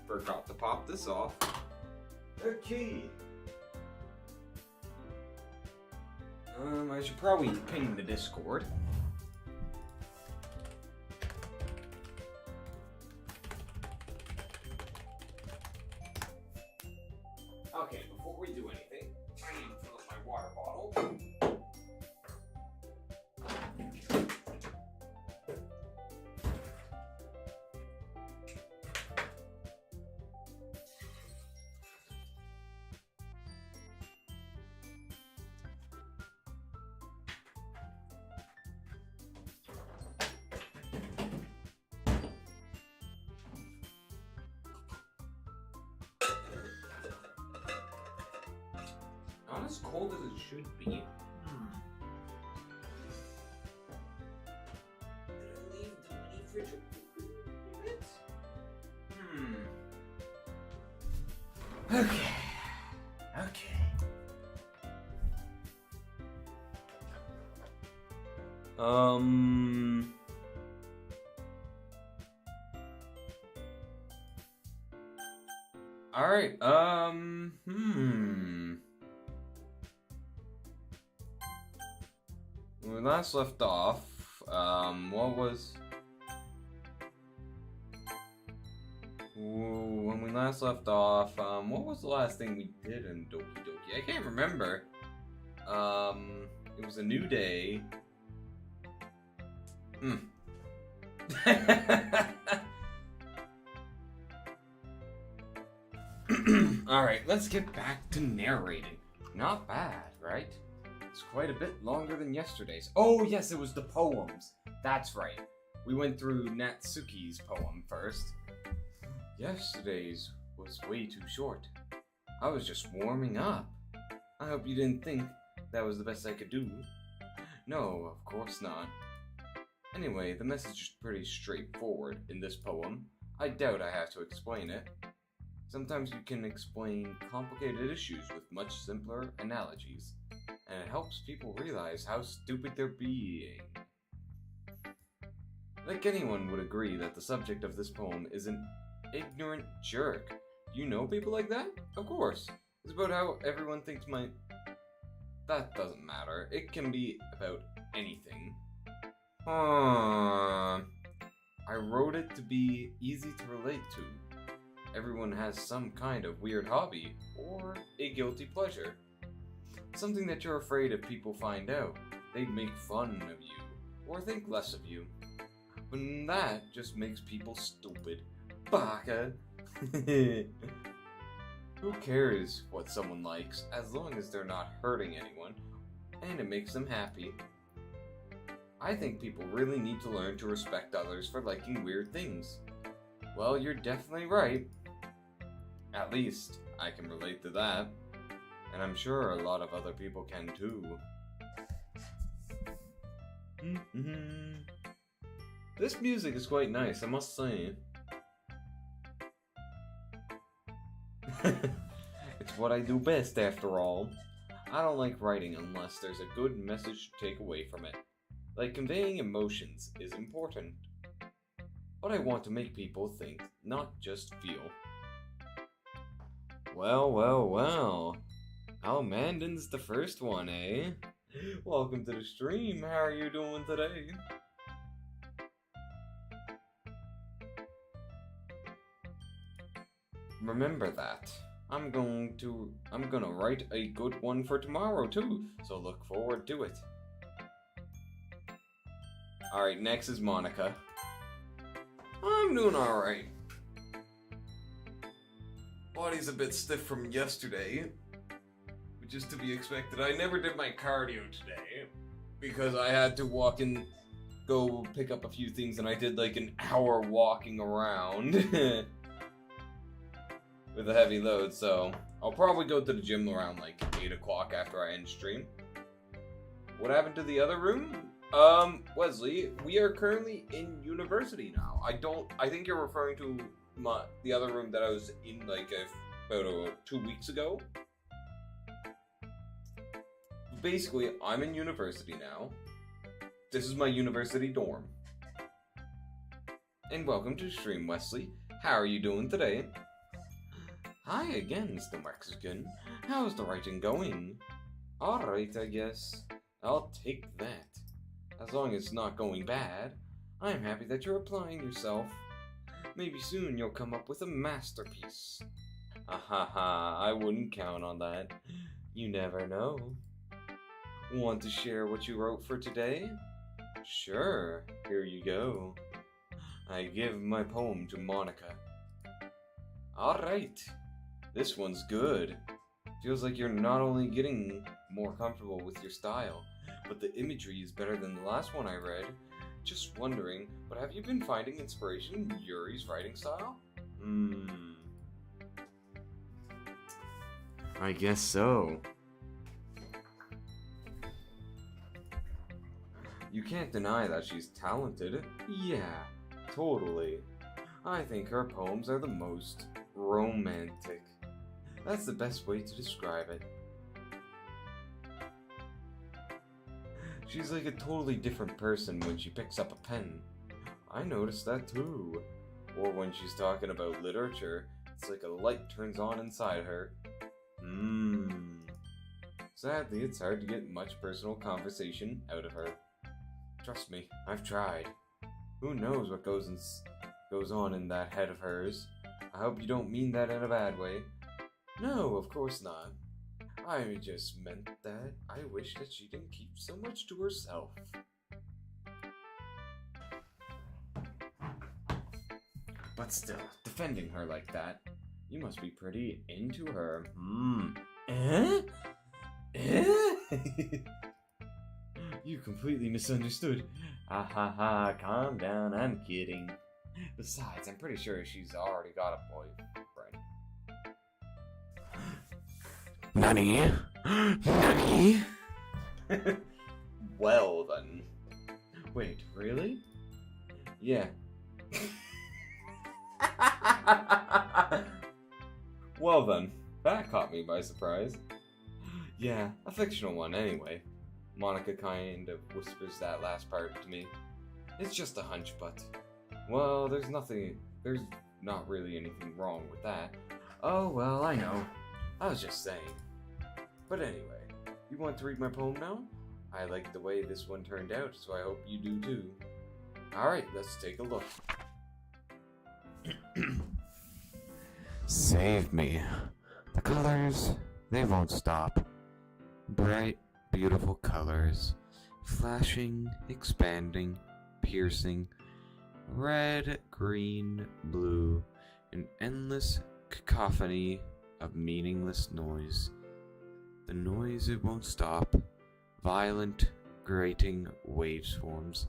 Forgot to pop this off. The key. I should probably ping the Discord. Okay, before we do anything, I need to fill up my water bottle. Not as cold as it should be. Did I leave the mini fridge open a bit? Okay. Alright, When we last left off, what was... When we last left off, what was the last thing we did in Doki Doki? I can't remember. It was a new day. Alright, let's get back to narrating. Not bad, right? It's quite a bit longer than yesterday's. Oh yes, it was the poems. That's right. We went through Natsuki's poem first. Yesterday's was way too short. I was just warming up. I hope you didn't think that was the best I could do. No, of course not. Anyway, the message is pretty straightforward in this poem. I doubt I have to explain it. Sometimes you can explain complicated issues with much simpler analogies, and it helps people realize how stupid they're being. Like anyone would agree that the subject of this poem is an ignorant jerk. Do you know people like that? Of course. It's about how everyone thinks That doesn't matter. It can be about anything. I wrote it to be easy to relate to. Everyone has some kind of weird hobby, or a guilty pleasure. Something that you're afraid if people find out. They'd make fun of you, or think less of you. But that just makes people stupid. Baka! Who cares what someone likes, as long as they're not hurting anyone, and it makes them happy. I think people really need to learn to respect others for liking weird things. Well, you're definitely right. At least, I can relate to that. And I'm sure a lot of other people can too. This music is quite nice, I must say. It's what I do best, after all. I don't like writing unless there's a good message to take away from it. Like conveying emotions is important. But I want to make people think, not just feel. Well. Mandan's the first one, eh? Welcome to the stream. How are you doing today? Remember that. I'm gonna write a good one for tomorrow too, so look forward to it. Alright, next is Monica. I'm doing alright. Body's a bit stiff from yesterday, which is to be expected. I never did my cardio today because I had to walk and go pick up a few things, and I did like an hour walking around with a heavy load, so I'll probably go to the gym around like 8 o'clock after I end stream. What happened to the other room? Wesley, we are currently in university now. I think you're referring to the other room that I was in like about 2 weeks ago. Basically, I'm in university now. This is my university dorm. And welcome to the stream, Wesley. How are you doing today? Hi again, Mr. Mexican. How's the writing going? Alright, I guess. I'll take that. As long as it's not going bad, I'm happy that you're applying yourself. Maybe soon you'll come up with a masterpiece. Ha, I wouldn't count on that. You never know. Want to share what you wrote for today? Sure, here you go. I give my poem to Monica. Alright, this one's good. Feels like you're not only getting more comfortable with your style, but the imagery is better than the last one I read. Just wondering, but have you been finding inspiration in Yuri's writing style? I guess so. You can't deny that she's talented. Yeah, totally. I think her poems are the most romantic. That's the best way to describe it. She's like a totally different person when she picks up a pen. I noticed that too. Or when she's talking about literature, it's like a light turns on inside her. Sadly, it's hard to get much personal conversation out of her. Trust me, I've tried. Who knows what goes on in that head of hers? I hope you don't mean that in a bad way. No, of course not. I just meant that I wish that she didn't keep so much to herself. But still, defending her like that, you must be pretty into her. You completely misunderstood. Calm down, I'm kidding. Besides, I'm pretty sure she's already got a boyfriend. Nani? Nani? Well then. Wait, really? Yeah. Well then, that caught me by surprise. Yeah, a fictional one anyway. Monica kind of whispers that last part to me. It's just a hunch, but... well, there's not really anything wrong with that. Oh, well, I know. I was just saying. But anyway, you want to read my poem now? I like the way this one turned out, so I hope you do too. Alright, let's take a look. Save me. The colors, they won't stop. Bright, beautiful colors. Flashing, expanding, piercing. Red, green, blue. An endless cacophony of meaningless noise. The noise, it won't stop. Violent, grating waveforms.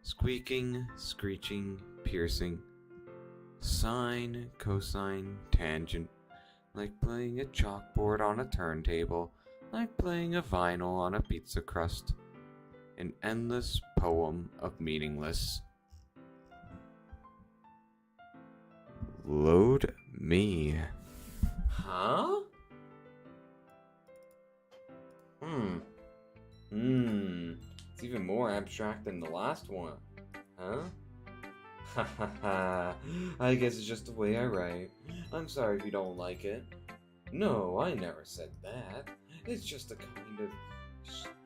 Squeaking, screeching, piercing. Sine, cosine, tangent. Like playing a chalkboard on a turntable. Like playing a vinyl on a pizza crust. An endless poem of meaningless. Load me. Huh? It's even more abstract than the last one. Huh? I guess it's just the way I write. I'm sorry if you don't like it. No, I never said that. It's just a kind of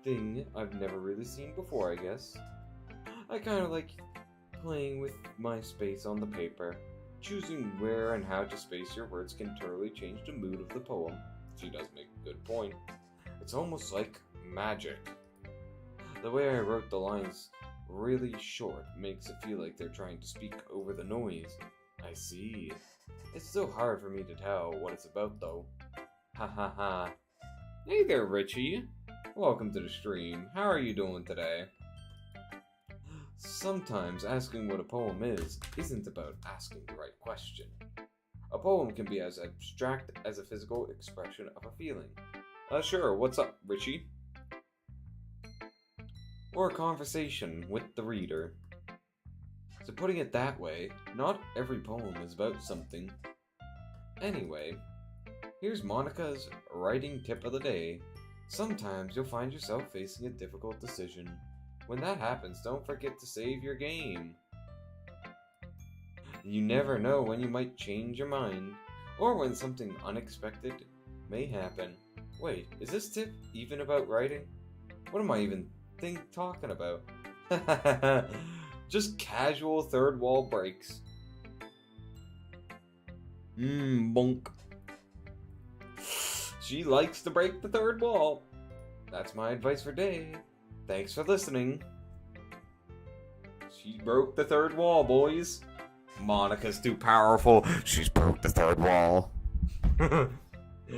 thing I've never really seen before, I guess. I kind of like playing with my space on the paper. Choosing where and how to space your words can totally change the mood of the poem. She does make a good point. It's almost like magic. The way I wrote the lines really short makes it feel like they're trying to speak over the noise. I see. It's still hard for me to tell what it's about though. Hey there, Richie. Welcome to the stream. How are you doing today? Sometimes asking what a poem is isn't about asking the right question. A poem can be as abstract as a physical expression of a feeling. Sure, what's up, Richie? Or a conversation with the reader. So putting it that way, not every poem is about something. Anyway, here's Monica's writing tip of the day. Sometimes you'll find yourself facing a difficult decision. When that happens, don't forget to save your game. You never know when you might change your mind, or when something unexpected may happen. Wait, is this tip even about writing? What am I even talking about? Just casual third wall breaks. Bonk. She likes to break the third wall. That's my advice for day. Thanks for listening. She broke the third wall, boys. Monica's too powerful. She's broke the third wall.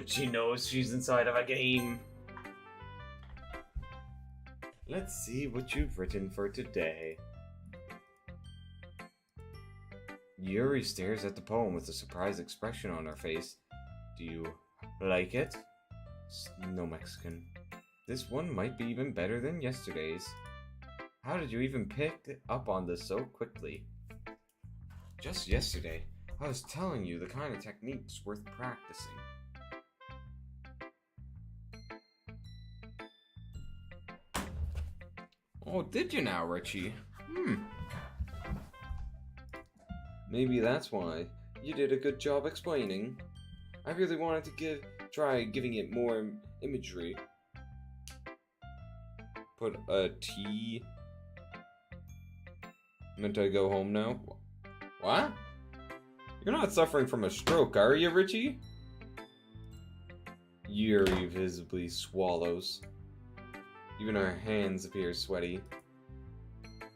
She knows she's inside of a game. Let's see what you've written for today. Yuri stares at the poem with a surprised expression on her face. Do you like it? No Mexican. This one might be even better than yesterday's. How did you even pick up on this so quickly? Just yesterday, I was telling you the kind of techniques worth practicing. Oh, did you now, Richie? Maybe that's why. You did a good job explaining. I really wanted to try giving it more imagery. Put a T. Meant I go home now? What? You're not suffering from a stroke, are you, Richie? Yuri visibly swallows. Even her hands appear sweaty.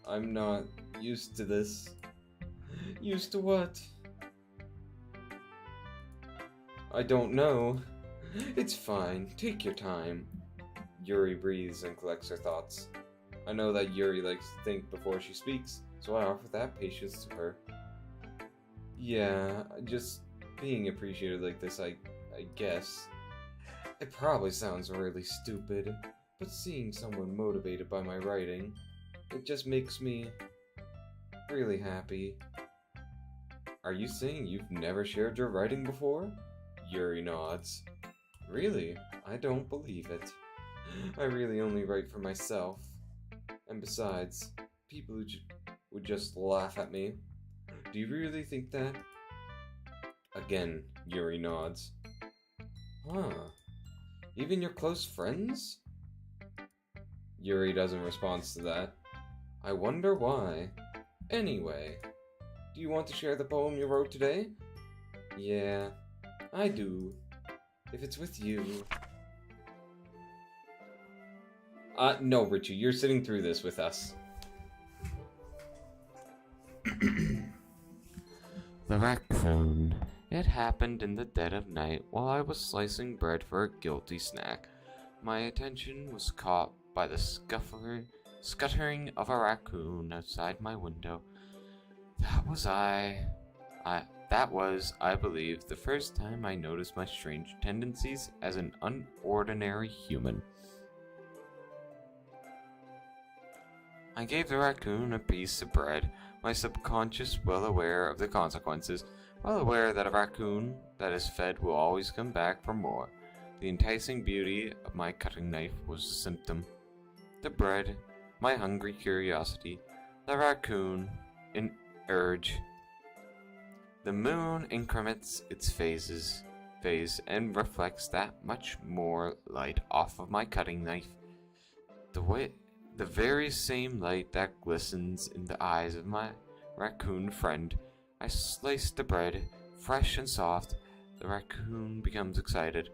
I'm not used to this. Used to what? I don't know. It's fine. Take your time. Yuri breathes and collects her thoughts. I know that Yuri likes to think before she speaks, so I offer that patience to her. Yeah, just being appreciated like this, I guess. It probably sounds really stupid, but seeing someone motivated by my writing, it just makes me really happy. Are you saying you've never shared your writing before? Yuri nods. Really? I don't believe it. I really only write for myself. And besides, people would just laugh at me. Do you really think that? Again, Yuri nods. Huh. Even your close friends? Yuri doesn't respond to that. I wonder why. Anyway, do you want to share the poem you wrote today? Yeah, I do. If it's with you. No, Richie, you're sitting through this with us. The raccoon. It happened in the dead of night while I was slicing bread for a guilty snack. My attention was caught by the scuttering of a raccoon outside my window. That was, I believe, the first time I noticed my strange tendencies as an unordinary human. I gave the raccoon a piece of bread, my subconscious well aware of the consequences, well aware that a raccoon that is fed will always come back for more. The enticing beauty of my cutting knife was a symptom. The bread, my hungry curiosity, the raccoon, an urge. The moon increments its phase and reflects that much more light off of my cutting knife. The very same light that glistens in the eyes of my raccoon friend. I slice the bread, fresh and soft. The raccoon becomes excited.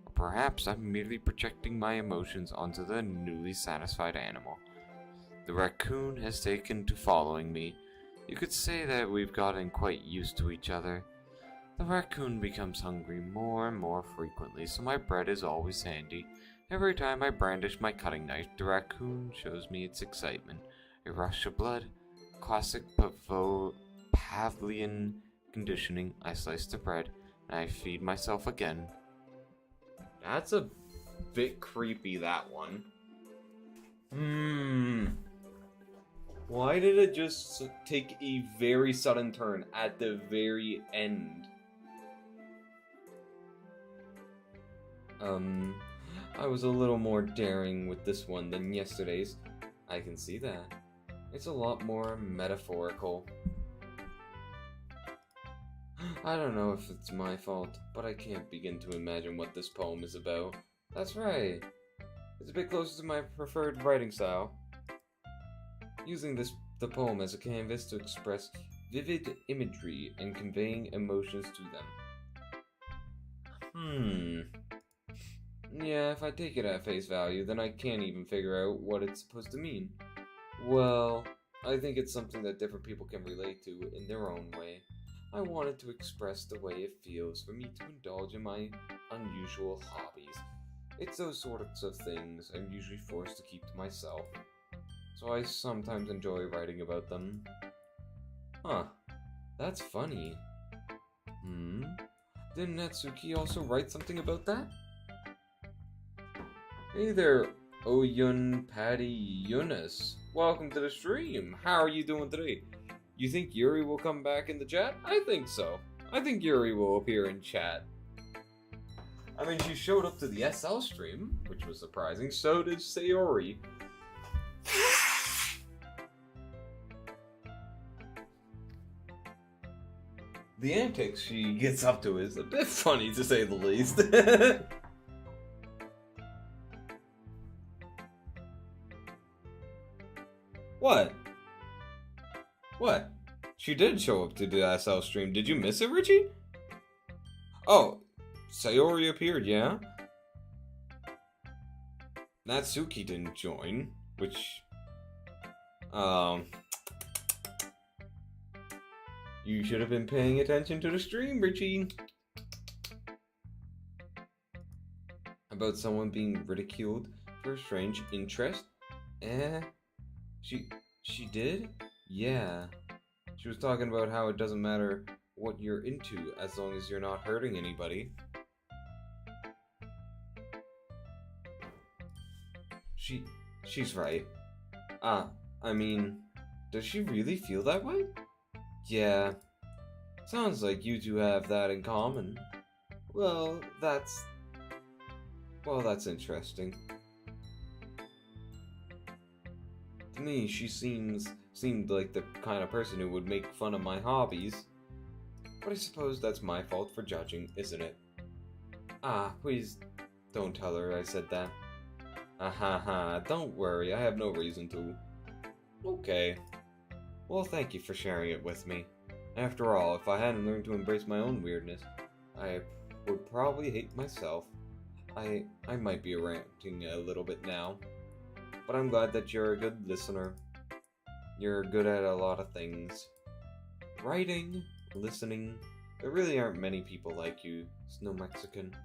Or perhaps I'm merely projecting my emotions onto the newly satisfied animal. The raccoon has taken to following me. You could say that we've gotten quite used to each other. The raccoon becomes hungry more and more frequently, so my bread is always handy. Every time I brandish my cutting knife, the raccoon shows me its excitement. A rush of blood, classic Pavlovian conditioning. I slice the bread, and I feed myself again. That's a bit creepy, that one. Why did it just take a very sudden turn at the very end? I was a little more daring with this one than yesterday's. I can see that. It's a lot more metaphorical. I don't know if it's my fault, but I can't begin to imagine what this poem is about. That's right. It's a bit closer to my preferred writing style. Using the poem as a canvas to express vivid imagery and conveying emotions to them. Yeah, if I take it at face value, then I can't even figure out what it's supposed to mean. Well, I think it's something that different people can relate to in their own way. I wanted to express the way it feels for me to indulge in my unusual hobbies. It's those sorts of things I'm usually forced to keep to myself, so I sometimes enjoy writing about them. Huh, that's funny. Didn't Natsuki also write something about that? Hey there, Oyun Patty Yunus. Welcome to the stream. How are you doing today? You think Yuri will come back in the chat? I think so. I think Yuri will appear in chat. I mean, she showed up to the SL stream, which was surprising. So did Sayori. The antics she gets up to is a bit funny, to say the least. What? What? She did show up to the SL stream. Did you miss it, Richie? Oh, Sayori appeared, yeah? Natsuki didn't join, which... You should have been paying attention to the stream, Richie. About someone being ridiculed for a strange interest? She did? Yeah. She was talking about how it doesn't matter what you're into as long as you're not hurting anybody. She's right. I mean, does she really feel that way? Yeah. Sounds like you two have that in common. Well, that's interesting. To me, she seemed like the kind of person who would make fun of my hobbies. But I suppose that's my fault for judging, isn't it? Please don't tell her I said that. Don't worry, I have no reason to. Okay. Well, thank you for sharing it with me. After all, if I hadn't learned to embrace my own weirdness, I would probably hate myself. I might be ranting a little bit now. But I'm glad that you're a good listener. You're good at a lot of things. Writing, listening. There really aren't many people like you, Snow Mexican.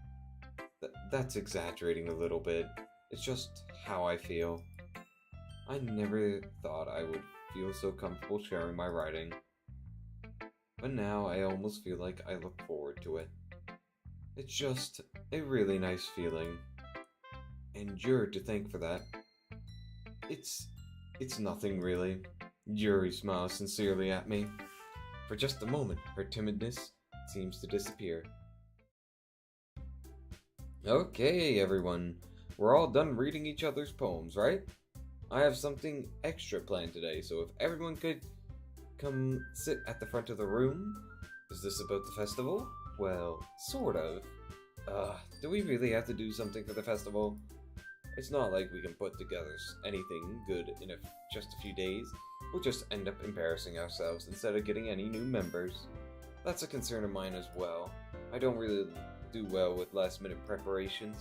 That's exaggerating a little bit. It's just how I feel. I never thought I would feel so comfortable sharing my writing. But now I almost feel like I look forward to it. It's just a really nice feeling. And you're to thank for that. It's nothing really. Yuri smiles sincerely at me. For just a moment, her timidness seems to disappear. Okay, everyone. We're all done reading each other's poems, right? I have something extra planned today, so if everyone could come sit at the front of the room. Is this about the festival? Well, sort of. Do we really have to do something for the festival? It's not like we can put together anything good in just a few days. We'll just end up embarrassing ourselves instead of getting any new members. That's a concern of mine as well. I don't really do well with last-minute preparations.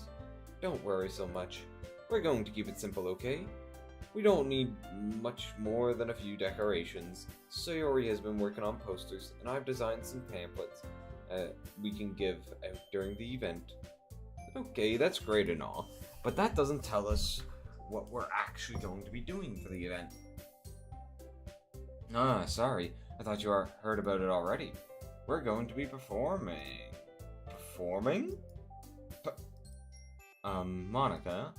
Don't worry so much. We're going to keep it simple, okay? We don't need much more than a few decorations. Sayori has been working on posters, and I've designed some pamphlets we can give out during the event. Okay, that's great and all, but that doesn't tell us what we're actually going to be doing for the event. Sorry. I thought you heard about it already. We're going to be performing. Performing? Monica?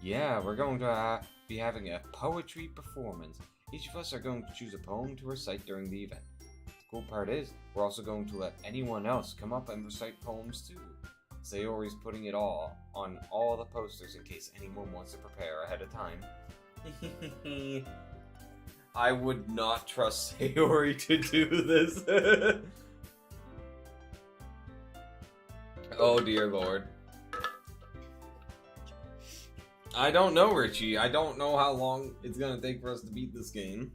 Yeah, we're going to be having a poetry performance. Each of us are going to choose a poem to recite during the event. The cool part is, we're also going to let anyone else come up and recite poems too. Sayori's putting it all on all the posters in case anyone wants to prepare ahead of time. I would not trust Sayori to do this. Oh dear lord. I don't know, Richie. I don't know how long it's gonna take for us to beat this game.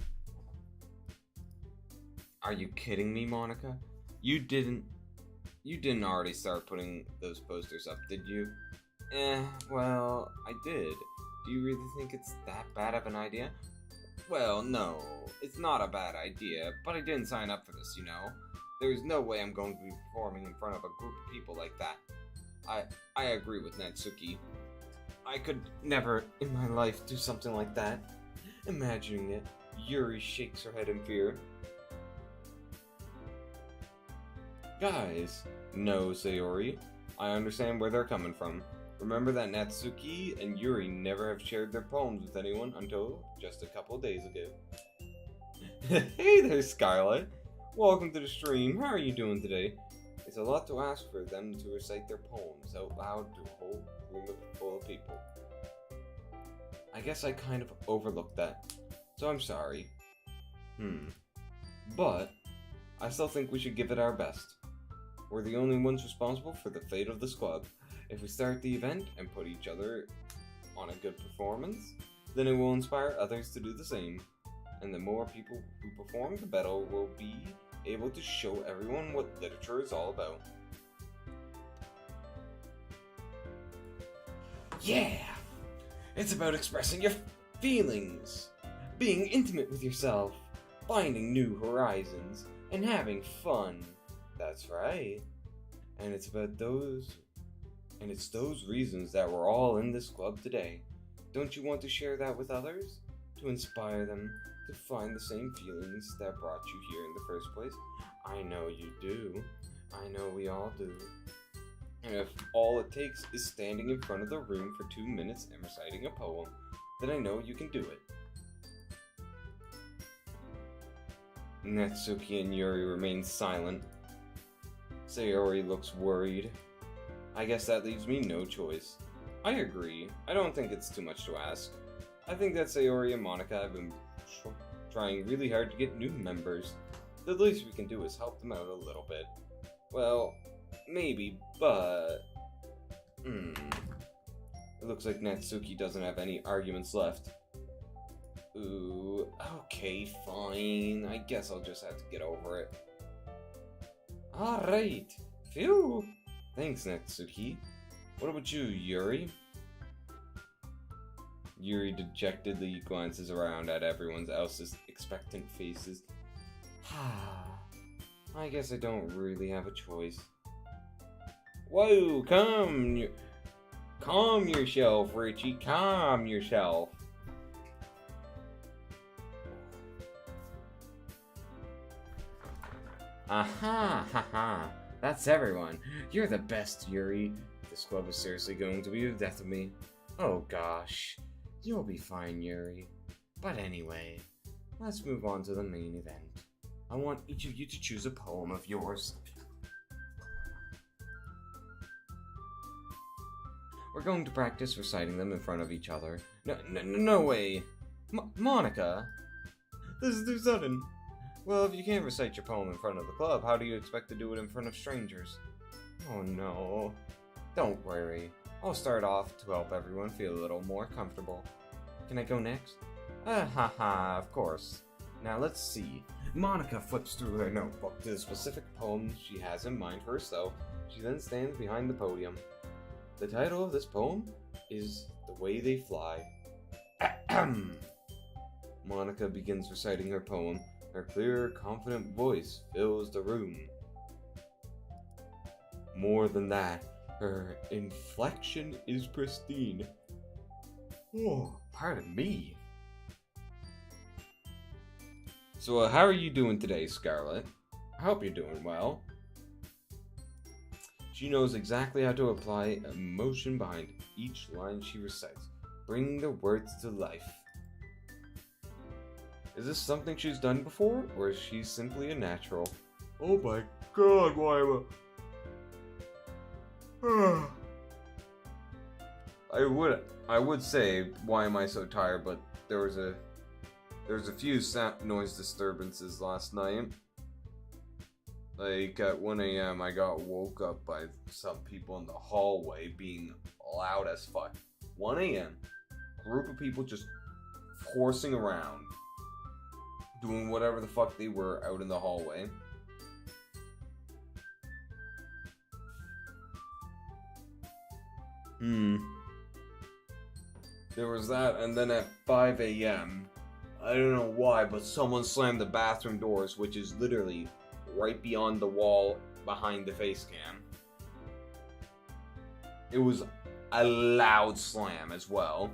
Are you kidding me, Monica? You didn't already start putting those posters up, did you? Well, I did. Do you really think it's that bad of an idea? Well, no, it's not a bad idea, but I didn't sign up for this, you know? There's no way I'm going to be performing in front of a group of people like that. I agree with Natsuki. I could never in my life do something like that. Imagining it, Yuri shakes her head in fear. Guys, no, Sayori. I understand where they're coming from. Remember that Natsuki and Yuri never have shared their poems with anyone until just a couple days ago. Hey there, Scarlet. Welcome to the stream. How are you doing today? It's a lot to ask for them to recite their poems out loud to a whole room full of people. I guess I kind of overlooked that, so I'm sorry. But I still think we should give it our best. We're the only ones responsible for the fate of this club. If we start the event and put each other on a good performance, then it will inspire others to do the same. And the more people who perform, the better we'll be able to show everyone what literature is all about. Yeah! It's about expressing your feelings, being intimate with yourself, finding new horizons, and having fun. That's right. And it's those reasons that we're all in this club today. Don't you want to share that with others? To inspire them to find the same feelings that brought you here in the first place? I know you do. I know we all do. And if all it takes is standing in front of the room for 2 minutes and reciting a poem, then I know you can do it. Natsuki and Yuri remain silent. Sayori looks worried. I guess that leaves me no choice. I agree. I don't think it's too much to ask. I think that Sayori and Monica have been trying really hard to get new members. The least we can do is help them out a little bit. Well, maybe, but... It looks like Natsuki doesn't have any arguments left. Ooh, okay, fine. I guess I'll just have to get over it. Alright. Phew. Thanks, Natsuki. What about you, Yuri? Yuri dejectedly glances around at everyone else's expectant faces. I guess I don't really have a choice. Whoa, calm yourself, Richie. Calm yourself. Aha, haha. That's everyone. You're the best, Yuri. This club is seriously going to be the death of me. Oh gosh. You'll be fine, Yuri. But anyway, let's move on to the main event. I want each of you to choose a poem of yours. We're going to practice reciting them in front of each other. No way. Monica? This is too sudden. Well, if you can't recite your poem in front of the club, how do you expect to do it in front of strangers? Oh no. Don't worry. I'll start off to help everyone feel a little more comfortable. Can I go next? Of course. Now let's see. Monica flips through her notebook to the specific poem she has in mind for herself. She then stands behind the podium. The title of this poem is The Way They Fly. Monica begins reciting her poem. Her clear, confident voice fills the room. More than that, her inflection is pristine. Oh, pardon me. So, how are you doing today, Scarlet? I hope you're doing well. She knows exactly how to apply emotion behind each line she recites, bringing the words to life. Is this something she's done before, or is she simply a natural? Oh my god, why am I would say, why am I so tired, but there was a few noise disturbances last night. Like, at 1 a.m., I got woke up by some people in the hallway being loud as fuck. 1 a.m., group of people just horsing around, doing whatever the fuck they were out in the hallway. There was that, and then at 5 a.m., I don't know why, but someone slammed the bathroom doors, which is literally right beyond the wall behind the face cam. It was a loud slam as well.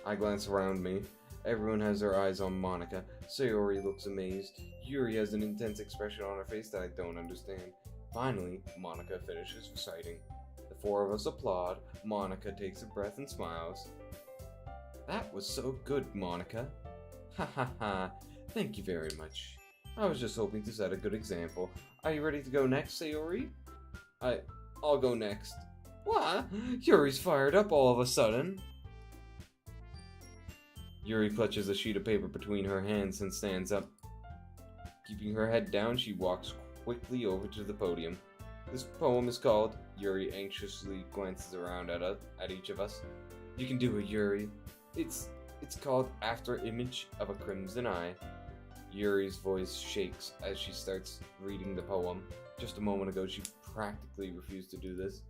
I glance around me. Everyone has their eyes on Monica. Sayori looks amazed. Yuri has an intense expression on her face that I don't understand. Finally, Monica finishes reciting. The four of us applaud. Monica takes a breath and smiles. That was so good, Monica. Ha ha ha. Thank you very much. I was just hoping to set a good example. Are you ready to go next, Sayori? I'll go next. What? Yuri's fired up all of a sudden. Yuri clutches a sheet of paper between her hands and stands up. Keeping her head down, she walks quickly over to the podium. This poem is called... Yuri anxiously glances around at each of us. You can do it, Yuri. It's called After Image of a Crimson Eye. Yuri's voice shakes as she starts reading the poem. Just a moment ago, she practically refused to do this.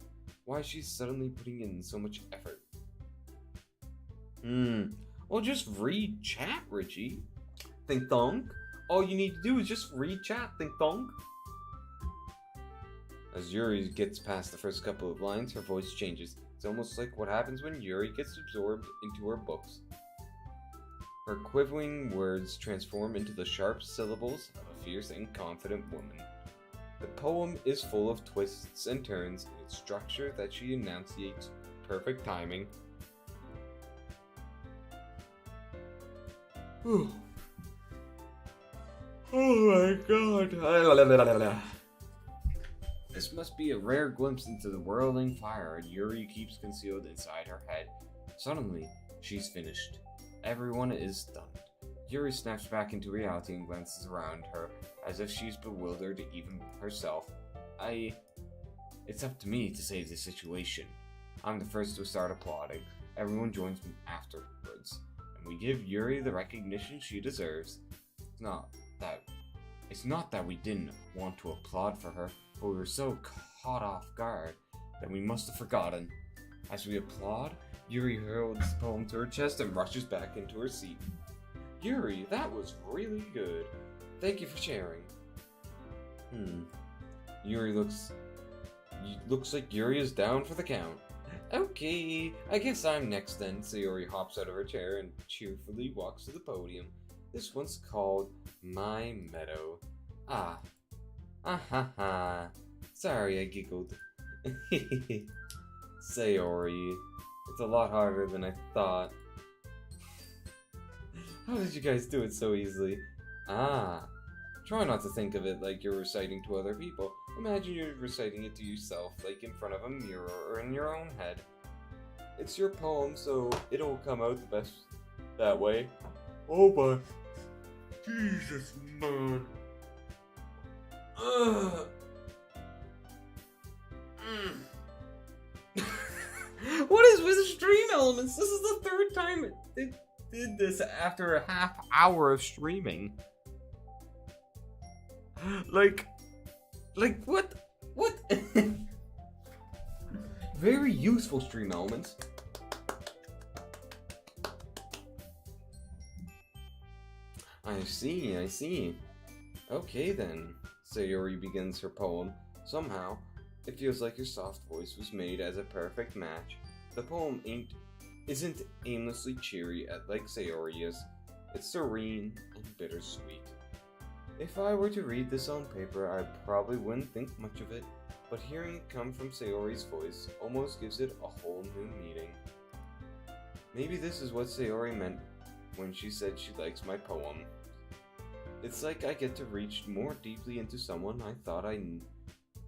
Why is she suddenly putting in so much effort? Well, just read chat, Richie. Think thong. All you need to do is just read chat, think thong. As Yuri gets past the first couple of lines, her voice changes. It's almost like what happens when Yuri gets absorbed into her books. Her quivering words transform into the sharp syllables of a fierce and confident woman. The poem is full of twists and turns in its structure that she enunciates with perfect timing. Oh my god. This must be a rare glimpse into the whirling fire Yuri keeps concealed inside her head. Suddenly, she's finished. Everyone is stunned. Yuri snaps back into reality and glances around her as if she's bewildered even herself. It's up to me to save the situation. I'm the first to start applauding. Everyone joins me afterwards, and we give Yuri the recognition she deserves. It's not that we didn't want to applaud for her, but we were so caught off guard that we must have forgotten. As we applaud, Yuri hurls the poem to her chest and rushes back into her seat. Yuri, that was really good. Thank you for sharing. Yuri looks like Yuri is down for the count. Okay, I guess I'm next then. Sayori hops out of her chair and cheerfully walks to the podium. This one's called My Meadow. Ah ha ha. Sorry, I giggled. Sayori, it's a lot harder than I thought. How did you guys do it so easily? Try not to think of it like you're reciting to other people. Imagine you're reciting it to yourself, like in front of a mirror or in your own head. It's your poem, so it'll come out the best that way. Oh, but Jesus, man. What is with the stream elements? This is the third time it did this after a half hour of streaming. Like what? What? Very useful stream elements. I see. Okay then. Sayori begins her poem. Somehow, it feels like your soft voice was made as a perfect match. The poem isn't aimlessly cheery like Sayori is. It's serene and bittersweet. If I were to read this on paper, I probably wouldn't think much of it, but hearing it come from Sayori's voice almost gives it a whole new meaning. Maybe this is what Sayori meant when she said she likes my poem. It's like I get to reach more deeply into someone I thought I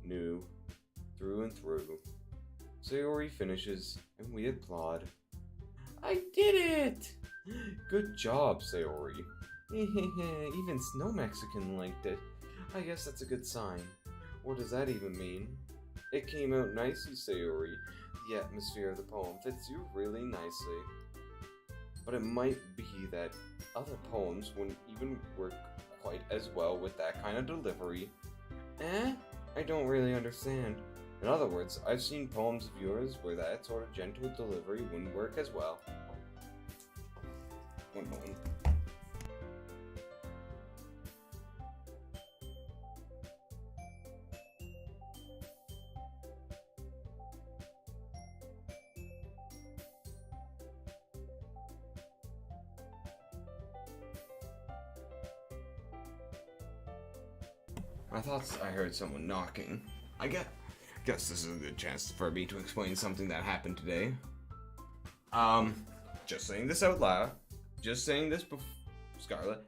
knew through and through. Sayori finishes, and we applaud. I did it! Good job, Sayori. Even Snow Mexican liked it. I guess that's a good sign. What does that even mean? It came out nicely, Sayori. The atmosphere of the poem fits you really nicely. But it might be that other poems wouldn't even work quite as well with that kind of delivery. I don't really understand. In other words, I've seen poems of yours where that sort of gentle delivery wouldn't work as well. One moment. I thought I heard someone knocking. I guess this is a good chance for me to explain something that happened today. Just saying this out loud. Just saying this before Scarlet.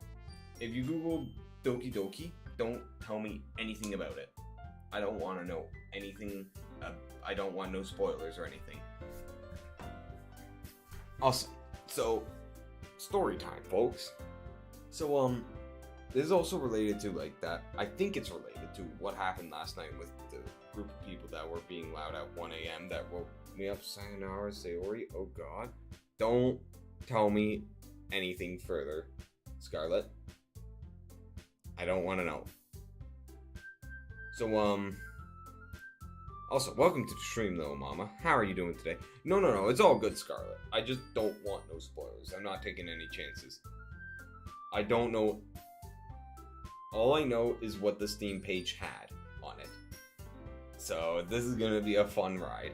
If you Google Doki Doki, don't tell me anything about it. I don't want to know anything. I don't want no spoilers or anything. Awesome. So, story time, folks. So, this is also related to, like, that. I think it's related to what happened last night with the group of people that were being loud at 1 a.m. that woke me up. Sayonara, Sayori. Oh, God. Don't tell me anything further, Scarlet. I don't want to know. So, also, welcome to the stream, little mama. How are you doing today? No, it's all good, Scarlet. I just don't want no spoilers. I'm not taking any chances. I don't know. All I know is what the Steam page had on it. So, this is gonna be a fun ride.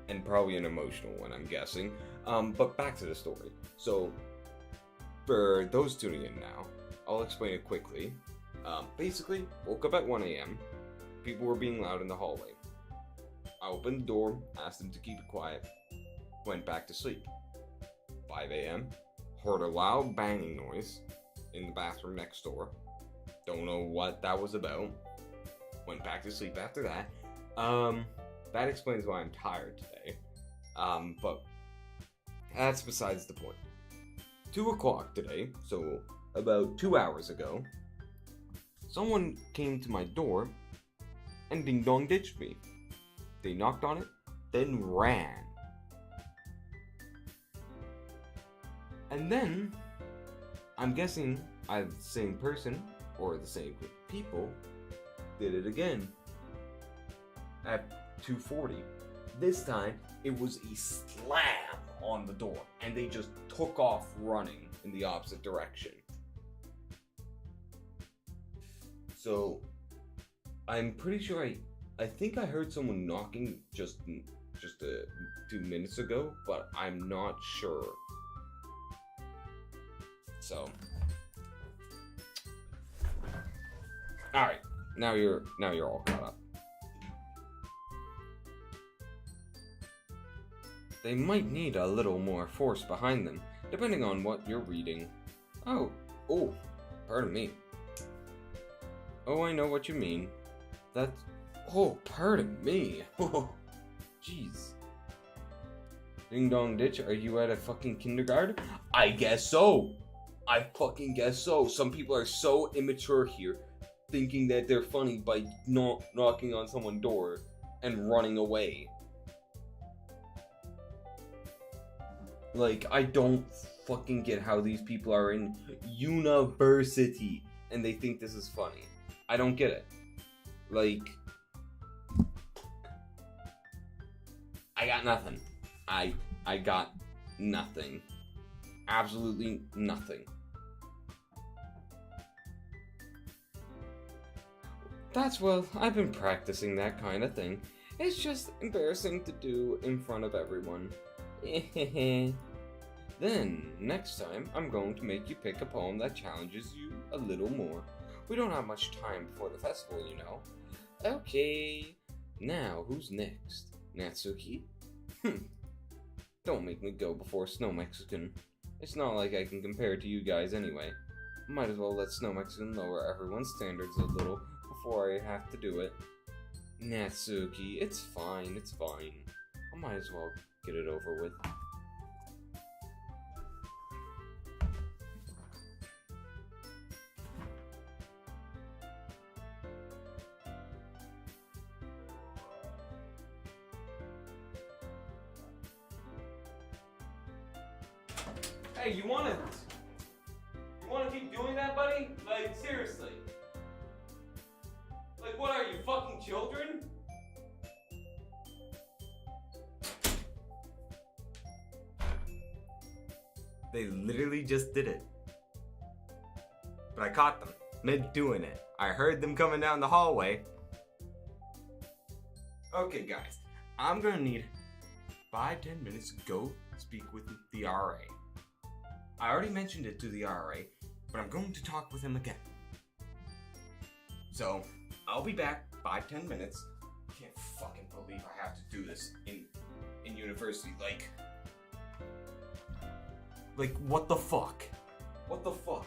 And probably an emotional one, I'm guessing. But back to the story. So, for those tuning in now, I'll explain it quickly. Basically, woke up at 1 a.m. People were being loud in the hallway. I opened the door, asked them to keep it quiet, went back to sleep. 5 a.m., heard a loud banging noise in the bathroom next door. Don't know what that was about. Went back to sleep after that. That explains why I'm tired today. But that's besides the point. 2 o'clock today, so about 2 hours ago, someone came to my door and ding dong ditched me. They knocked on it, then ran. And then, I'm guessing either the same person or the same group of people did it again at 2:40. This time, it was a slam on the door, and they just took off running in the opposite direction. So, I'm pretty sure I think I heard someone knocking just 2 minutes ago, but I'm not sure. So, all right, now you're all caught up. They might need a little more force behind them, depending on what you're reading. Oh, pardon me. Oh, I know what you mean. Pardon me. Oh, jeez. Ding dong ditch, are you at a fucking kindergarten? I guess so. I fucking guess so. Some people are so immature here, thinking that they're funny by not knocking on someone's door and running away. Like, I don't fucking get how these people are in university and they think this is funny. I don't get it. Like, I got nothing. I got nothing. Absolutely nothing. Well, I've been practicing that kind of thing. It's just embarrassing to do in front of everyone. Then, next time, I'm going to make you pick a poem that challenges you a little more. We don't have much time before the festival, you know. Okay, now who's next? Natsuki? Don't make me go before Snow Mexican. It's not like I can compare to you guys anyway. Might as well let Snow Mexican lower everyone's standards a little before I have to do it. Natsuki, it's fine. I might as well get it over with. Hey, you wanna keep doing that, buddy? Like, seriously. Like, what are you, fucking children? They literally just did it. But I caught them mid doing it. I heard them coming down the hallway. Okay, guys, I'm gonna need 5-10 minutes to go speak with the RA. I already mentioned it to the RA, but I'm going to talk with him again. So, I'll be back 5-10 minutes. Can't fucking believe I have to do this in university. Like, what the fuck? What the fuck?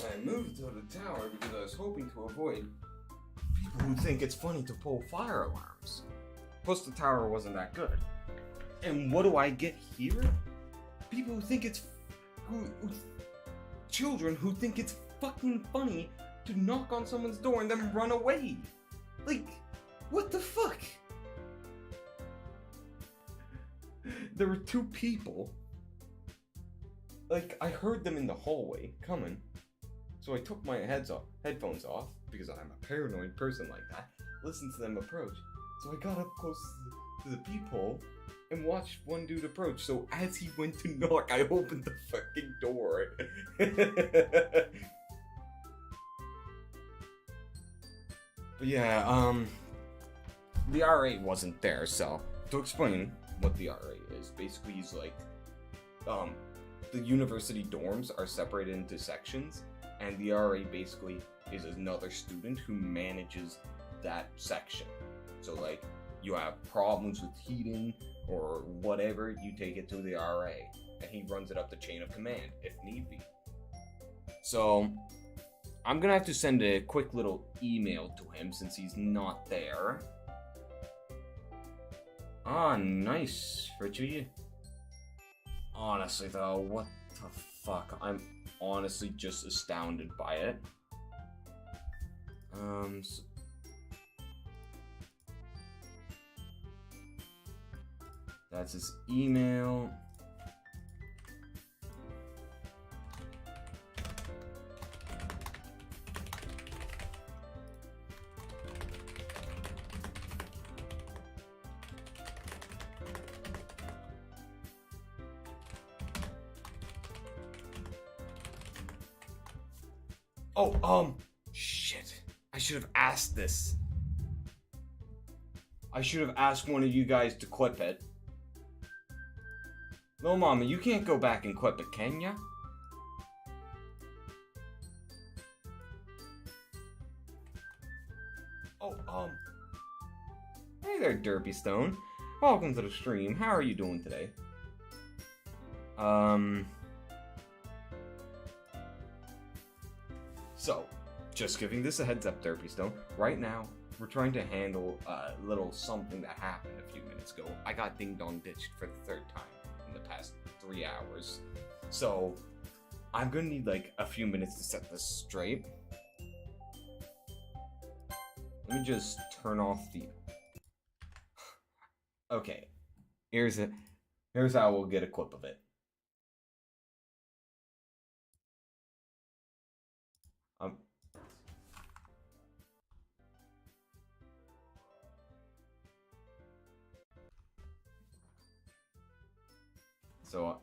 I moved to the tower because I was hoping to avoid people who think it's funny to pull fire alarms. Plus, the tower wasn't that good. And what do I get here? People who think it's... children who think it's fucking funny to knock on someone's door and then run away. Like, what the fuck? There were two people. Like, I heard them in the hallway coming. So I took my headphones off, because I'm a paranoid person like that, listened to them approach. So I got up close to the peephole and watched one dude approach. So as he went to knock, I opened the fucking door. But yeah, the RA wasn't there, so to explain what the RA is, basically he's like, the university dorms are separated into sections. And the RA basically is another student who manages that section. So like, you have problems with heating or whatever, you take it to the RA. And he runs it up the chain of command, if need be. So, I'm gonna have to send a quick little email to him since he's not there. Ah, nice, Richie. Honestly though, what the fuck? I'm honestly just astounded by it. That's his email. Oh, shit. I should have asked this. I should have asked one of you guys to clip it. No, Mama, you can't go back and clip it, can ya? Oh, hey there, Derpy Stone. Welcome to the stream. How are you doing today? So, just giving this a heads up, Derpy Stone. Right now, we're trying to handle a little something that happened a few minutes ago. I got ding-dong ditched for the third time in the past 3 hours. So, I'm gonna need like a few minutes to set this straight. Let me just turn off the... Okay. Here's how we'll get a clip of it. Um... So...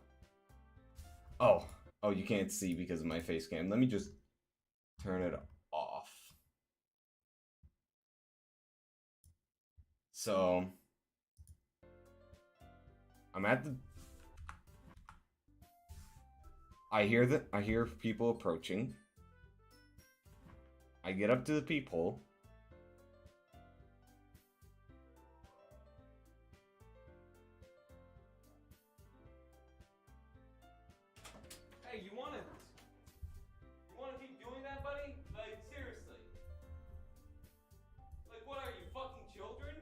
Oh, you can't see because of my face cam. Let me just turn it off. So, I'm at the... I hear people approaching. I get up to the peephole. Hey, you wanna keep doing that, buddy? Like, seriously. Like, what are you, fucking children?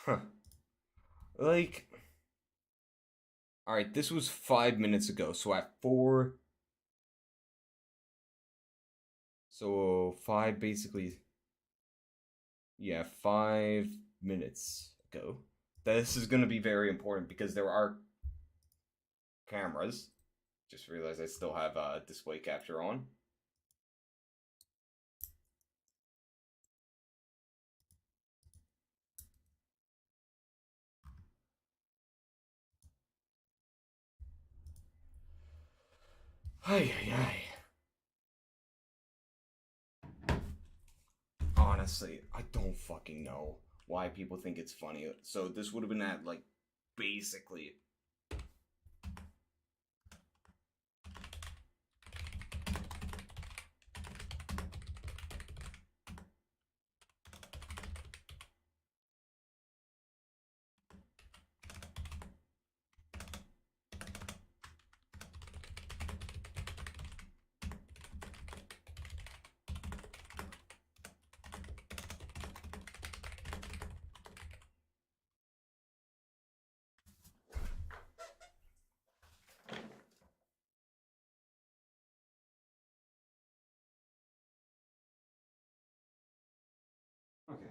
Huh. Like... Alright, this was 5 minutes ago, so at 4... So, 5 basically... Yeah, 5 minutes ago. This is gonna be very important because there are cameras. Just realized I still have display capture on. Ay, ay, ay. Honestly, I don't fucking know why people think it's funny. So this would have been at, like, basically... Okay.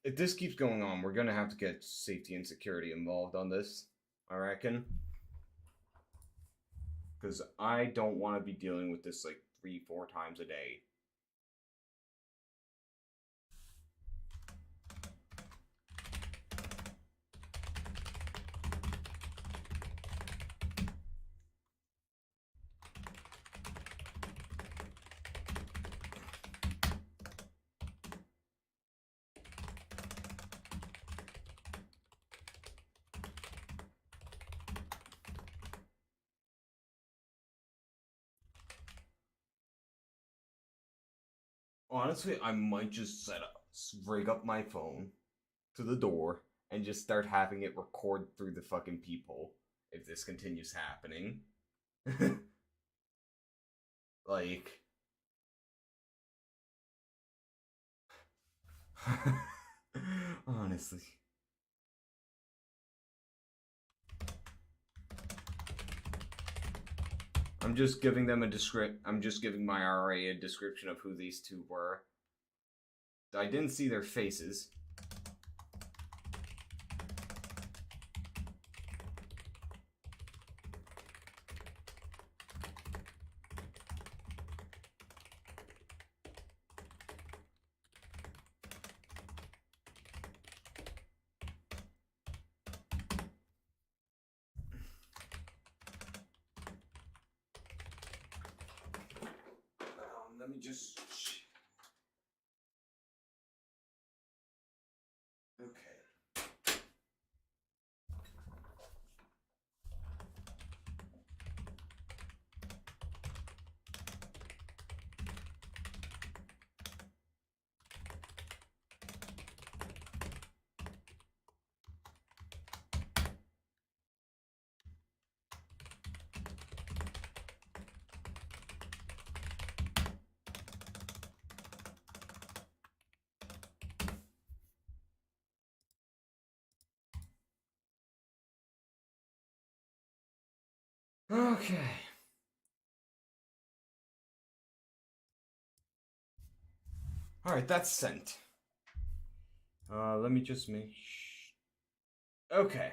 If this keeps going on, we're gonna have to get safety and security involved on this, I reckon. Because I don't want to be dealing with this like 3-4 times a day. Honestly, I might just rig up my phone to the door and just start having it record through the fucking peephole if this continues happening. Like... Honestly. I'm just giving them I'm just giving my RA a description of who these two were. I didn't see their faces. Let me just... Okay. Okay. Alright, that's sent. Let me just make okay.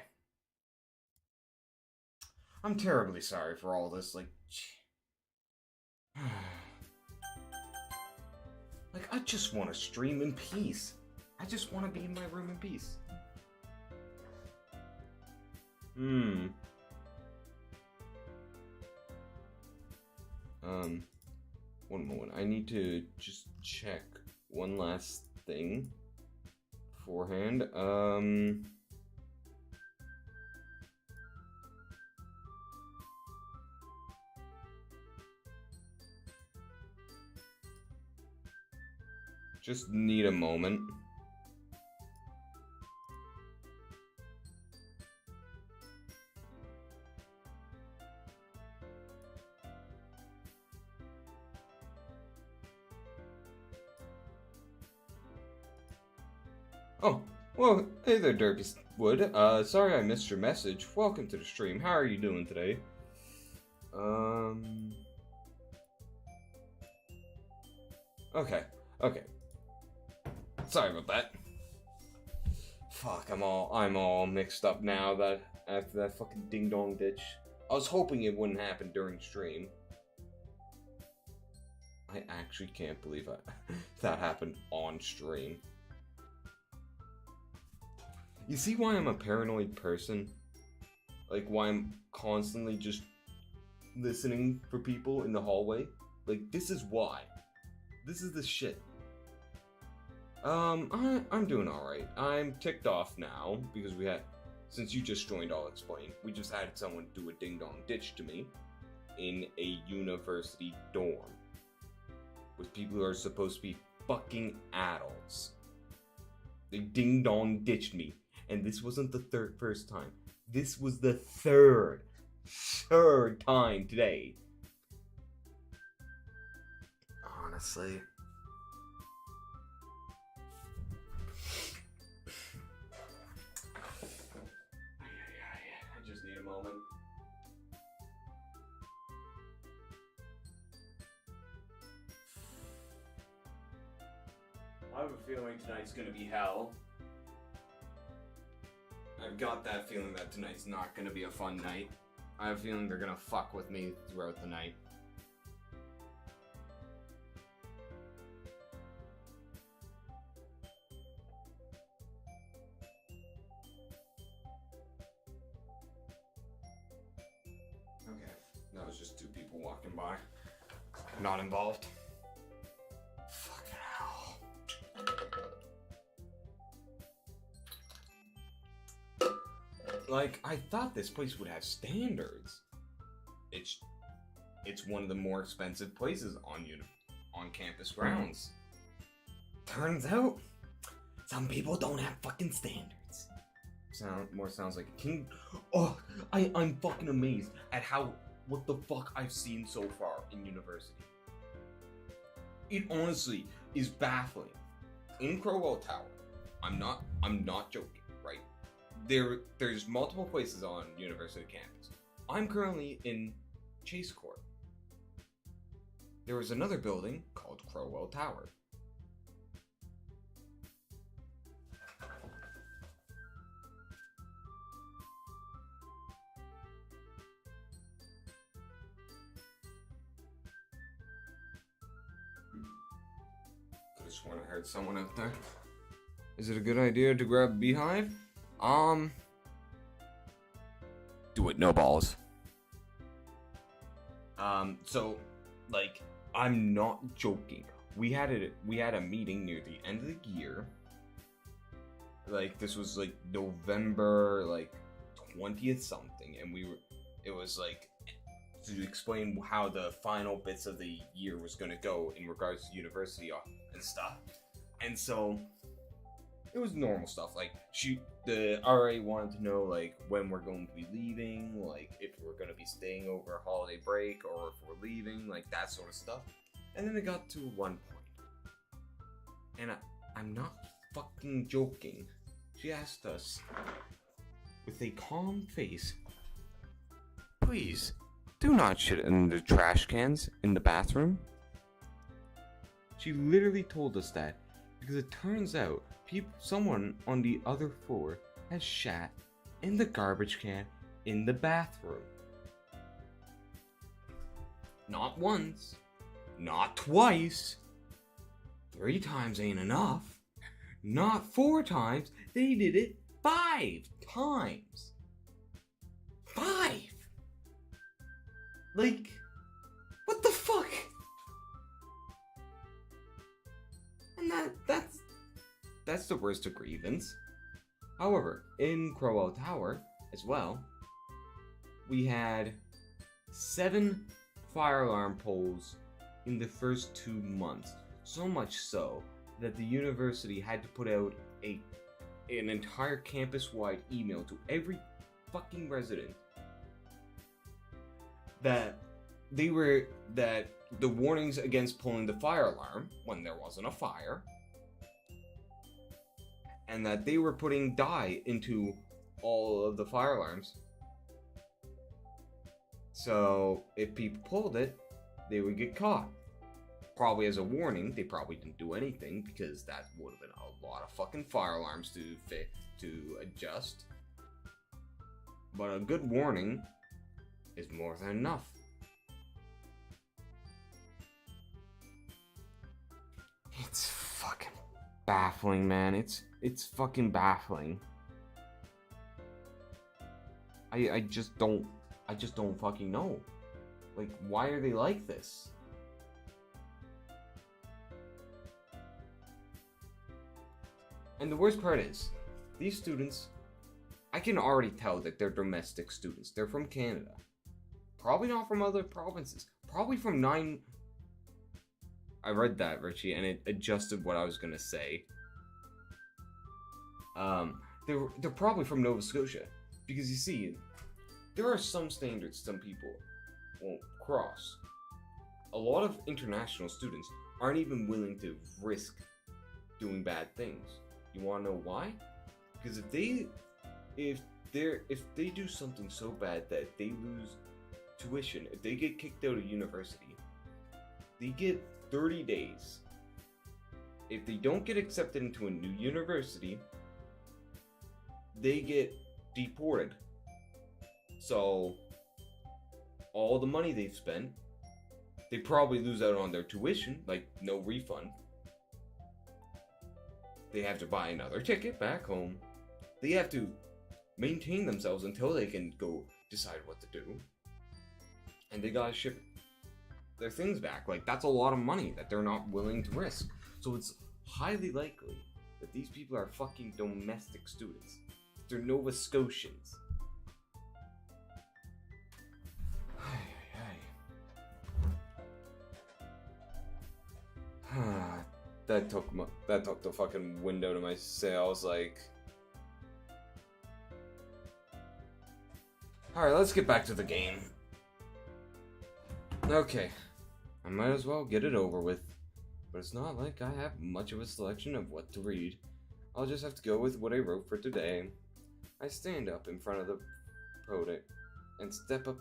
I'm terribly sorry for all this, like... Like, I just want to stream in peace. I just want to be in my room in peace. One moment. I need to just check one last thing beforehand. Just need a moment. Oh, well, hey there, Derpy Wood. Sorry I missed your message. Welcome to the stream. How are you doing today? Okay. Sorry about that. Fuck, I'm all mixed up now that after that fucking ding dong ditch. I was hoping it wouldn't happen during stream. I actually can't believe that happened on stream. You see why I'm a paranoid person? Like, why I'm constantly just listening for people in the hallway? Like, this is why. This is the shit. I'm doing alright. I'm ticked off now, because since you just joined, I'll explain. We just had someone do a ding-dong ditch to me in a university dorm. With people who are supposed to be fucking adults. They ding-dong ditched me. And this wasn't the first time. This was the third time today. Honestly. I just need a moment. I have a feeling tonight's gonna be hell. I've got that feeling that tonight's not gonna be a fun night. I have a feeling they're gonna fuck with me throughout the night. Okay, that was just two people walking by. Not involved. Fucking hell. Like, I thought this place would have standards. It's one of the more expensive places on campus grounds. Turns out, some people don't have fucking standards. Sounds like a king. Oh, I'm fucking amazed at what the fuck I've seen so far in university. It honestly is baffling. In Crowell Tower, I'm not joking, right? There's multiple places on university campus. I'm currently in Chase Court. There was another building called Crowell Tower. Could've sworn I heard someone out there. Is it a good idea to grab a beehive? Do it, no balls. So, like, I'm not joking. We had a meeting near the end of the year. Like, this was like November, like 20th something, and it was like to explain how the final bits of the year was gonna go in regards to university and stuff. And so it was normal stuff. Like, the RA wanted to know, like, when we're going to be leaving, like, if we're going to be staying over a holiday break, or if we're leaving, like, that sort of stuff. And then it got to one point. And I'm not fucking joking. She asked us, with a calm face, please, Do not shit in the trash cans in the bathroom. She literally told us that because it turns out someone on the other floor has shat in the garbage can in the bathroom. Not once, not twice, 3 times ain't enough, not 4 times, they did it 5 times. 5! Like, what the fuck? And that's the worst of grievance. However, in Crowell Tower as well, we had 7 fire alarm polls in the first 2 months. So much so that the university had to put out an entire campus-wide email to every fucking resident that the warnings against pulling the fire alarm when there wasn't a fire, and that they were putting dye into all of the fire alarms. So if people pulled it, they would get caught. Probably as a warning. They probably didn't do anything because that would have been a lot of fucking fire alarms to adjust. But a good warning is more than enough. It's fucking baffling, man. It's fucking baffling. I just don't fucking know. Like, why are they like this? And the worst part is, these students, I can already tell that they're domestic students. They're from Canada. Probably not from other provinces. Probably from 9... I read that, Richie, and it adjusted what I was gonna say. They're probably from Nova Scotia. Because you see, there are some standards some people won't cross. A lot of international students aren't even willing to risk doing bad things. You wanna know why? Because if they do something so bad that they lose tuition, if they get kicked out of university, they get 30 days. If they don't get accepted into a new university, they get deported. So all the money they've spent, they probably lose out on their tuition, like no refund. They have to buy another ticket back home. They have to maintain themselves until they can go decide what to do. And they gotta ship their things back. Like, that's a lot of money that they're not willing to risk. So it's highly likely that these people are fucking domestic students. They're Nova Scotians. That took the fucking wind out of my sails. Like, alright, let's get back to the game. Okay, I might as well get it over with. But it's not like I have much of a selection of what to read. I'll just have to go with what I wrote for today. I stand up in front of the podium and step up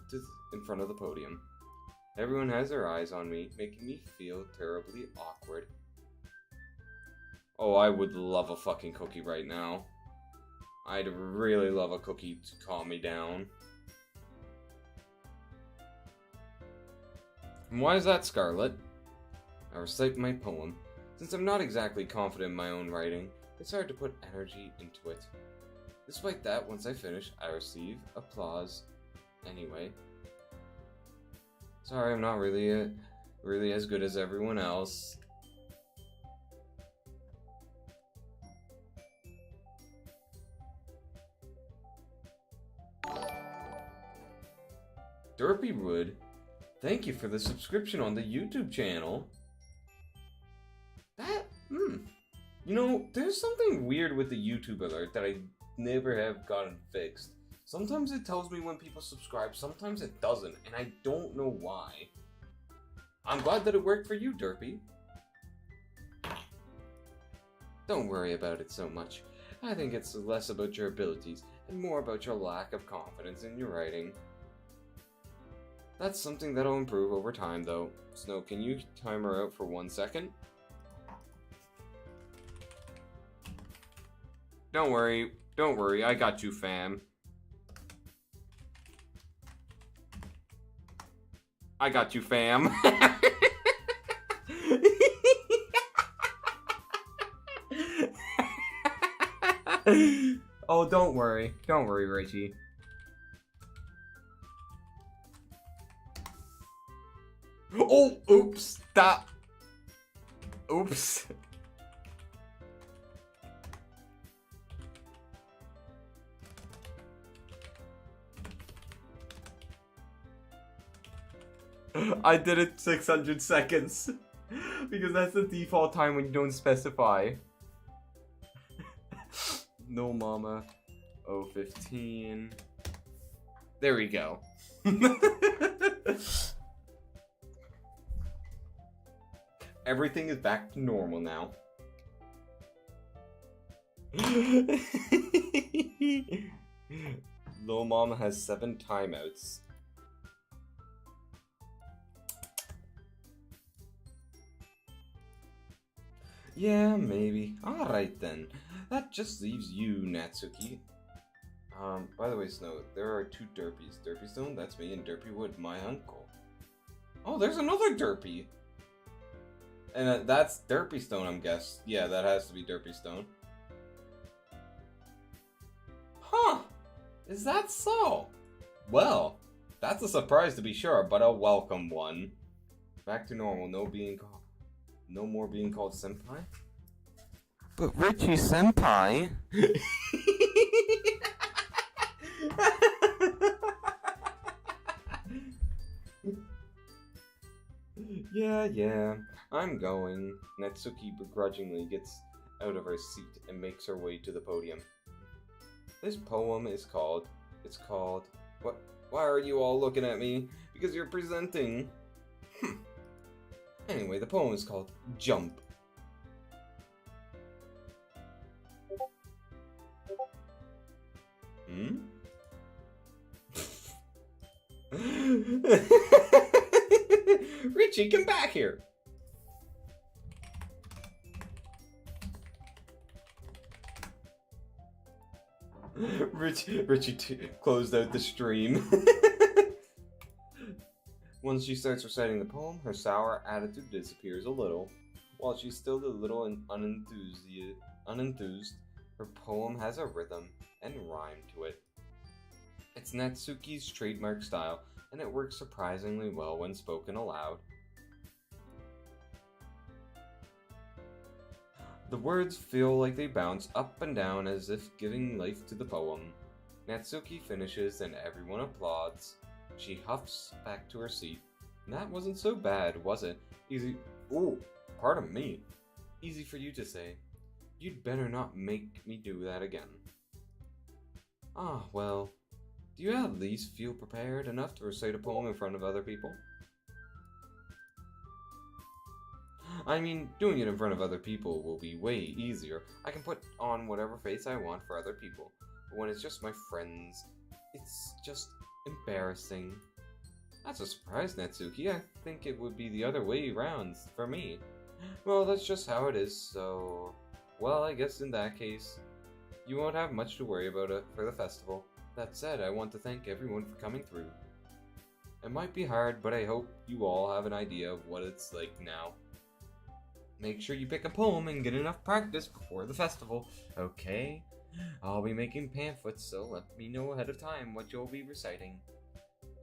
in front of the podium. Everyone has their eyes on me, making me feel terribly awkward. Oh, I would love a fucking cookie right now. I'd really love a cookie to calm me down. And why is that, Scarlet? I recite my poem. Since I'm not exactly confident in my own writing, it's hard to put energy into it. Despite that, once I finish, I receive applause anyway. Sorry, I'm not really as good as everyone else. Derpy Wood, thank you for the subscription on the YouTube channel. You know, there's something weird with the YouTube alert that I never have gotten fixed. Sometimes it tells me when people subscribe, sometimes it doesn't, and I don't know why. I'm glad that it worked for you, Derpy. Don't worry about it so much. I think it's less about your abilities and more about your lack of confidence in your writing. That's something that'll improve over time, though. Snow, can you time her out for 1 second? Don't worry, I got you, fam. I got you, fam. Oh, don't worry, Richie. Oh, oops, stop. Oops. I did it 600 seconds. Because that's the default time when you don't specify. No mama. 015. There we go. Everything is back to normal now. Lil Mama has 7 timeouts. Yeah, maybe. Alright then. That just leaves you, Natsuki. By the way, Snow, there are 2 Derpies. Derpy Stone, that's me, and Derpy Wood, my uncle. Oh, there's another Derpy! And that's Derpy Stone, I'm guessing. Yeah, that has to be Derpy Stone. Huh! Is that so? Well, that's a surprise to be sure, but a welcome one. Back to normal, no more being called senpai? But Richie senpai? Yeah, I'm going. Natsuki begrudgingly gets out of her seat and makes her way to the podium. This poem is called... What? Why are you all looking at me? Because you're presenting. Anyway, the poem is called Jump. Richie, come back here! Richie closed out the stream. Once she starts reciting the poem, her sour attitude disappears a little. While she's still a little unenthused, her poem has a rhythm and rhyme to it. It's Natsuki's trademark style, and it works surprisingly well when spoken aloud. The words feel like they bounce up and down as if giving life to the poem. Natsuki finishes and everyone applauds. She huffs back to her seat. That wasn't so bad, was it? Easy. Oh, pardon me. Easy for you to say. You'd better not make me do that again. Ah, well. Do you at least feel prepared enough to recite a poem in front of other people? I mean, doing it in front of other people will be way easier. I can put on whatever face I want for other people. But when it's just my friends, it's just embarrassing. That's a surprise, Natsuki. I think it would be the other way around for me. Well, that's just how it is, so... Well, I guess in that case, you won't have much to worry about for the festival. That said, I want to thank everyone for coming through. It might be hard, but I hope you all have an idea of what it's like now. Make sure you pick a poem and get enough practice before the festival, okay? I'll be making pamphlets, so let me know ahead of time what you'll be reciting.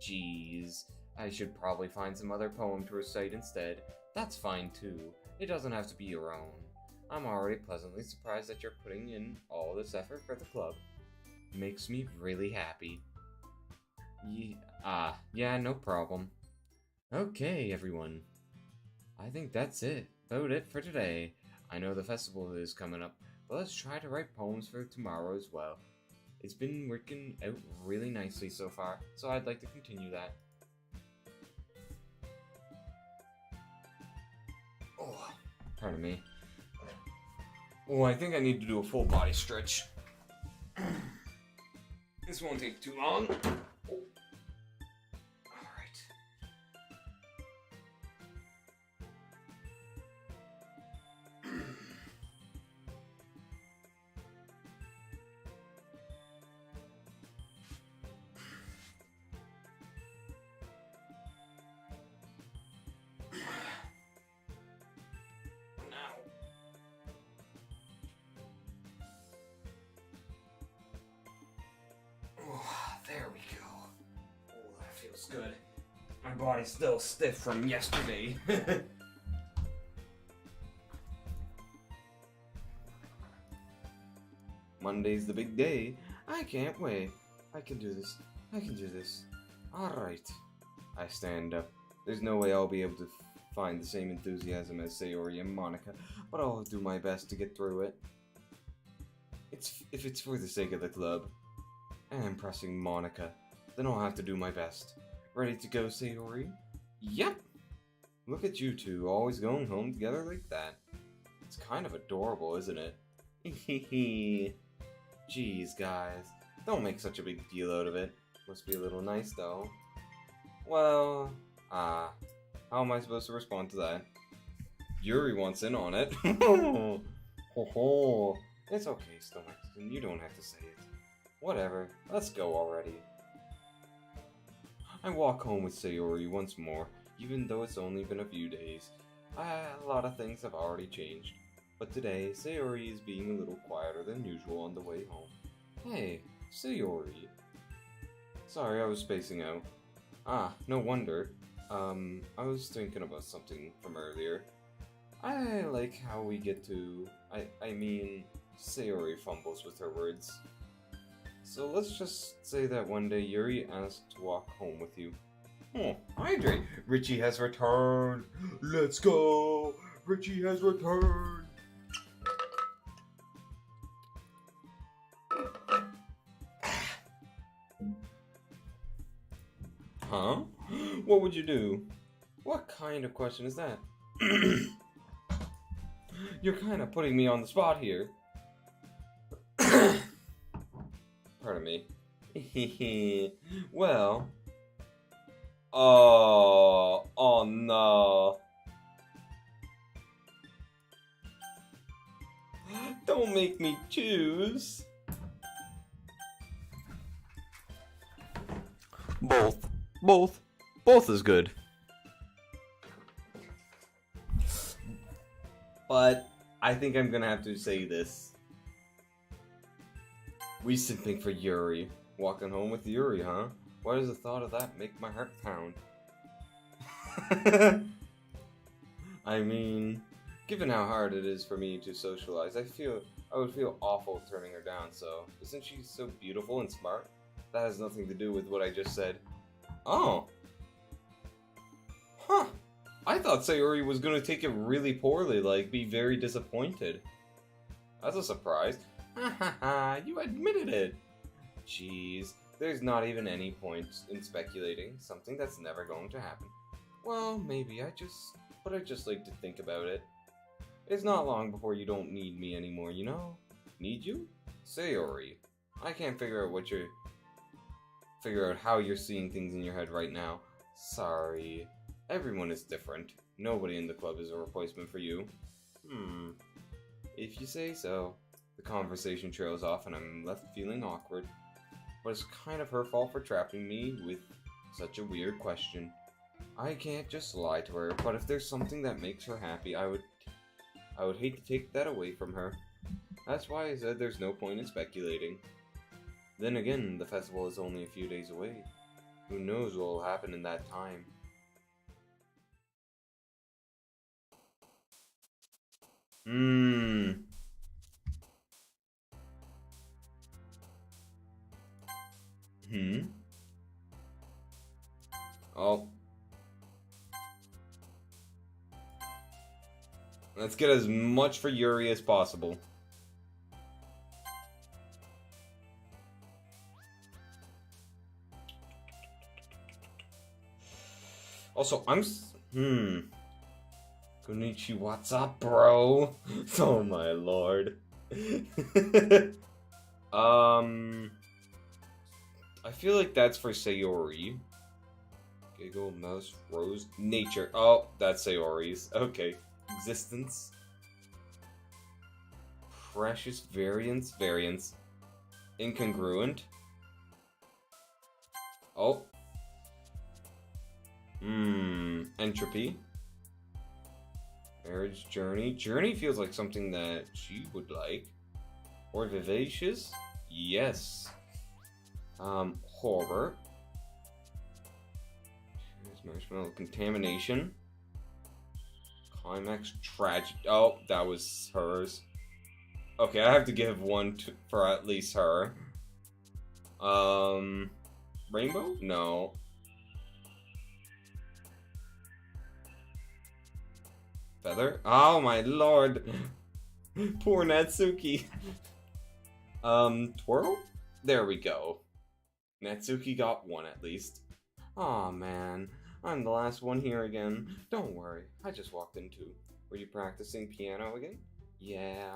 Jeez, I should probably find some other poem to recite instead. That's fine too. It doesn't have to be your own. I'm already pleasantly surprised that you're putting in all this effort for the club. Makes me really happy. Yeah, no problem. Okay, everyone. I think that's about it for today. I know the festival is coming up, but let's try to write poems for tomorrow as well. It's been working out really nicely so far, so I'd like to continue that. Oh, pardon me. Oh, I think I need to do a full body stretch. This won't take too long. Oh. Alright. body's still stiff from yesterday. Monday's the big day. I can't wait. I can do this. I can do this. Alright. I stand up. There's no way I'll be able to find the same enthusiasm as Sayori and Monica, but I'll do my best to get through it. If it's for the sake of the club, and impressing Monica, then I'll have to do my best. Ready to go, Sayori? Yep! Look at you two, always going home together like that. It's kind of adorable, isn't it? Hehehe. Jeez, guys. Don't make such a big deal out of it. Must be a little nice, though. Well, how am I supposed to respond to that? Yuri wants in on it. Ho ho. It's okay, Still Mexican. You don't have to say it. Whatever. Let's go already. I walk home with Sayori once more, even though it's only been a few days. A lot of things have already changed. But today, Sayori is being a little quieter than usual on the way home. Hey, Sayori. Sorry, I was spacing out. No wonder. I was thinking about something from earlier. I like how we get to... I mean, Sayori fumbles with her words. So let's just say that one day Yuri asked to walk home with you. Oh, hydrate! Richie has returned! Let's go! Richie has returned! Huh? What would you do? What kind of question is that? You're kind of putting me on the spot here. Pardon me. Well... Oh no. Don't make me choose. Both is good. But I think I'm gonna have to say this. We simping for Yuri. Walking home with Yuri, huh? Why does the thought of that make my heart pound? I mean, given how hard it is for me to socialize, I would feel awful turning her down, so isn't she so beautiful and smart? That has nothing to do with what I just said. Oh. Huh. I thought Sayori was gonna take it really poorly, like be very disappointed. That's a surprise. Ha ha ha, you admitted it. Jeez, there's not even any point in speculating something that's never going to happen. Well, maybe I just like to think about it. It's not long before you don't need me anymore, you know? Need you? Sayori, I can't figure out how you're seeing things in your head right now. Sorry. Everyone is different. Nobody in the club is a replacement for you. If you say so. The conversation trails off and I'm left feeling awkward. But it's kind of her fault for trapping me with such a weird question. I can't just lie to her, but if there's something that makes her happy, I would hate to take that away from her. That's why I said there's no point in speculating. Then again, the festival is only a few days away. Who knows what will happen in that time? Oh. Let's get as much for Yuri as possible. Also, Konichi, what's up, bro? Oh my lord. I feel like that's for Sayori. Giggle, mouse, rose, nature. Oh, that's Sayori's. Okay. Existence. Precious, variance. Incongruent. Oh. Entropy. Marriage journey. Journey feels like something that she would like. Or vivacious? Yes. Horror. Marshmallow contamination. Climax tragedy. Oh, that was hers. Okay, I have to give one for at least her. Rainbow? No. Feather? Oh my lord. Poor Natsuki. Twirl? There we go. Natsuki got one at least. Aw, man. I'm the last one here again. Don't worry, I just walked in too. Were you practicing piano again? Yeah.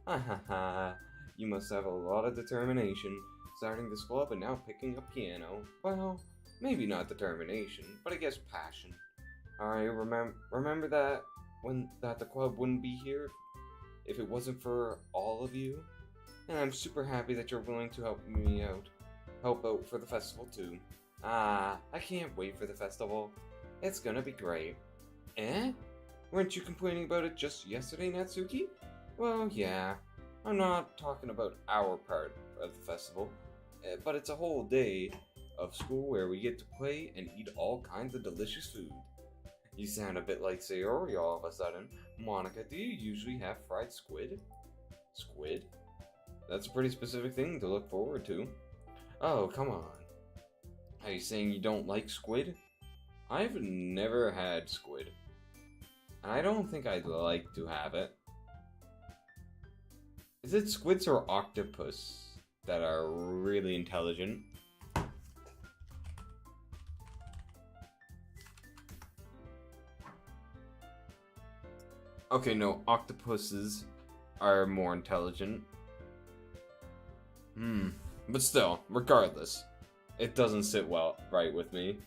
Ha ha ha. You must have a lot of determination, starting this club and now picking up piano. Well, maybe not determination, but I guess passion. I remember that the club wouldn't be here if it wasn't for all of you. And I'm super happy that you're willing to help out for the festival too. I can't wait for the festival. It's gonna be great. Eh? Weren't you complaining about it just yesterday, Natsuki? Well, yeah. I'm not talking about our part of the festival, but it's a whole day of school where we get to play and eat all kinds of delicious food. You sound a bit like Sayori all of a sudden. Monica, do you usually have fried squid? Squid? That's a pretty specific thing to look forward to. Oh, come on. Are you saying you don't like squid? I've never had squid. And I don't think I'd like to have it. Is it squids or octopus that are really intelligent? Okay, no, octopuses are more intelligent. But still, regardless, it doesn't sit right with me.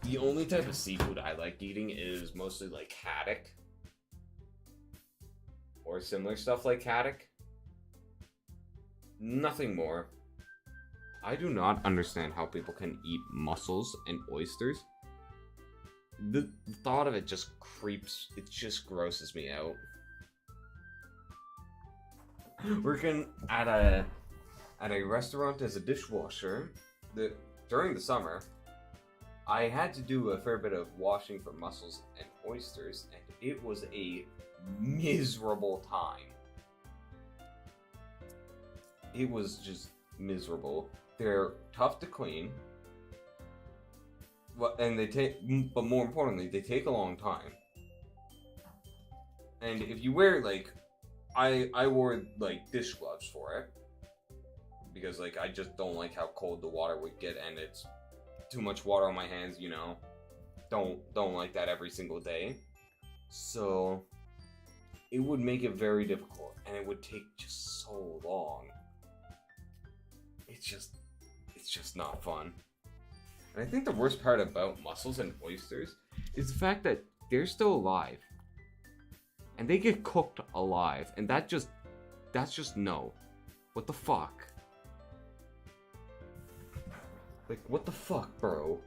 The only type of seafood I like eating is mostly like haddock. Or similar stuff like haddock. Nothing more. I do not understand how people can eat mussels and oysters. The thought of it just it just grosses me out. Working at a restaurant as a dishwasher, during the summer, I had to do a fair bit of washing for mussels and oysters, and it was a miserable time. It was just miserable. They're tough to clean, and but more importantly, they take a long time. And if you wear like, I wore like dish gloves for it because like I just don't like how cold the water would get, and it's too much water on my hands, you know. Don't like that every single day. So it would make it very difficult, and it would take just so long. It's just not fun. And I think the worst part about mussels and oysters is the fact that they're still alive. And they get cooked alive, and that's just no. What the fuck? Like, what the fuck, bro?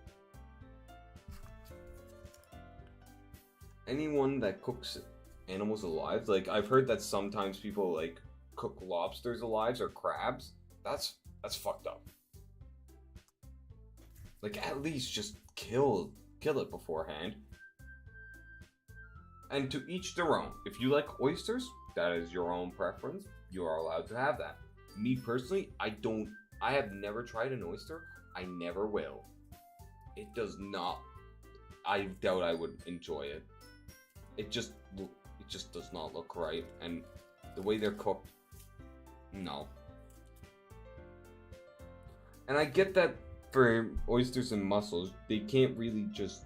Anyone that cooks animals alive, like, I've heard that sometimes people, like, cook lobsters alive or crabs. That's fucked up. Like, at least just kill it beforehand. And to each their own. If you like oysters, that is your own preference. You are allowed to have that. Me personally, I have never tried an oyster. I never will. It does not. I doubt I would enjoy it. It just does not look right, and the way they're cooked, no. And I get that for oysters and mussels, they can't really just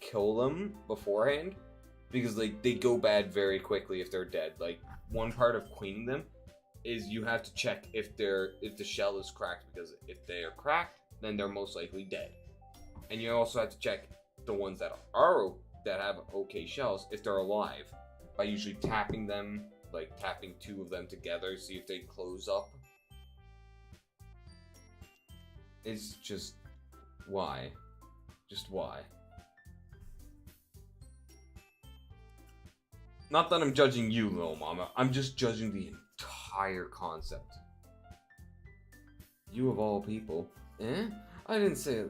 kill them beforehand, because like they go bad very quickly if they're dead. Like, one part of cleaning them is you have to check if the shell is cracked, because if they are cracked, then they're most likely dead. And you also have to check the ones that have okay shells if they're alive, by usually tapping them, like tapping two of them together, see if they close up. It's just why? Just why? Not that I'm judging you, little mama. I'm just judging the entire concept. You of all people. Eh? I didn't say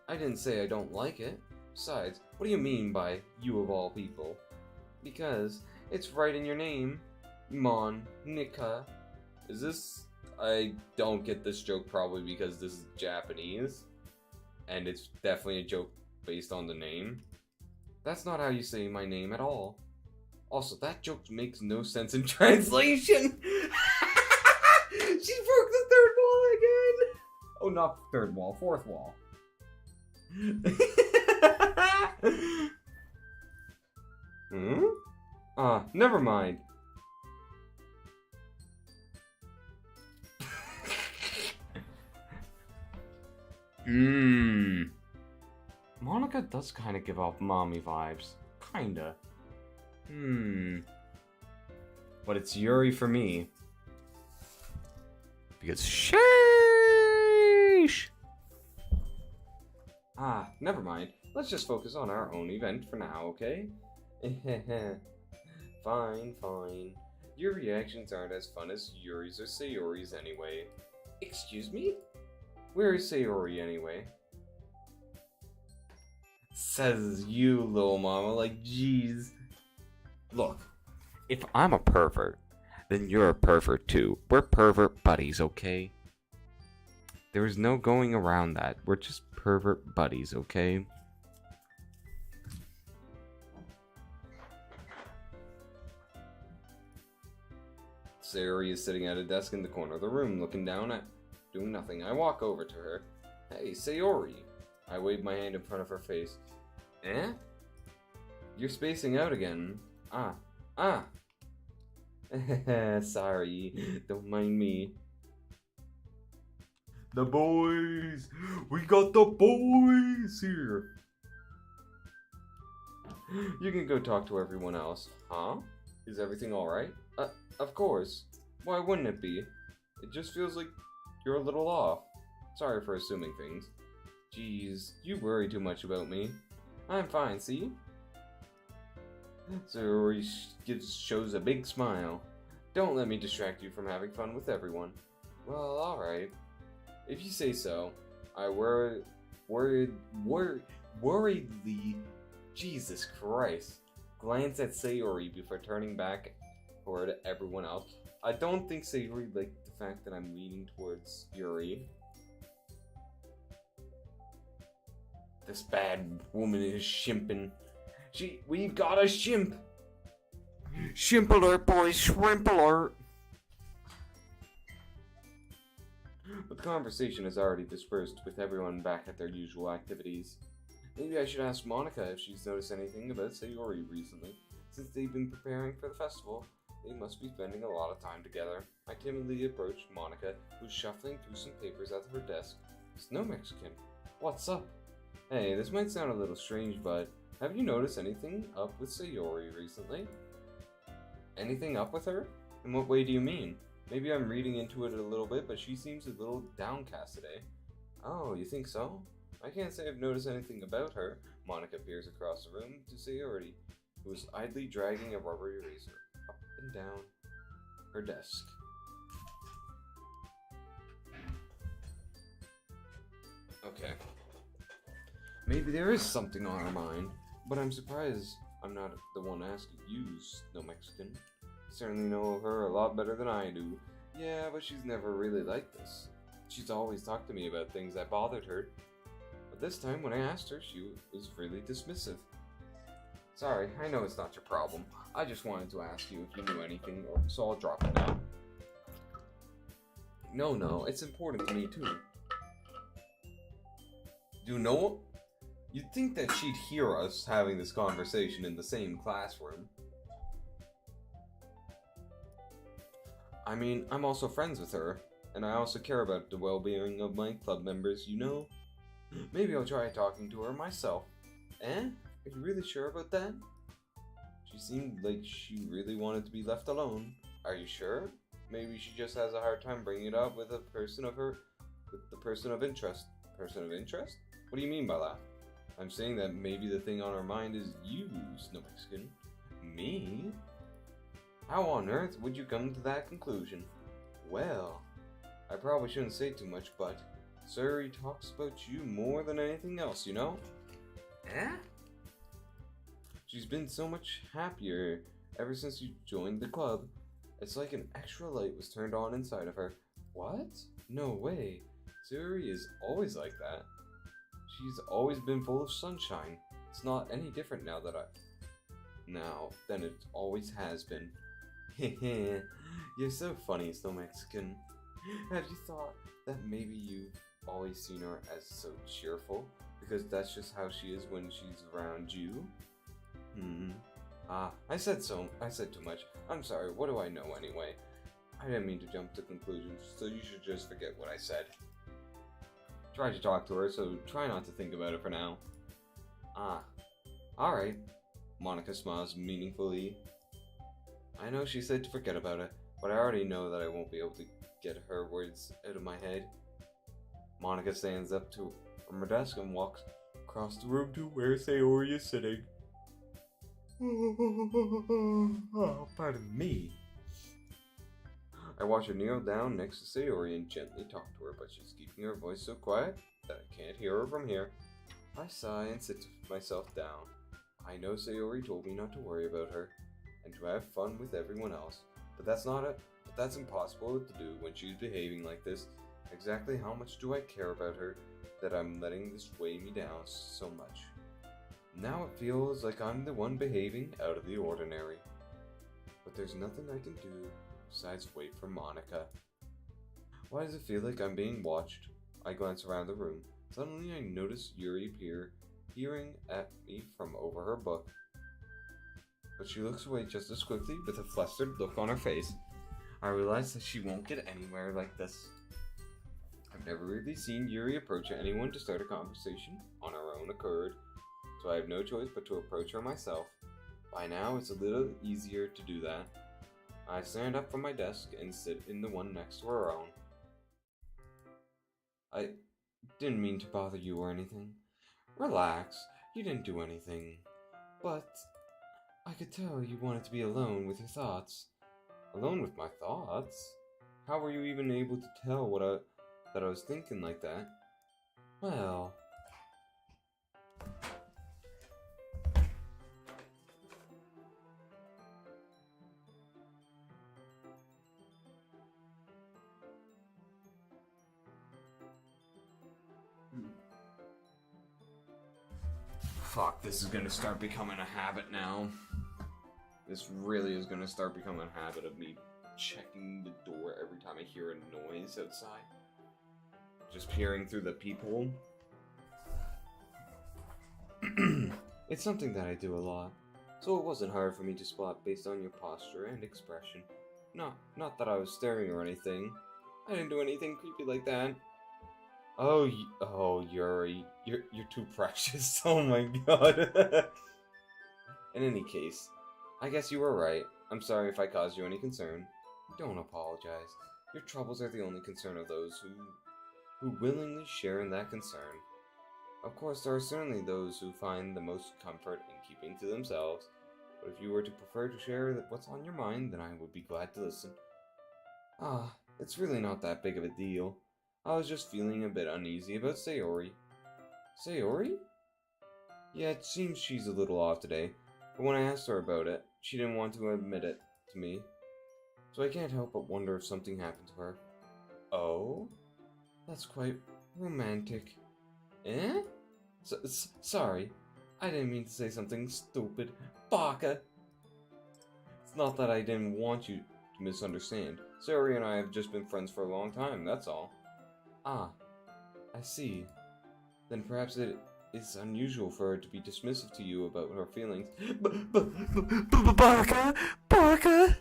I don't like it. Besides, what do you mean by you of all people? Because it's right in your name. Monica. Is this... I don't get this joke probably because this is Japanese. And it's definitely a joke based on the name. That's not how you say my name at all. Also, that joke makes no sense in translation. She broke the third wall again. Oh, not third wall, fourth wall. Never mind. Monica does kind of give off mommy vibes. Kinda. But it's Yuri for me. Because sheesh! Never mind. Let's just focus on our own event for now, okay? Fine. Your reactions aren't as fun as Yuri's or Sayori's anyway. Excuse me? Where is Sayori anyway? Says you, little mama, like, jeez. Look, if I'm a pervert, then you're a pervert too. We're pervert buddies, okay? There's no going around that. We're just pervert buddies, okay? Sayori is sitting at a desk in the corner of the room, looking down at doing nothing. I walk over to her. Hey, Sayori. I wave my hand in front of her face. Eh? You're spacing out again. Sorry. Don't mind me. The boys! We got the boys here! You can go talk to everyone else. Huh? Is everything alright? Of course. Why wouldn't it be? It just feels like you're a little off. Sorry for assuming things. Jeez, you worry too much about me. I'm fine, see? Sayori shows a big smile. Don't let me distract you from having fun with everyone. Well, alright. If you say so. I worriedly, Jesus Christ, glance at Sayori before turning back toward everyone else. I don't think Sayori liked the fact that I'm leaning towards Yuri. This bad woman is shimping. We've got a shimp! Shimp alert, boys! Shrimp alert! But the conversation has already dispersed, with everyone back at their usual activities. Maybe I should ask Monica if she's noticed anything about Sayori recently. Since they've been preparing for the festival, they must be spending a lot of time together. I timidly approached Monica, who's shuffling through some papers at her desk. Snow Mexican, what's up? Hey, this might sound a little strange, but have you noticed anything up with Sayori recently? Anything up with her? In what way do you mean? Maybe I'm reading into it a little bit, but she seems a little downcast today. Oh, you think so? I can't say I've noticed anything about her. Monica peers across the room to Sayori, who is idly dragging a rubber eraser up and down her desk. Okay. Maybe there is something on her mind, but I'm surprised I'm not the one asking you, Snow Mexican. You certainly know her a lot better than I do. Yeah, but she's never really like this. She's always talked to me about things that bothered her. But this time, when I asked her, she was really dismissive. Sorry, I know it's not your problem. I just wanted to ask you if you knew anything, so I'll drop it now. No, it's important to me too. Do you know? You'd think that she'd hear us having this conversation in the same classroom. I mean, I'm also friends with her, and I also care about the well-being of my club members, you know? Maybe I'll try talking to her myself. Eh? Are you really sure about that? She seemed like she really wanted to be left alone. Are you sure? Maybe she just has a hard time bringing it up with the person of interest. Person of interest? What do you mean by that? I'm saying that maybe the thing on her mind is you, Snow Mexican. Me? How on earth would you come to that conclusion? Well, I probably shouldn't say too much, but Sayori talks about you more than anything else, you know? Eh? She's been so much happier ever since you joined the club. It's like an extra light was turned on inside of her. What? No way. Sayori is always like that. She's always been full of sunshine. It's not any different now than it always has been. Hehe, you're so funny, Snow Mexican. Have you thought that maybe you've always seen her as so cheerful? Because that's just how she is when she's around you? I said too much. I'm sorry, what do I know anyway? I didn't mean to jump to conclusions, so you should just forget what I said. Tried to talk to her, so try not to think about it for now. Alright. Monica smiles meaningfully. I know she said to forget about it, but I already know that I won't be able to get her words out of my head. Monica stands up to her desk and walks across the room to where Sayori is sitting. Oh, pardon me. I watch her kneel down next to Sayori and gently talk to her, but she's keeping her voice so quiet that I can't hear her from here. I sigh and sit myself down. I know Sayori told me not to worry about her and to have fun with everyone else, but that's impossible to do when she's behaving like this. Exactly how much do I care about her that I'm letting this weigh me down so much? Now it feels like I'm the one behaving out of the ordinary. But there's nothing I can do besides wait for Monica. Why does it feel like I'm being watched? I glance around the room. Suddenly I notice Yuri peering at me from over her book. But she looks away just as quickly with a flustered look on her face. I realize that she won't get anywhere like this. I've never really seen Yuri approach anyone to start a conversation on her own accord, so I have no choice but to approach her myself. By now, it's a little easier to do that. I stand up from my desk and sit in the one next to her own. I didn't mean to bother you or anything. Relax, you didn't do anything. But I could tell you wanted to be alone with your thoughts. Alone with my thoughts? How were you even able to tell that I was thinking like that? Well... Fuck, this is gonna start becoming a habit now. This really is gonna start becoming a habit of me checking the door every time I hear a noise outside. Just peering through the peephole. It's something that I do a lot, so it wasn't hard for me to spot based on your posture and expression. Not that I was staring or anything. I didn't do anything creepy like that. Oh, Yuri, you're too precious. Oh my god. In any case, I guess you were right. I'm sorry if I caused you any concern. Don't apologize. Your troubles are the only concern of those who willingly share in that concern. Of course, there are certainly those who find the most comfort in keeping to themselves, but if you were to prefer to share what's on your mind, then I would be glad to listen. It's really not that big of a deal. I was just feeling a bit uneasy about Sayori. Sayori? Yeah, it seems she's a little off today, but when I asked her about it, she didn't want to admit it to me. So I can't help but wonder if something happened to her. Oh? That's quite romantic. Eh? Sorry, I didn't mean to say something stupid. Baka! It's not that I didn't want you to misunderstand. Sayori and I have just been friends for a long time, that's all. Ah, I see. Then perhaps it is unusual for her to be dismissive to you about her feelings. Baka! Baka!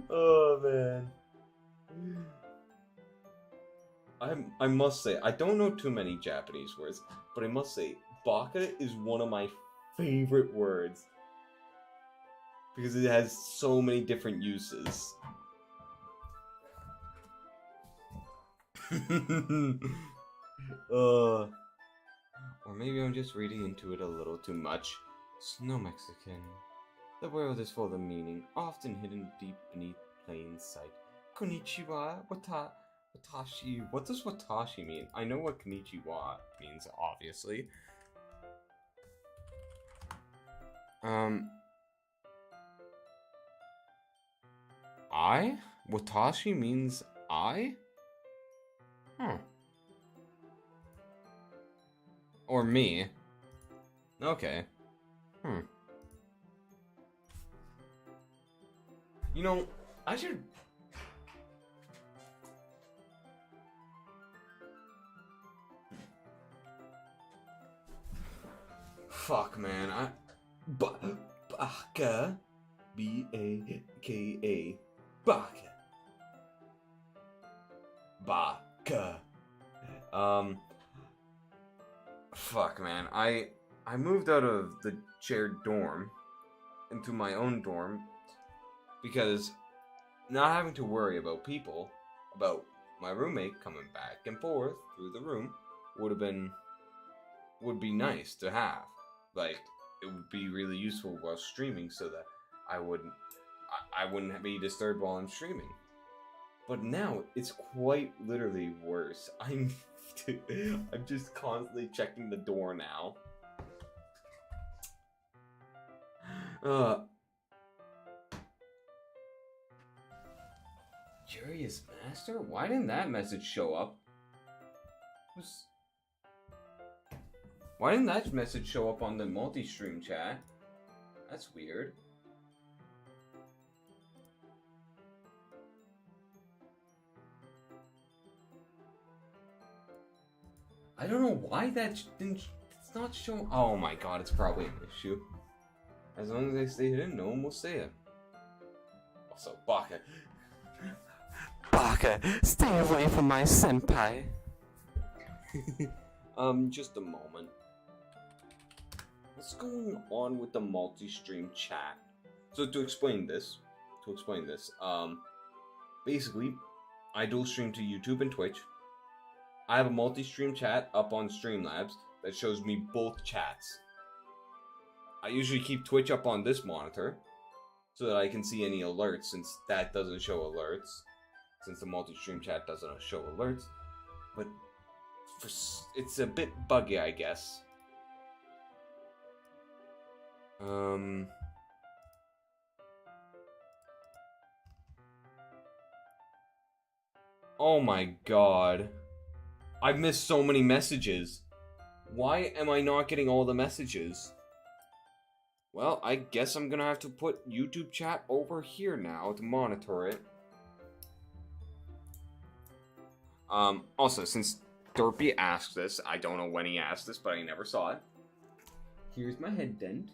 Oh, man. I must say, I don't know too many Japanese words, but I must say, baka is one of my favorite words. Because it has so many different uses. Or maybe I'm just reading into it a little too much. Snow Mexican. The world is full of meaning, often hidden deep beneath plain sight. Konnichiwa, Watashi. What does watashi mean? I know what konnichiwa means, obviously. I? Watashi means I? Huh. Or me. Okay. You know, I should... Fuck, man. Baka. B-A-K-A. Baka. Baka. Fuck, man. I moved out of the shared dorm into my own dorm because not having to worry about people, about my roommate coming back and forth through the room would be nice to have. Like, it would be really useful while streaming so that I wouldn't be disturbed while I'm streaming. But now it's quite literally worse. I'm just constantly checking the door now. Curious Master? Why didn't that message show up? Why didn't that message show up on the multi-stream chat? That's weird. I don't know why that didn't... It's not showing... Oh my god, it's probably an issue. As long as I stay hidden, no one will say it. Also, Baka. Baka, stay away from my senpai. Just a moment. What's going on with the multi-stream chat? So to explain this, basically, I dual stream to YouTube and Twitch. I have a multi-stream chat up on Streamlabs that shows me both chats. I usually keep Twitch up on this monitor so that I can see any alerts, since that doesn't show alerts. Since the multi-stream chat doesn't show alerts. But it's a bit buggy, I guess. Oh my god. I've missed so many messages. Why am I not getting all the messages? Well, I guess I'm gonna have to put YouTube chat over here now to monitor it. Also, since Derpy asked this, I don't know when he asked this, but I never saw it. Here's my head dent.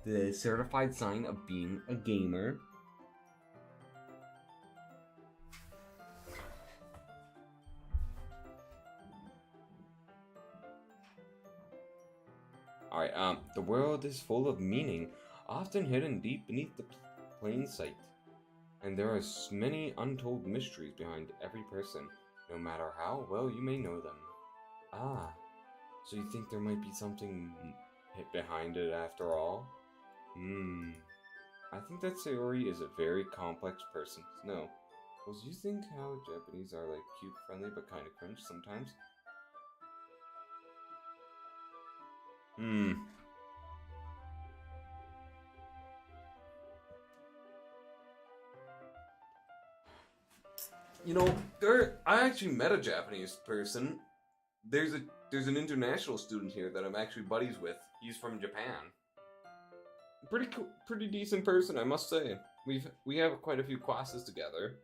The certified sign of being a gamer. Alright, the world is full of meaning, often hidden deep beneath the plain sight. And there are many untold mysteries behind every person, no matter how well you may know them. Ah, so you think there might be something behind it after all? I think that Sayori is a very complex person to know. Well, do you think how Japanese are like cute, friendly, but kind of cringe sometimes? You know, I actually met a Japanese person. There's an international student here that I'm actually buddies with. He's from Japan. Pretty cool, pretty decent person, I must say. We have quite a few classes together.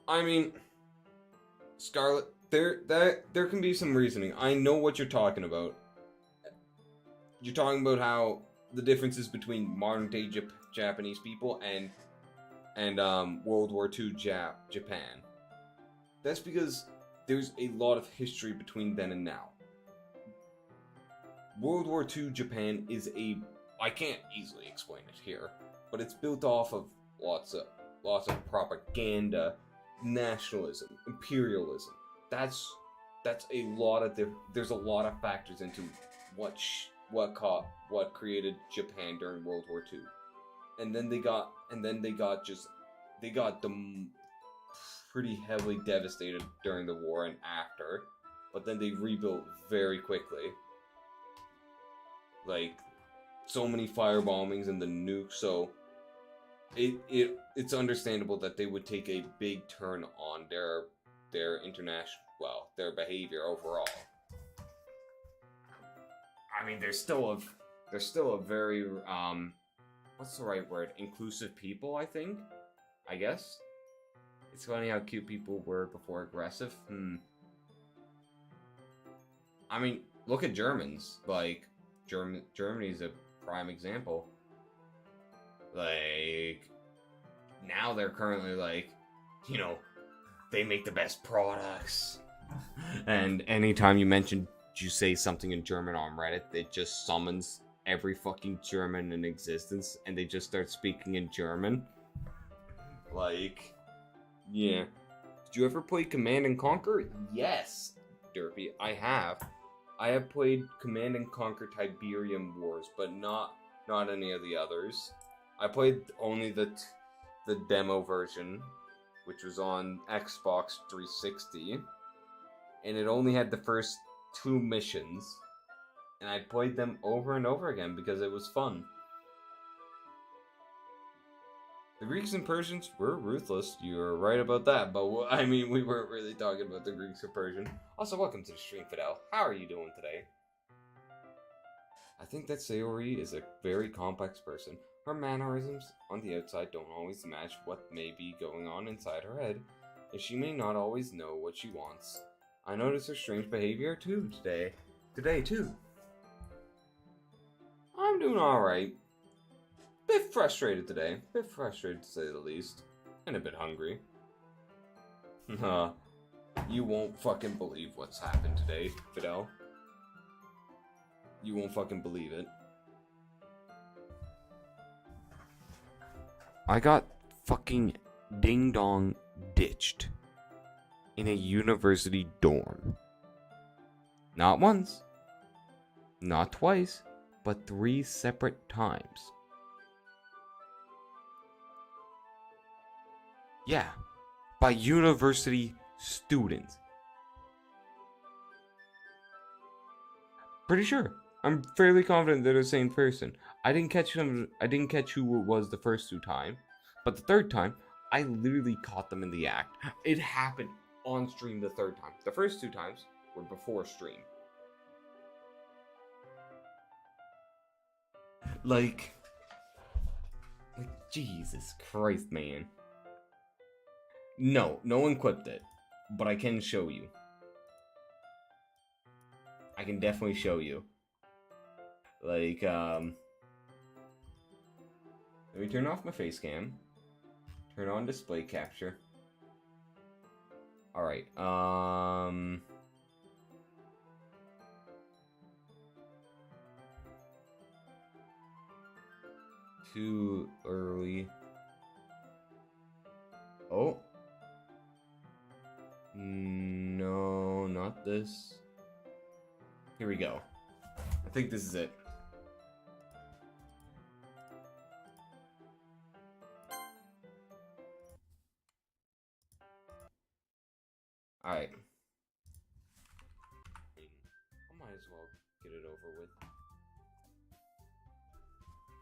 I mean, Scarlet, there can be some reasoning. I know what you're talking about. You're talking about how the differences between modern day Japanese people and World War II Japan. That's because there's a lot of history between then and now. World War II Japan is I can't easily explain it here, but it's built off of lots of propaganda, nationalism, imperialism. That's a lot of there's a lot of factors into what created Japan during World War II. And then they got them pretty heavily devastated during the war and after, but then they rebuilt very quickly. Like, so many fire bombings and the nukes, so it's understandable that they would take a big turn on their their behavior overall. I mean, they're still a very what's the right word? Inclusive people, I guess. It's funny how cute people were before aggressive. I mean, look at Germans. Like, Germany's a prime example. Like, now they're currently like, they make the best products. And anytime you say something in German on Reddit, it just summons every fucking German in existence, and they just start speaking in German. Like, yeah. Did you ever play Command and Conquer? Yes, Derpy, I have. I have played Command and Conquer Tiberium Wars, but not any of the others. I played only the demo version, which was on Xbox 360, and it only had the first 2 missions, and I played them over and over again because it was fun. The Greeks and Persians were ruthless. You're right about that, but I mean, we weren't really talking about the Greeks or Persian. Also, welcome to the stream, Fidel. How are you doing today? I think that Sayori is a very complex person. Her mannerisms on the outside don't always match what may be going on inside her head, and she may not always know what she wants. I noticed her strange behavior too today. Today too. I'm doing alright. Bit frustrated today. Bit frustrated to say the least. And a bit hungry. You won't fucking believe what's happened today, Fidel. You won't fucking believe it. I got fucking ding-dong ditched in a university dorm. Not once, not twice, but 3 separate times. Yeah, by university students. Pretty sure. I'm fairly confident they're the same person. I didn't catch who it was the first 2 times, but the 3rd time, I literally caught them in the act. It happened on stream the 3rd time. The first 2 times were before stream. Like Jesus Christ, man. No one clipped it, but I can show you. I can definitely show you. Like, let me turn off my face cam. Turn on display capture. Alright, too early. Oh. No, not this. Here we go. I think this is it. Alright. I might as well get it over with.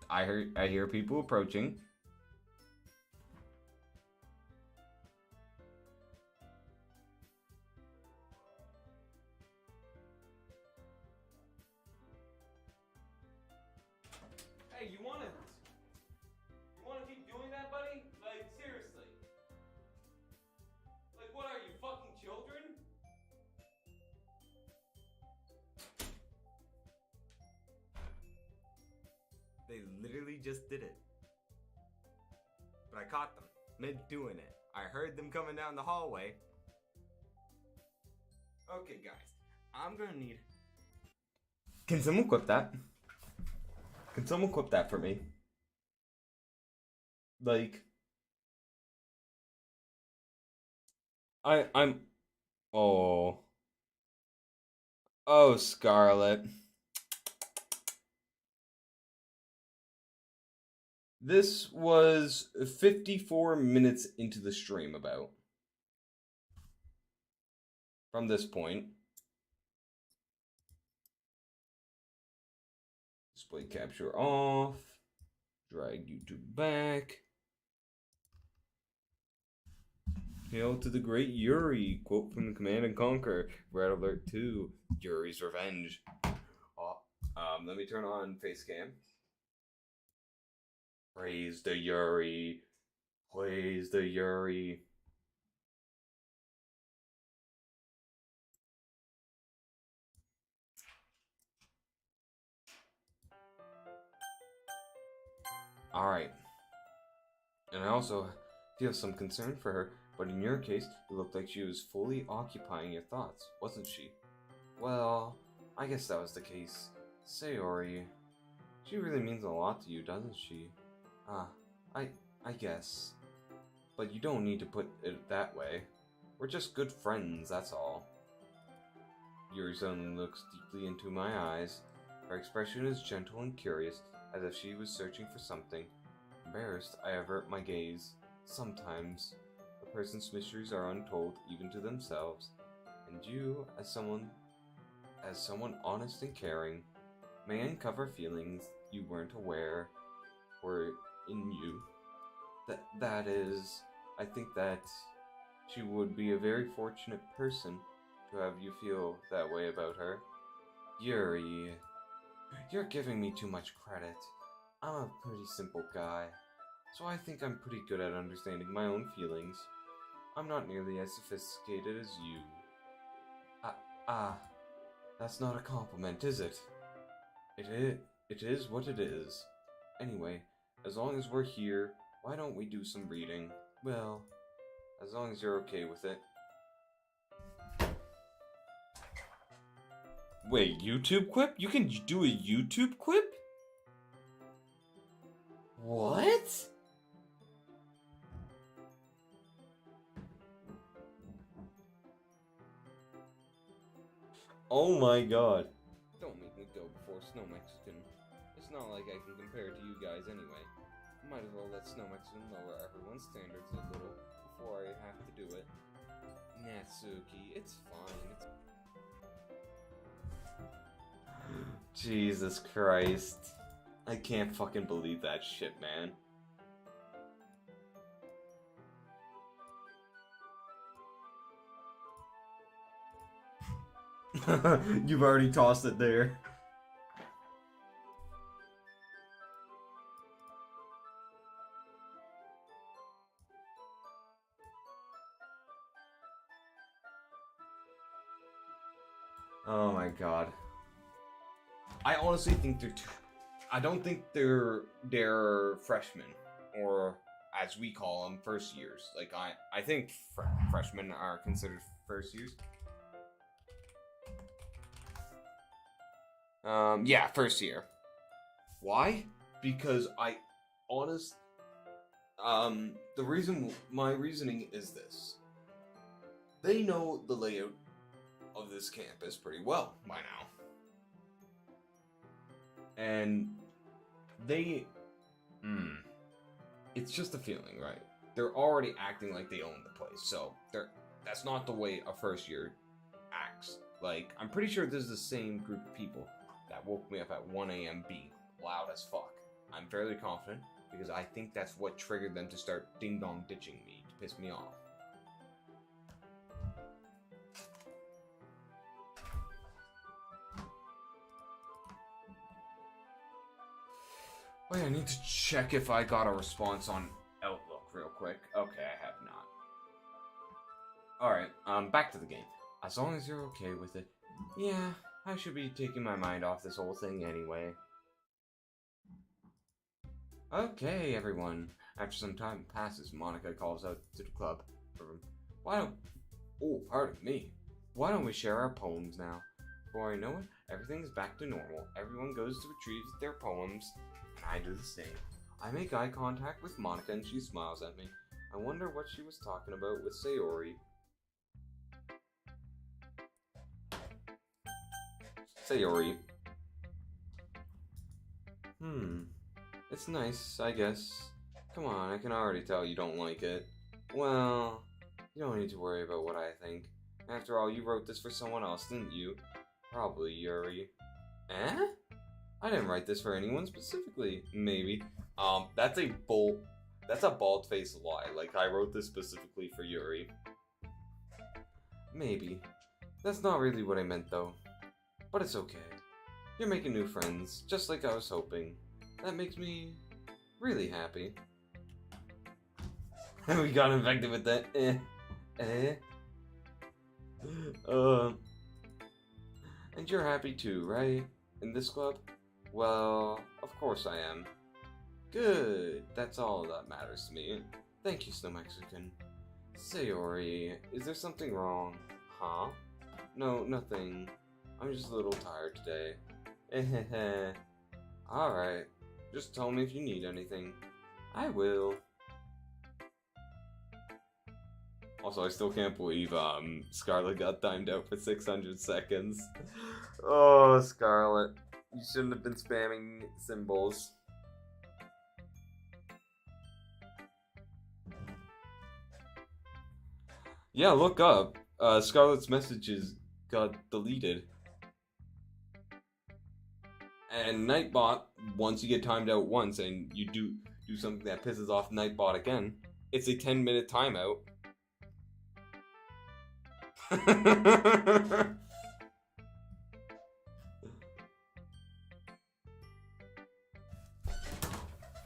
I hear people approaching. Hey, you wanna keep doing that, buddy? Like, seriously. Like, what are you, fucking children? They literally just did it. But I caught them mid doing it. I heard them coming down the hallway. Okay, guys. I'm gonna need... Can someone clip that? Can someone clip that for me? Like... I'm... Oh... Oh, Scarlet. This was 54 minutes into the stream about. From this point. Display capture off. Drag YouTube back. Hail to the great Yuri. Quote from the Command and Conquer. Red Alert 2. Yuri's Revenge. Let me turn on Facecam. Praise the Yuri. Praise the Yuri. Alright. And I also feel some concern for her, but in your case, it looked like she was fully occupying your thoughts, wasn't she? Well, I guess that was the case. Sayori, she really means a lot to you, doesn't she? I guess. But you don't need to put it that way. We're just good friends, that's all. Yuri suddenly looks deeply into my eyes. Her expression is gentle and curious, as if she was searching for something. Embarrassed, I avert my gaze. Sometimes, a person's mysteries are untold even to themselves, and you, as someone honest and caring, may uncover feelings you weren't aware were in you. That is, I think that she would be a very fortunate person to have you feel that way about her. Yuri, you're giving me too much credit. I'm a pretty simple guy, so I think I'm pretty good at understanding my own feelings. I'm not nearly as sophisticated as you. That's not a compliment, is it? It is what it is. Anyway, as long as we're here, why don't we do some reading? Well, as long as you're okay with it. Wait, YouTube quip? You can do a YouTube quip? What? Oh my god. Don't make me go before Snow Mexican. It's not like I can compare to you guys anyway. Might as well let Snow Mexican lower everyone's standards a little before I have to do it. Natsuki, it's fine. Jesus Christ. I can't fucking believe that shit, man. You've already tossed it there. Oh my god. I honestly think they're I don't think they're freshmen, or as we call them, first years. Like I think freshmen are considered first years. Yeah, first year. Why? Because my reasoning is this. They know the layout of this campus pretty well by now. And it's just a feeling, right? They're already acting like they own the place, so that's not the way a first year acts. Like, I'm pretty sure this is the same group of people that woke me up at 1 a.m. being loud as fuck. I'm fairly confident, because I think that's what triggered them to start ding-dong ditching me to piss me off. Wait, I need to check if I got a response on Outlook real quick. Okay, I have not. Alright, back to the game. As long as you're okay with it. Yeah, I should be taking my mind off this whole thing anyway. Okay, everyone. After some time passes, Monica calls out to the club. Oh, pardon me. Why don't we share our poems now? Before I know it, everything's back to normal. Everyone goes to retrieve their poems, and I do the same. I make eye contact with Monica and she smiles at me. I wonder what she was talking about with Sayori. Sayori. It It's nice, I guess. Come on, I can already tell you don't like it. Well, you don't need to worry about what I think. After all, you wrote this for someone else, didn't you? Probably, Yuri. Eh? I didn't write this for anyone specifically. Maybe. That's a bald-faced lie. Like, I wrote this specifically for Yuri. Maybe. That's not really what I meant, though. But it's okay. You're making new friends, just like I was hoping. That makes me really happy. We got infected with that. And you're happy too, right? In this club? Well, of course I am. Good. That's all that matters to me. Thank you, Snow Mexican. Sayori, is there something wrong? Huh? No, nothing. I'm just a little tired today. Alright. Just tell me if you need anything. I will. Also, I still can't believe Scarlet got timed out for 600 seconds. Oh, Scarlet. You shouldn't have been spamming symbols. Yeah, look up. Scarlet's messages got deleted. And Nightbot, once you get timed out once and you do something that pisses off Nightbot again, it's a 10-minute timeout.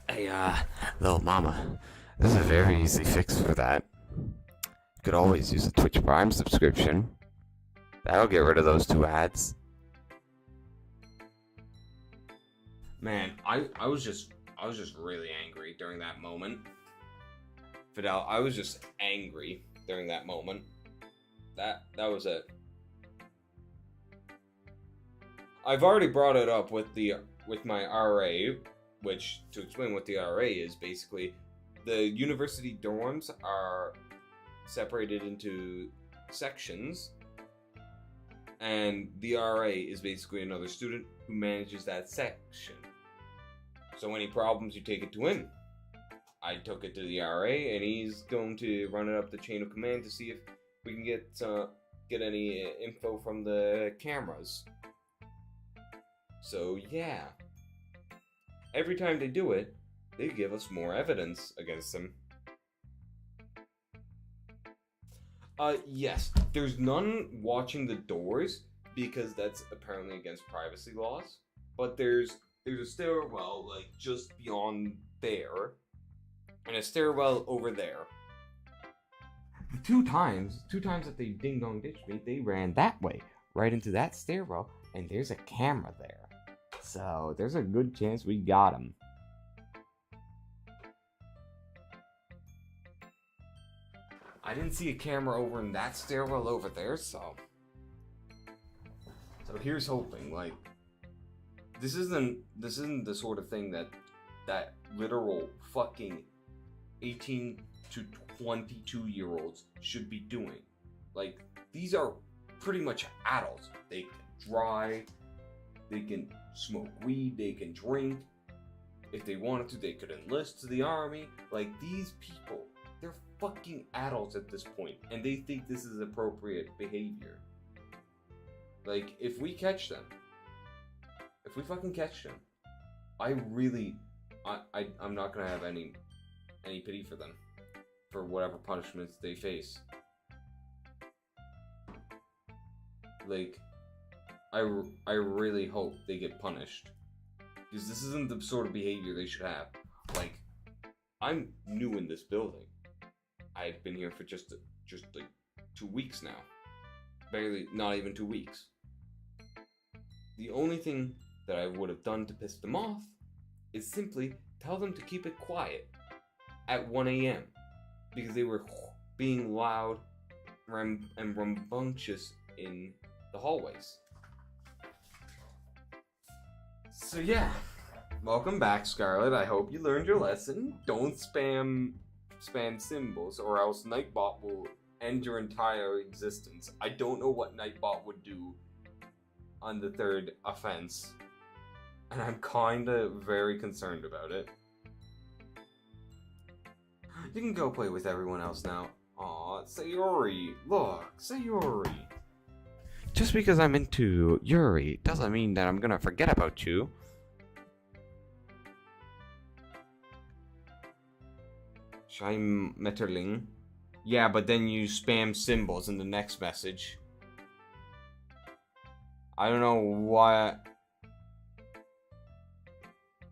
Hey, little mama, there's a very easy fix for that. You could always use a Twitch Prime subscription. That'll get rid of those 2 ads. Man, I was just really angry during that moment. Fidel, I was just angry during that moment. That was it. I've already brought it up with my RA, which, to explain what the RA is, basically the university dorms are separated into sections, and the RA is basically another student who manages that section. So any problems, you take it to him. I took it to the RA, and he's going to run it up the chain of command to see if we can get any info from the cameras. So yeah, every time they do it, they give us more evidence against them. Yes, there's none watching the doors because that's apparently against privacy laws. But there's a stairwell like just beyond there, and a stairwell over there. The two times that they ding dong ditched me, they ran that way, right into that stairwell, and there's a camera there. So there's a good chance we got him. I didn't see a camera over in that stairwell over there, so here's hoping. Like, this isn't the sort of thing that literal fucking 18 to 22-year-olds should be doing. Like, these are pretty much adults. They can drive, they can smoke weed, they can drink. If they wanted to, they could enlist to the army. Like, these people, they're fucking adults at this point, and they think this is appropriate behavior. Like, if we fucking catch them, I'm not gonna have any pity for them, for whatever punishments they face. Like, I really hope they get punished, because this isn't the sort of behavior they should have. Like, I'm new in this building. I've been here for just like 2 weeks now. Barely, not even 2 weeks. The only thing that I would have done to piss them off is simply tell them to keep it quiet at 1 a.m. because they were being loud and rambunctious in the hallways. So yeah, welcome back, Scarlet. I hope you learned your lesson. Don't spam symbols, or else Nightbot will end your entire existence. I don't know what Nightbot would do on the 3rd offense, and I'm kinda very concerned about it. You can go play with everyone else now. Aw, Sayori. Look, Sayori. Just because I'm into Yuri doesn't mean that I'm gonna forget about you. Scheinmetterling. Yeah, but then you spam symbols in the next message. I don't know why.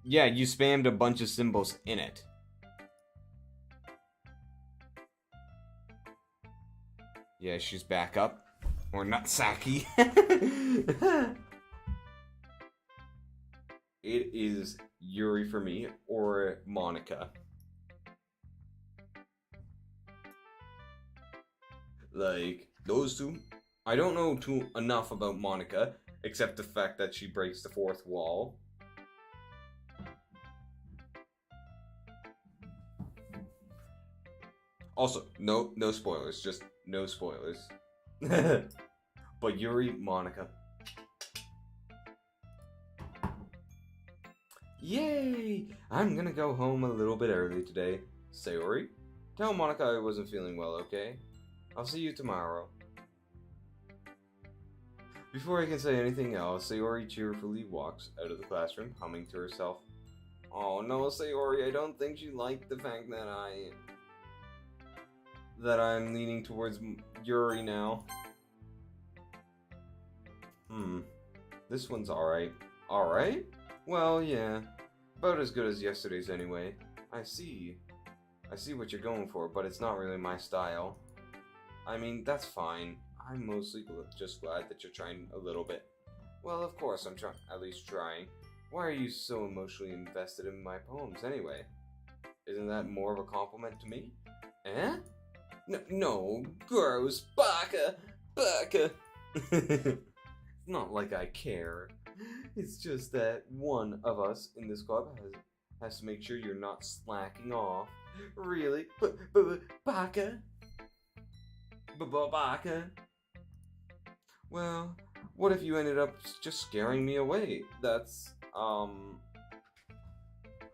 Yeah, you spammed a bunch of symbols in it. Yeah, she's back up. Or not Saki. It is Yuri for me, or Monica. Like, those two. I don't know enough about Monica, except the fact that she breaks the fourth wall. Also, no spoilers, just no spoilers. But Yuri, Monica. Yay! I'm gonna go home a little bit early today. Sayori, tell Monica I wasn't feeling well, okay? I'll see you tomorrow. Before I can say anything else, Sayori cheerfully walks out of the classroom, humming to herself. Oh no, Sayori, I don't think she liked the fact that I'm leaning towards Yuri now. This one's alright. Alright? Well, yeah. About as good as yesterday's anyway. I see what you're going for, but it's not really my style. I mean, that's fine. I'm mostly just glad that you're trying a little bit. Well, of course, I'm at least trying. Why are you so emotionally invested in my poems anyway? Isn't that more of a compliment to me? Eh? No, gross, baka. It's not like I care. It's just that one of us in this club has to make sure you're not slacking off. Really? Baka? Baka? Well, what if you ended up just scaring me away? That's,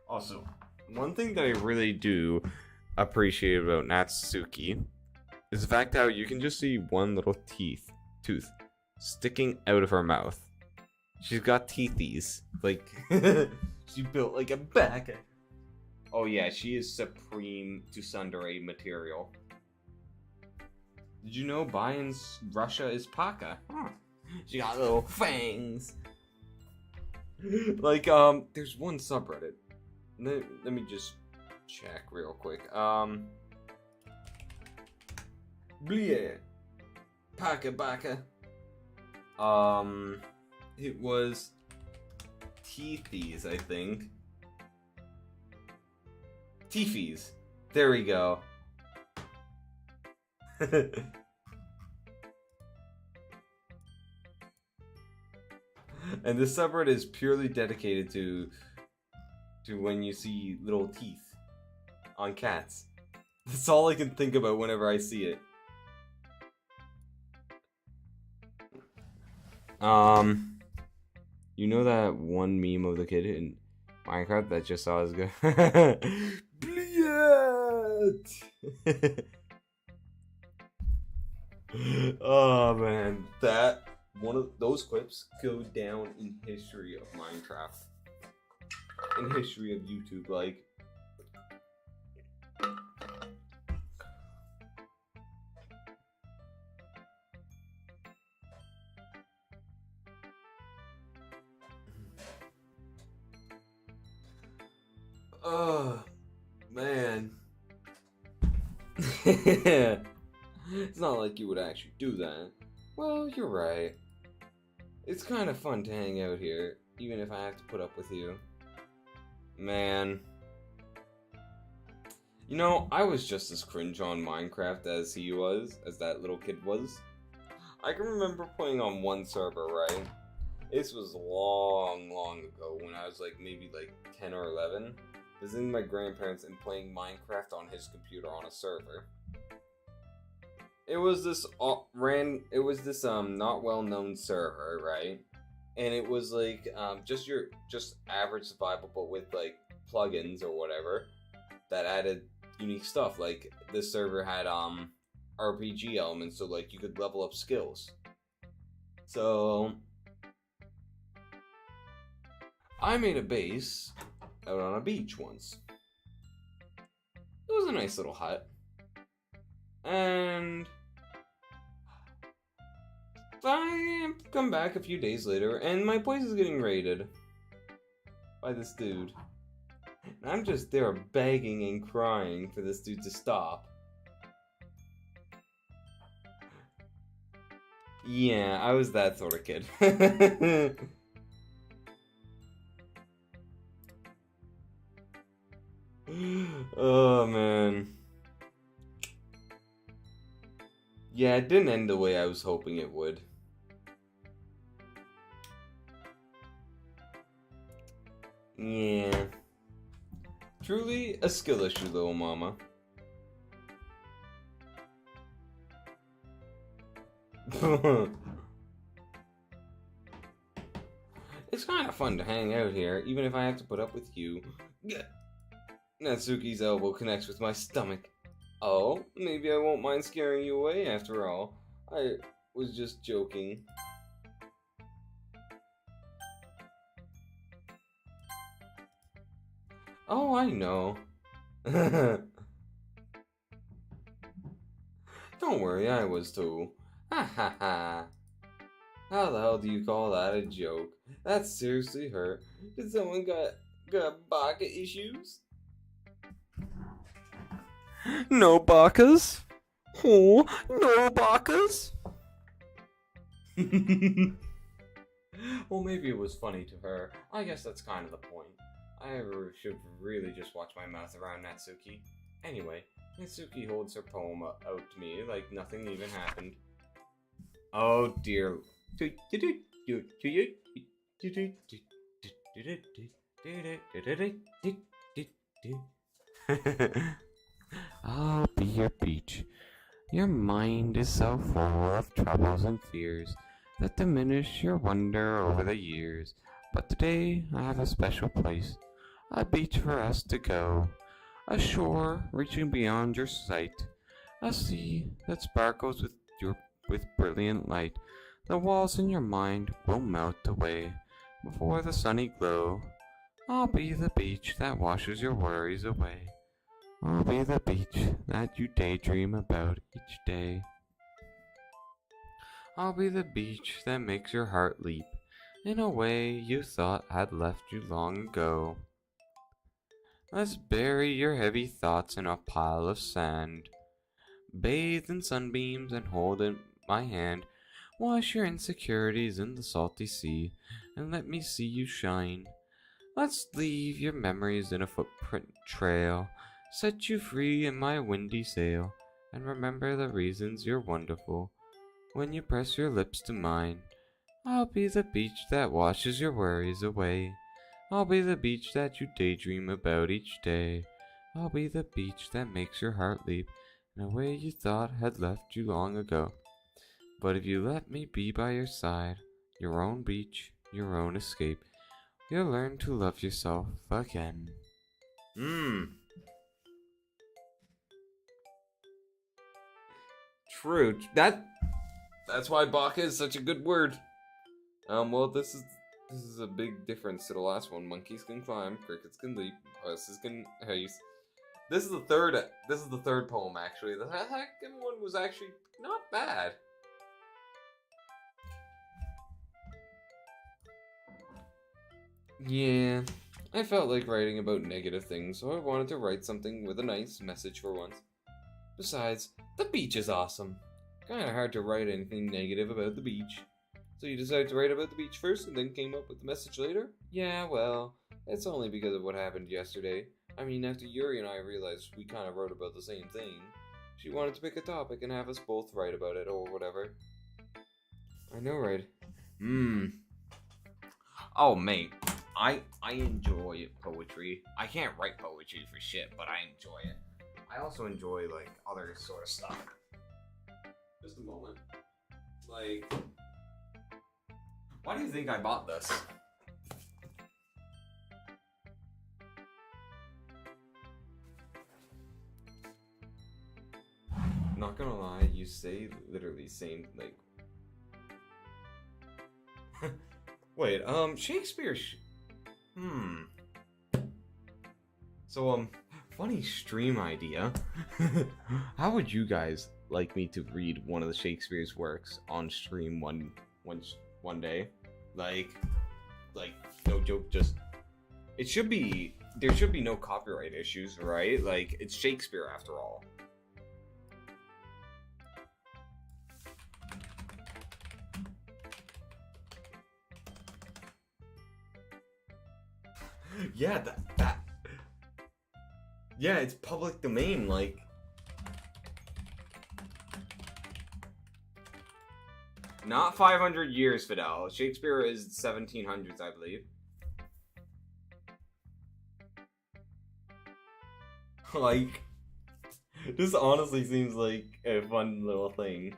Also, one thing that I really do appreciate about Natsuki is the fact how you can just see one little tooth sticking out of her mouth. She's got teethies. Like, she built like a baka. Oh yeah, she is supreme tsundere material. Did you know Bayan's Russia is Paka? Huh. She got little fangs. Like, there's one subreddit. Let me just check real quick. Bleh. Paka Baka. It was Teethies, I think. Teefies. There we go. And this subreddit is purely dedicated to when you see little teeth on cats. That's all I can think about whenever I see it. You know that one meme of the kid in Minecraft that just saw his go? Bliat! Oh man, that one of those clips go down in history of Minecraft, in history of YouTube. Like, oh man. It's not like you would actually do that. Well, you're right. It's kind of fun to hang out here, even if I have to put up with you. Man. You know, I was just as cringe on Minecraft as he was, as that little kid was. I can remember playing on one server, right? This was long ago when I was like maybe like 10 or 11. Visiting my grandparents and playing Minecraft on his computer on a server. It was this not well known server, right? And it was like just average survival, but with like plugins or whatever that added unique stuff. Like this server had RPG elements, so like you could level up skills. So I made a base out on a beach once. It was a nice little hut. And I come back a few days later, and my place is getting raided by this dude. And I'm just there begging and crying for this dude to stop. Yeah, I was that sort of kid. Oh, man. Yeah, it didn't end the way I was hoping it would. Yeah. Truly a skill issue, little mama. It's kind of fun to hang out here, even if I have to put up with you. Natsuki's elbow connects with my stomach. Oh, maybe I won't mind scaring you away after all. I was just joking. Oh, I know. Don't worry, I was too. Ha ha ha. How the hell do you call that a joke? That seriously hurt. Did someone got baka issues? No bakas? Oh, no bakas? Well, maybe it was funny to her. I guess that's kind of the point. I should really just watch my mouth around Natsuki. Anyway, Natsuki holds her poem out to me like nothing even happened. Oh dear. I'll be your beach. Your mind is so full of troubles and fears that diminish your wonder over the years. But today I have a special place, a beach for us to go, a shore reaching beyond your sight, a sea that sparkles with brilliant light. The walls in your mind will melt away before the sunny glow. I'll be the beach that washes your worries away. I'll be the beach that you daydream about each day. I'll be the beach that makes your heart leap in a way you thought had left you long ago. Let's bury your heavy thoughts in a pile of sand. Bathe in sunbeams and hold in my hand. Wash your insecurities in the salty sea and let me see you shine. Let's leave your memories in a footprint trail. Set you free in my windy sail, and remember the reasons you're wonderful when you press your lips to mine. I'll be the beach that washes your worries away. I'll be the beach that you daydream about each day. I'll be the beach that makes your heart leap in a way you thought had left you long ago. But if you let me be by your side, your own beach, your own escape, you'll learn to love yourself again. True. That's why baka is such a good word. Well, this is a big difference to the last one. Monkeys can climb, crickets can leap, horses can haze. This is the third poem actually. The second one was actually not bad. Yeah, I felt like writing about negative things, so I wanted to write something with a nice message for once. Besides, the beach is awesome. Kinda hard to write anything negative about the beach. So you decided to write about the beach first and then came up with the message later? Yeah, well, it's only because of what happened yesterday. I mean, after Yuri and I realized we kinda wrote about the same thing, she wanted to pick a topic and have us both write about it or whatever. I know, right? Oh, mate. I enjoy poetry. I can't write poetry for shit, but I enjoy it. I also enjoy, like, other sort of stuff. Just a moment. Like, why do you think I bought this? say literally same, like... Wait, Shakespeare... So, funny stream idea. How would you guys like me to read one of the Shakespeare's works on stream one day? Like, no joke, just... It should be... There should be no copyright issues, right? Like, it's Shakespeare after all. Yeah, that... Yeah, it's public domain, like... Not 500 years, Fidel. Shakespeare is 1700s, I believe. Like... This honestly seems like a fun little thing.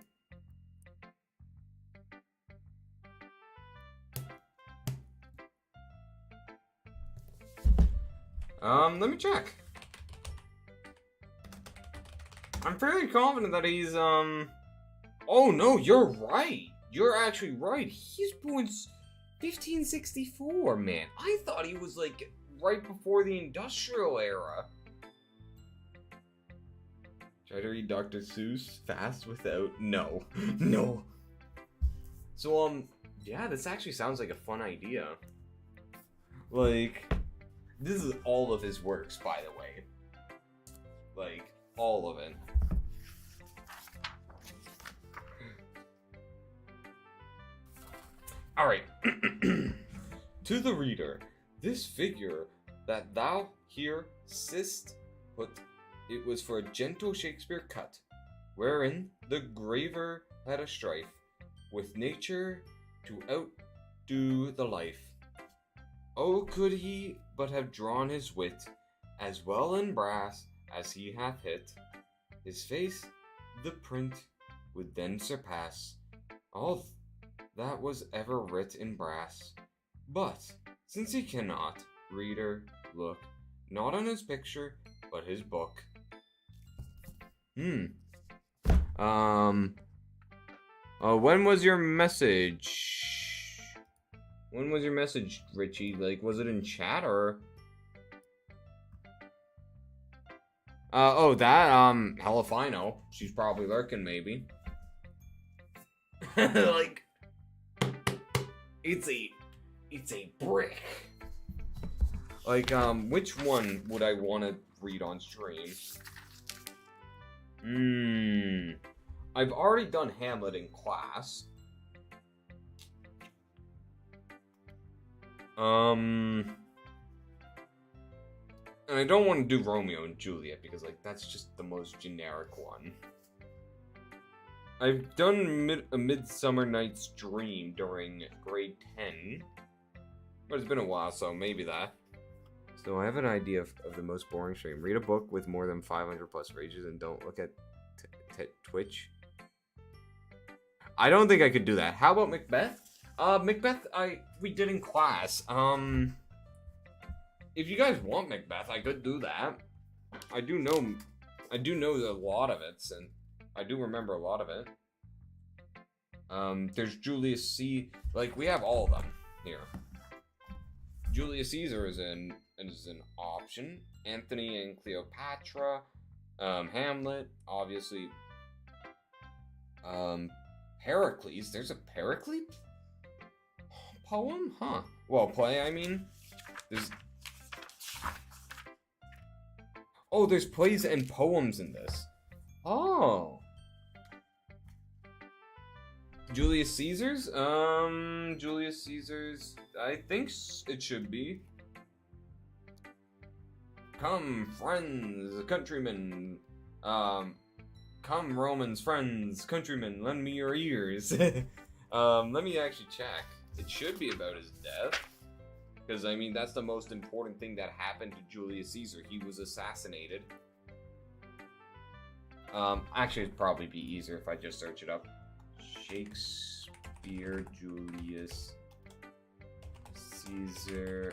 Let me check. I'm fairly confident that he's, Oh, no, you're right. You're actually right. He's born 1564, man. I thought he was, like, right before the Industrial Era. Try to read Dr. Seuss fast without... No. No. So, yeah, this actually sounds like a fun idea. Like... This is all of his works, by the way. Like, all of it. Alright. To the reader, this figure that thou here sitt'st put, it was for a gentle Shakespeare cut, wherein the graver had a strife with nature to outdo the life. Oh, could he but have drawn his wit as well in brass as he hath hit, his face the print would then surpass all that was ever writ in brass. But since he cannot, reader, look not on his picture but his book. When was your message? When was your message, Richie? Like, was it in chat or? Oh, that, hell if I know. She's probably lurking, maybe. Like, it's a brick. Like, which one would I want to read on stream? I've already done Hamlet in class. And I don't want to do Romeo and Juliet because, like, that's just the most generic one. I've done A Midsummer Night's Dream during grade 10, but it's been a while, so maybe that. So I have an idea of the most boring stream. Read a book with more than 500 plus pages and don't look at Twitch. I don't think I could do that. How about Macbeth? Macbeth, we did in class. If you guys want Macbeth, I could do that. I do know a lot of it, and I do remember a lot of it. There's Julius C. Like, we have all of them here. Julius Caesar is an option. Antony and Cleopatra. Hamlet, obviously. Pericles. There's a Pericles poem? Huh. Well, play, I mean. There's plays and poems in this. Oh. Julius Caesar's? Julius Caesar's, I think it should be. Come, friends, countrymen. Come, Romans, friends, countrymen, lend me your ears. Let me actually check. It should be about his death. Because, I mean, that's the most important thing that happened to Julius Caesar. He was assassinated. Actually, it'd probably be easier if I just search it up. Shakespeare, Julius Caesar.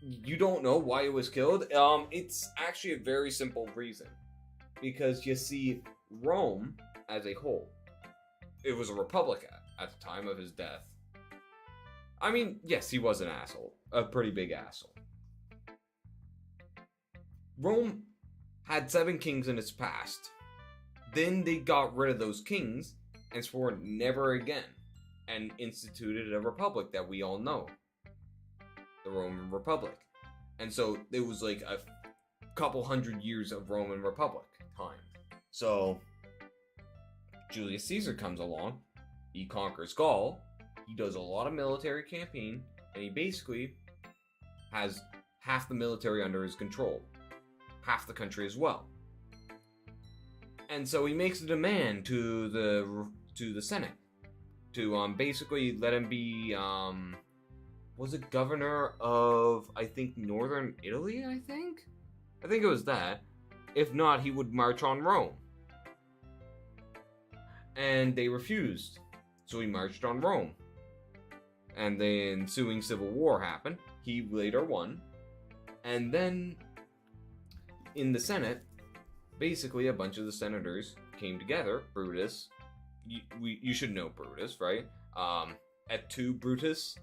you don't know why it was killed. It's actually a very simple reason. Because you see, Rome as a whole, it was a republic at the time of his death. I mean, yes, he was an asshole. A pretty big asshole. Rome had 7 kings in its past. Then they got rid of those kings and swore never again. And instituted a republic that we all know. The Roman Republic. And so it was like a couple hundred years of Roman Republic time. So Julius Caesar comes along, he conquers Gaul, he does a lot of military campaign, and he basically has half the military under his control, half the country as well. And so he makes a demand to the Senate to basically let him be was it governor of, I think, northern Italy, I think it was that. If not, he would march on Rome. And they refused. So he marched on Rome. And the ensuing civil war happened. He later won. And then, in the Senate, basically a bunch of the senators came together. Brutus, you should know Brutus, right? Et tu, Brutus.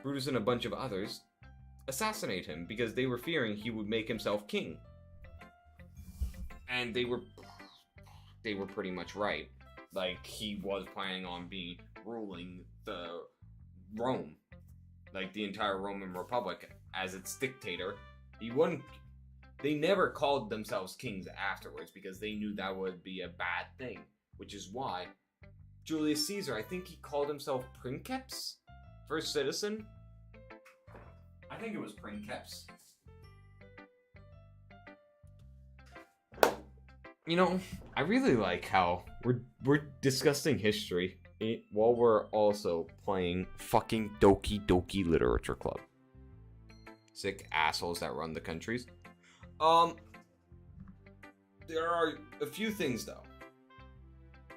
Brutus and a bunch of others assassinate him because they were fearing he would make himself king. And they were pretty much right. Like, he was planning on ruling the Rome, like the entire Roman Republic as its dictator. They never called themselves kings afterwards because they knew that would be a bad thing, which is why Julius Caesar, I think he called himself Princeps? First citizen? I think it was Princeps. You know, I really like how we're discussing history while we're also playing fucking Doki Literature Club. Sick assholes that run the countries. There are a few things though.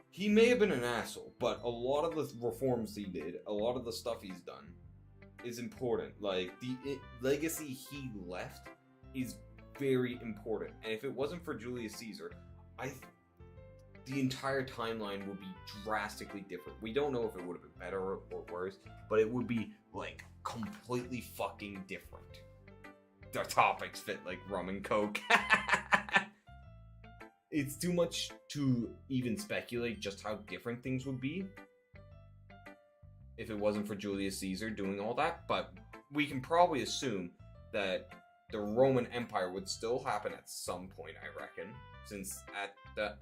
He may have been an asshole, but a lot of the reforms he did, a lot of the stuff he's done, is important. Like, the legacy he left is very important. And if it wasn't for Julius Caesar, the entire timeline would be drastically different. We don't know if it would have been better or worse, but it would be, like, completely fucking different. The topics fit like rum and coke. It's too much to even speculate just how different things would be if it wasn't for Julius Caesar doing all that, but we can probably assume that the Roman Empire would still happen at some point, I reckon, since at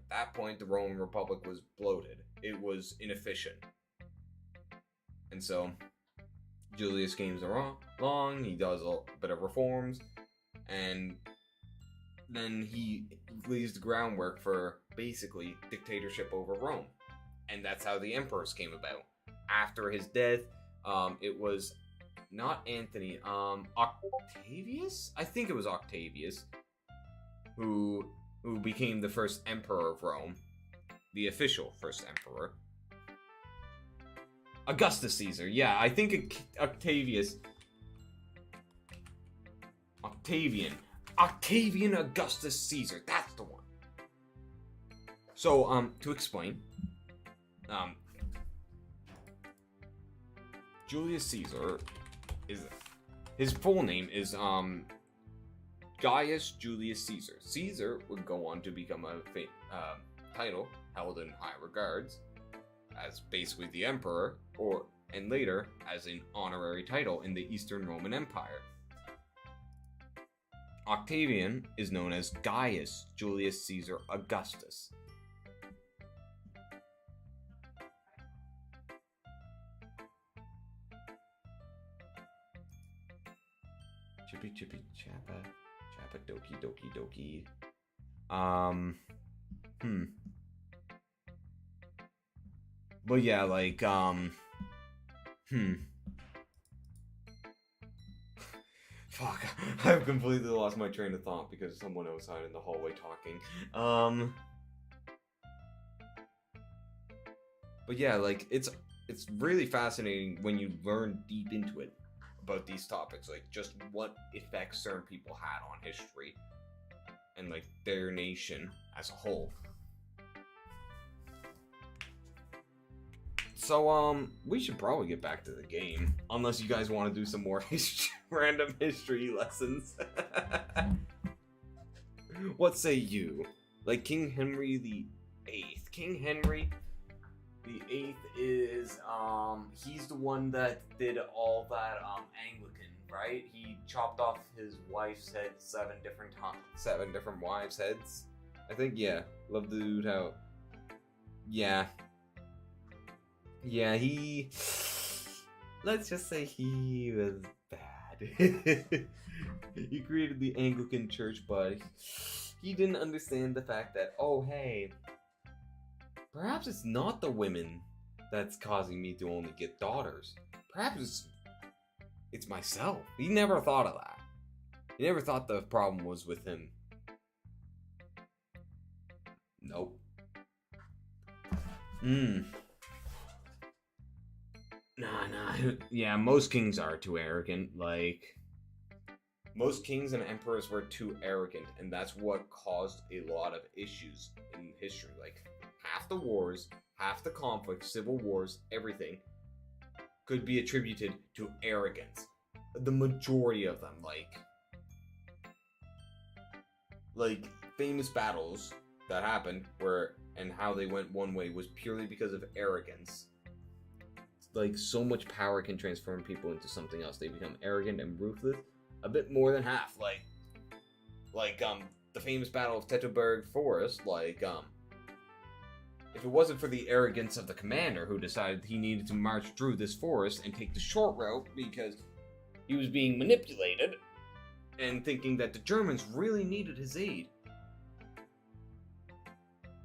that point the Roman Republic was bloated. It was inefficient. And so Julius comes along, he does a bit of reforms, and then he lays the groundwork for basically dictatorship over Rome. And that's how the emperors came about. After his death, it was not Anthony, Octavius? I think it was Octavius who became the first emperor of Rome, the official first emperor. Augustus Caesar, yeah, I think Octavian Augustus Caesar, that's the one. So, to explain, Julius Caesar his full name is, Gaius Julius Caesar. Caesar would go on to become a title held in high regards as basically the emperor, and later as an honorary title in the Eastern Roman Empire. Octavian is known as Gaius Julius Caesar Augustus. Chippy chippy chappa doki. But yeah, like, Fuck, I've completely lost my train of thought because someone outside in the hallway talking. But yeah, like, it's really fascinating when you learn deep into it. about these topics, like just what effects certain people had on history and like their nation as a whole. So we should probably get back to the game, unless you guys want to do some more random history lessons. What say you? Like King Henry the Eighth. King Henry the Eighth is he's the one that did all that Anglican, right? He chopped off his wife's head 7 different wives' heads. I think, yeah. Love the dude how. Yeah. Yeah, he. Let's just say he was bad. He created the Anglican Church, but he didn't understand the fact that, oh, hey, perhaps it's not the women that's causing me to only get daughters. Perhaps it's myself. He never thought of that. He never thought the problem was with him. Nope. Nah. Yeah, most kings are too arrogant. Like, most kings and emperors were too arrogant, and that's what caused a lot of issues in history. Like, half the wars, half the conflicts, civil wars, everything could be attributed to arrogance. The majority of them, like famous battles that happened and how they went one way was purely because of arrogance. Like, so much power can transform people into something else. They become arrogant and ruthless. A bit more than half. Like the famous Battle of Teutoburg Forest. If it wasn't for the arrogance of the commander who decided he needed to march through this forest and take the short route because he was being manipulated and thinking that the Germans really needed his aid.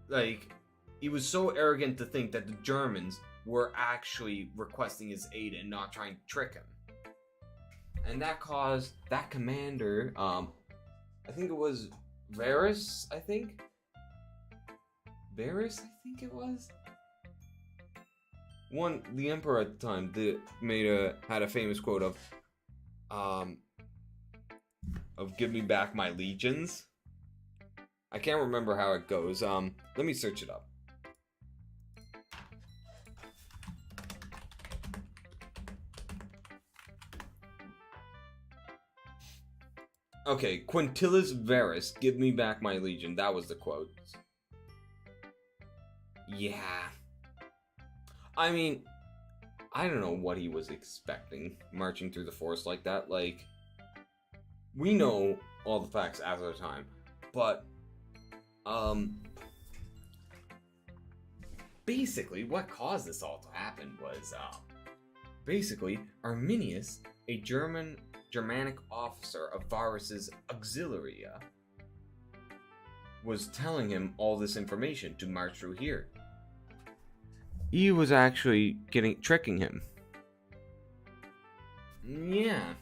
Like, he was so arrogant to think that the Germans were actually requesting his aid and not trying to trick him. And that caused that commander, I think it was Varus, it was? The emperor at the time had a famous quote of give me back my legions. I can't remember how it goes. Let me search it up. Okay, Quintillus Varus, give me back my legion. That was the quote. Yeah. I mean, I don't know what he was expecting marching through the forest like that. Like, we know all the facts as of the time, but basically what caused this all to happen was basically Arminius, a Germanic officer of Varus's auxiliary, was telling him all this information to march through here. He was actually tricking him. Yeah.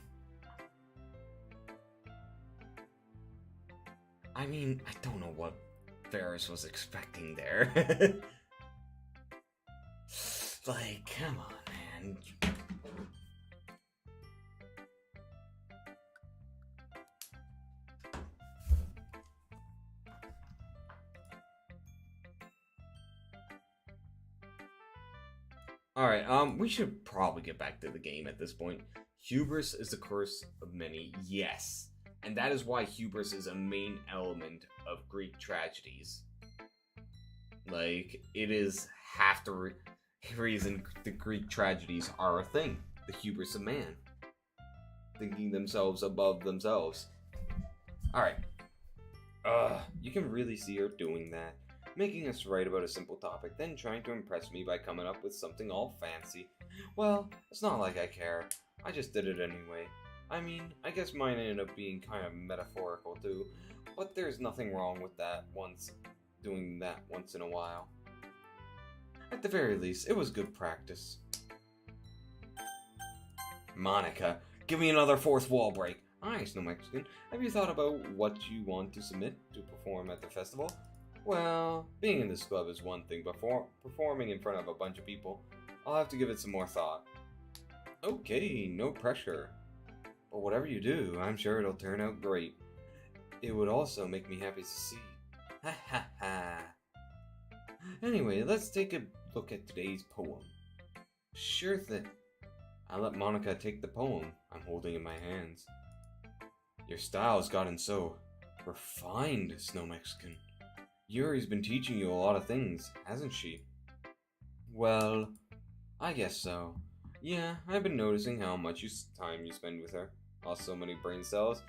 I mean, I don't know what Varus was expecting there. Like, come on, man. Alright, we should probably get back to the game at this point. Hubris is the curse of many, yes. And that is why hubris is a main element of Greek tragedies. Like, it is half the reason the Greek tragedies are a thing. The hubris of man. Thinking themselves above themselves. Alright. You can really see her doing that. Making us write about a simple topic, then trying to impress me by coming up with something all fancy. Well, it's not like I care. I just did it anyway. I mean, I guess mine ended up being kind of metaphorical too, but there's nothing wrong with doing that once in a while. At the very least, it was good practice. Monica, give me another fourth wall break. Hi, Snow Mexican. Have you thought about what you want to submit to perform at the festival? Well, being in this club is one thing, but performing in front of a bunch of people, I'll have to give it some more thought. Okay, no pressure. But whatever you do, I'm sure it'll turn out great. It would also make me happy to see. Ha ha ha. Anyway, let's take a look at today's poem. Sure thing. I let Monica take the poem I'm holding in my hands. Your style's gotten so refined, Snow Mexican. Yuri's been teaching you a lot of things, hasn't she? Well, I guess so. Yeah, I've been noticing how much time you spend with her. Lost so many brain cells.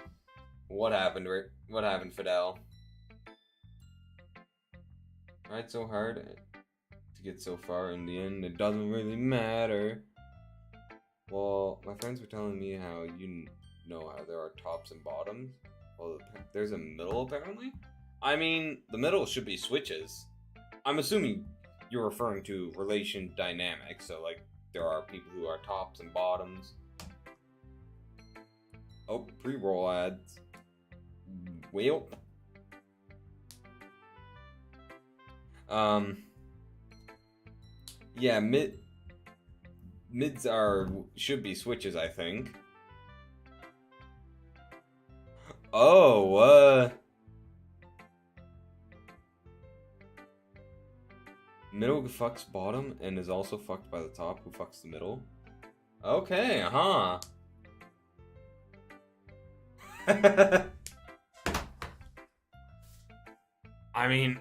What happened, Rick? What happened, Fidel? Tried so hard to get so far. In the end, it doesn't really matter. Well, my friends were telling me how you know how there are tops and bottoms. Well, there's a middle apparently. I mean, the middle should be switches. I'm assuming you're referring to relation dynamics. So, like, there are people who are tops and bottoms. Oh, pre-roll ads. Well. Yeah, mids should be switches, I think. Oh, middle fucks bottom and is also fucked by the top who fucks the middle. Okay, huh. I mean,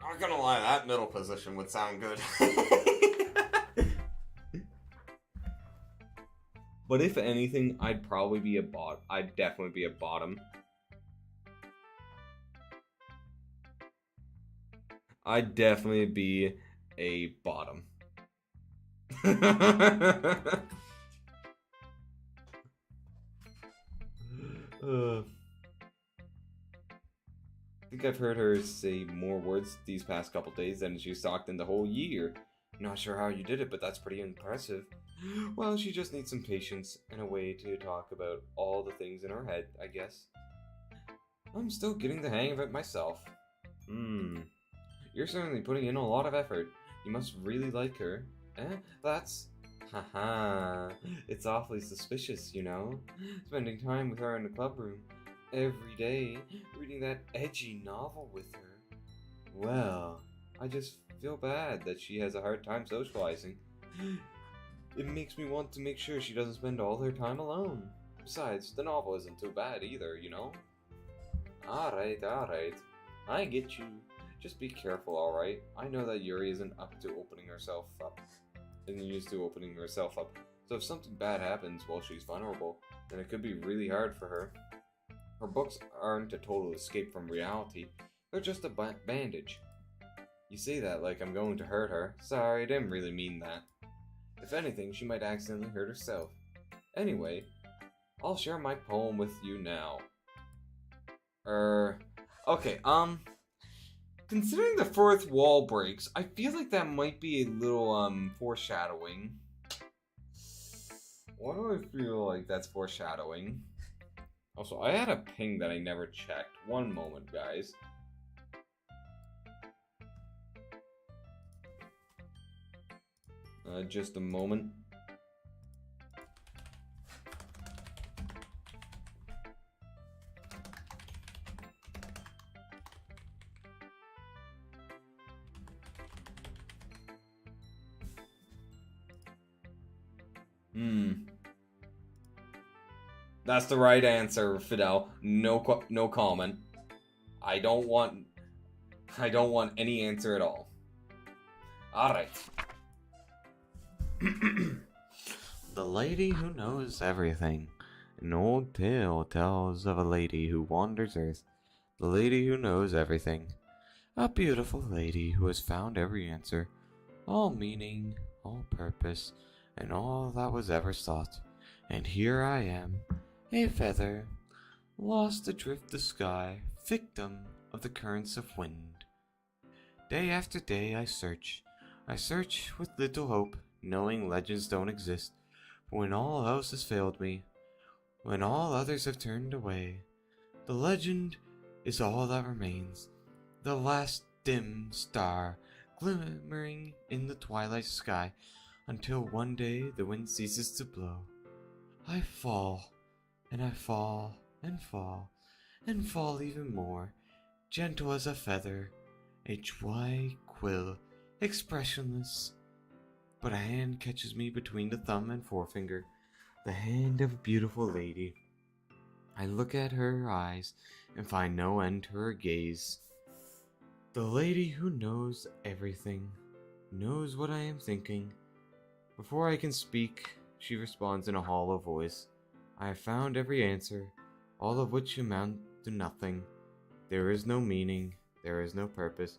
not gonna lie, that middle position would sound good. But if anything, I'd probably be I'd definitely be a bottom. I'd definitely be a bottom. I think I've heard her say more words these past couple days than she's talked in the whole year. Not sure how you did it, but that's pretty impressive. Well, she just needs some patience and a way to talk about all the things in her head, I guess. I'm still getting the hang of it myself. You're certainly putting in a lot of effort. You must really like her. That's... Haha. It's awfully suspicious, you know? Spending time with her in the club room every day, reading that edgy novel with her. Well, I just feel bad that she has a hard time socializing. It makes me want to make sure she doesn't spend all her time alone. Besides, the novel isn't too bad either, you know? Alright. I get you. Just be careful, alright? I know that Yuri isn't up to opening herself up. Isn't used to opening herself up. So if something bad happens while she's vulnerable, then it could be really hard for her. Her books aren't a total escape from reality. They're just a bandage. You say that like I'm going to hurt her. Sorry, I didn't really mean that. If anything, she might accidentally hurt herself. Anyway, I'll share my poem with you now. Okay, considering the fourth wall breaks, I feel like that might be a little, foreshadowing. Why do I feel like that's foreshadowing? Also, I had a ping that I never checked. One moment, guys. Just a moment. That's the right answer, Fidel. No comment. I don't want any answer at all. Alright. The lady who knows everything. An old tale tells of a lady who wanders earth. The lady who knows everything. A beautiful lady who has found every answer. All meaning, all purpose, and all that was ever sought. And here I am, a feather, lost adrift the sky, victim of the currents of wind. Day after day I search with little hope, knowing legends don't exist. But when all else has failed me, when all others have turned away, the legend is all that remains, the last dim star glimmering in the twilight sky, until one day the wind ceases to blow. I fall, and I fall, and fall, and fall even more, gentle as a feather, a dry quill, expressionless. But a hand catches me between the thumb and forefinger, the hand of a beautiful lady. I look at her eyes and find no end to her gaze. The lady who knows everything, knows what I am thinking. Before I can speak, she responds in a hollow voice. I have found every answer, all of which amount to nothing. There is no meaning, there is no purpose,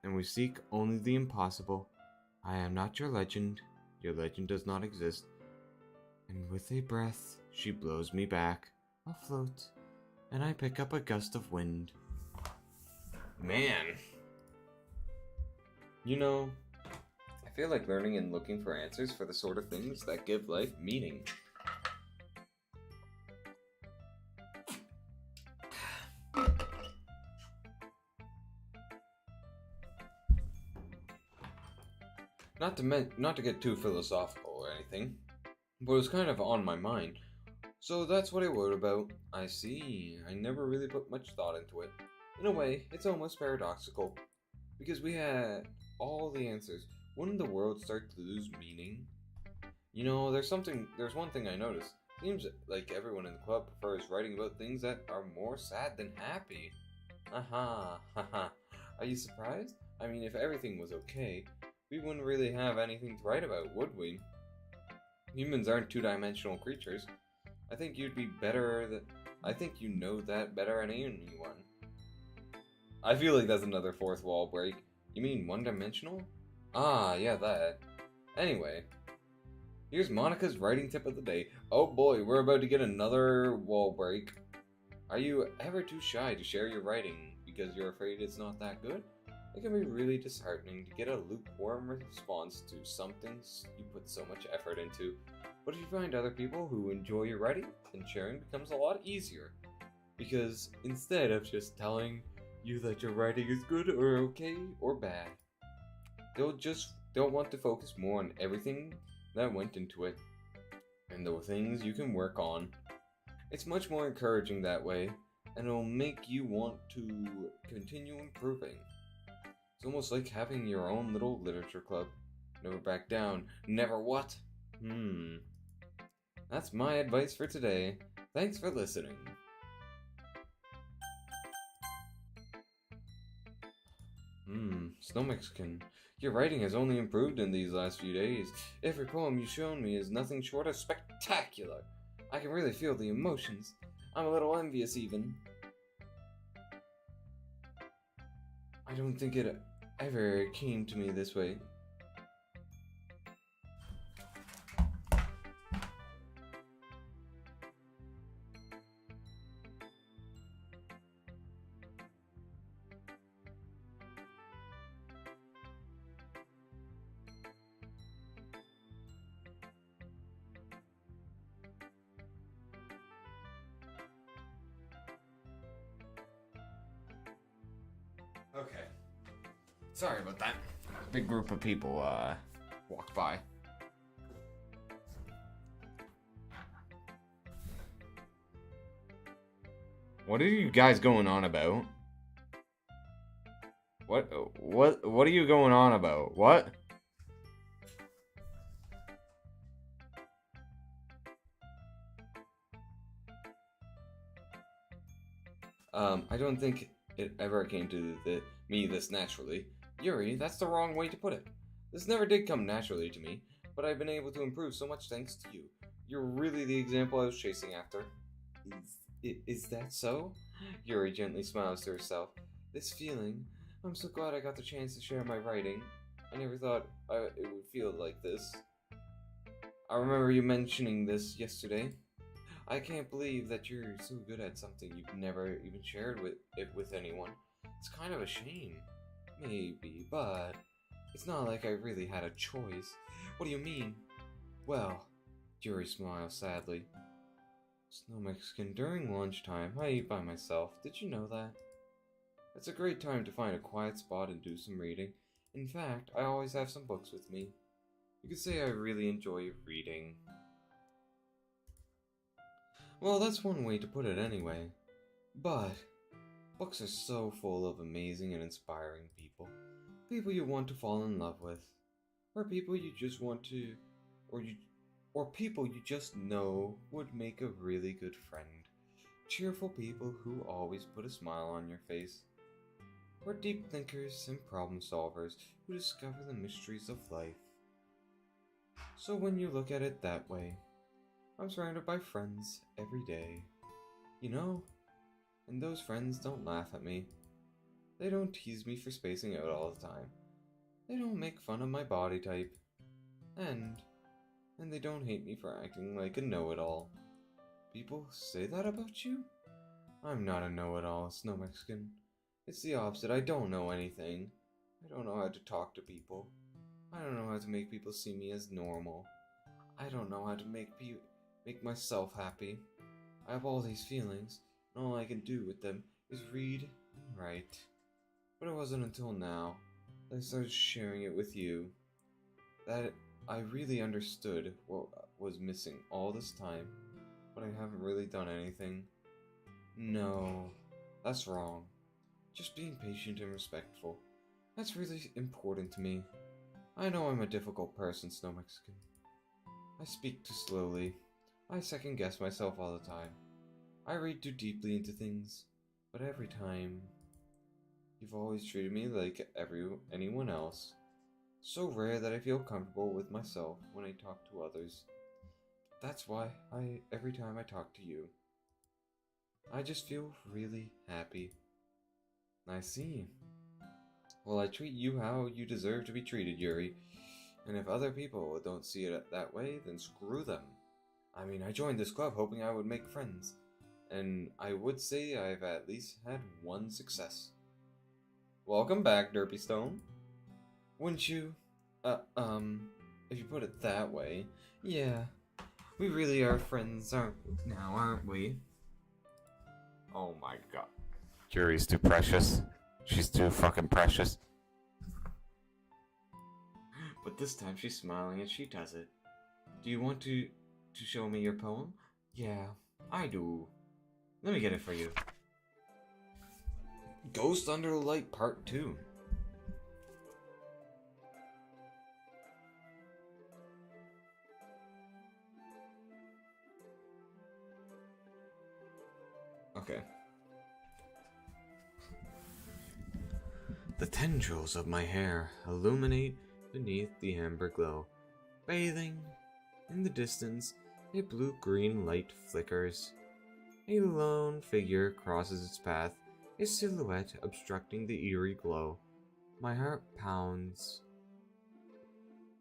and we seek only the impossible. I am not your legend does not exist. And with a breath, she blows me back, afloat, and I pick up a gust of wind. Man. You know, I feel like learning and looking for answers for the sort of things that give life meaning. Not to get too philosophical or anything, but it was kind of on my mind. So that's what I wrote about. I see. I never really put much thought into it. In a way, it's almost paradoxical. Because we had all the answers. Wouldn't the world start to lose meaning? You know, there's one thing I noticed. Seems like everyone in the club prefers writing about things that are more sad than happy. Aha, haha. Are you surprised? I mean, if everything was okay, we wouldn't really have anything to write about, would we? Humans aren't two-dimensional creatures. I think you know that better than anyone. I feel like that's another fourth wall break. You mean one-dimensional? Ah, yeah, that. Anyway, here's Monica's writing tip of the day. Oh boy, we're about to get another wall break. Are you ever too shy to share your writing because you're afraid it's not that good? It can be really disheartening to get a lukewarm response to something you put so much effort into. But if you find other people who enjoy your writing, then sharing becomes a lot easier. Because instead of just telling you that your writing is good or okay or bad, they'll want to focus more on everything that went into it and the things you can work on. It's much more encouraging that way, and it'll make you want to continue improving. It's almost like having your own little literature club. Never back down. Never what? That's my advice for today. Thanks for listening. Snow Mexican. Your writing has only improved in these last few days. Every poem you've shown me is nothing short of spectacular. I can really feel the emotions. I'm a little envious even. I don't think it ever came to me this way. Okay. Sorry about that. A big group of people walked by. What are you guys going on about? What are you going on about? What? I don't think it ever came to me this naturally. Yuri, that's the wrong way to put it. This never did come naturally to me, but I've been able to improve so much thanks to you. You're really the example I was chasing after. Is that so? Yuri gently smiles to herself. This feeling, I'm so glad I got the chance to share my writing. I never thought it would feel like this. I remember you mentioning this yesterday. I can't believe that you're so good at something you've never even shared with anyone. It's kind of a shame. Maybe, but it's not like I really had a choice. What do you mean? Well, Yuri smiles sadly. Snow Mexican, during lunchtime, I eat by myself. Did you know that? It's a great time to find a quiet spot and do some reading. In fact, I always have some books with me. You could say I really enjoy reading. Well, that's one way to put it anyway. But books are so full of amazing and inspiring people. People you want to fall in love with. Or people you just want to or people you just know would make a really good friend. Cheerful people who always put a smile on your face. Or deep thinkers and problem solvers who discover the mysteries of life. So when you look at it that way, I'm surrounded by friends every day. You know? And those friends don't laugh at me. They don't tease me for spacing out all the time. They don't make fun of my body type. And they don't hate me for acting like a know-it-all. People say that about you? I'm not a know-it-all, Snow Mexican. It's the opposite. I don't know anything. I don't know how to talk to people. I don't know how to make people see me as normal. I don't know how to make myself happy. I have all these feelings, and all I can do with them is read and write. But it wasn't until now that I started sharing it with you that I really understood what was missing all this time, but I haven't really done anything. No, that's wrong. Just being patient and respectful. That's really important to me. I know I'm a difficult person, Snow Mexican. I speak too slowly. I second guess myself all the time. I read too deeply into things, but every time, you've always treated me like anyone else. So rare that I feel comfortable with myself when I talk to others. That's why every time I talk to you, I just feel really happy. I see. Well, I treat you how you deserve to be treated, Yuri. And if other people don't see it that way, then screw them. I mean, I joined this club hoping I would make friends. And I would say I've at least had one success. Welcome back, Derpy Stone. Wouldn't you? If you put it that way. Yeah. We really are friends aren't we? Oh my god. Yuri's too precious. She's too fucking precious. But this time she's smiling and she does it. Do you want to show me your poem? Yeah, I do. Let me get it for you. Ghost Under the Light Part 2. Okay. The tendrils of my hair illuminate beneath the amber glow. Bathing in the distance, a blue-green light flickers. A lone figure crosses its path, a silhouette obstructing the eerie glow. My heart pounds.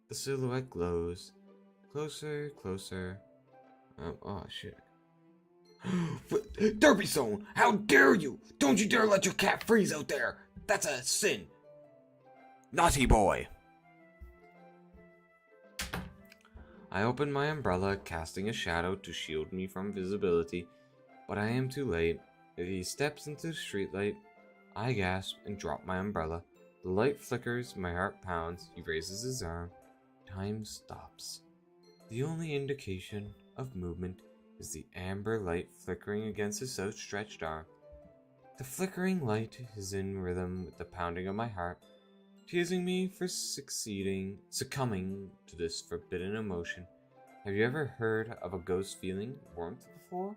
The silhouette glows. Closer, closer. Oh shit. Derpy Stone, how dare you! Don't you dare let your cat freeze out there! That's a sin! Naughty boy! I open my umbrella, casting a shadow to shield me from visibility, but I am too late. If he steps into the streetlight, I gasp and drop my umbrella. The light flickers, my heart pounds, he raises his arm. Time stops. The only indication of movement is the amber light flickering against his outstretched arm. The flickering light is in rhythm with the pounding of my heart, teasing me for succumbing to this forbidden emotion. Have you ever heard of a ghost feeling warmth before?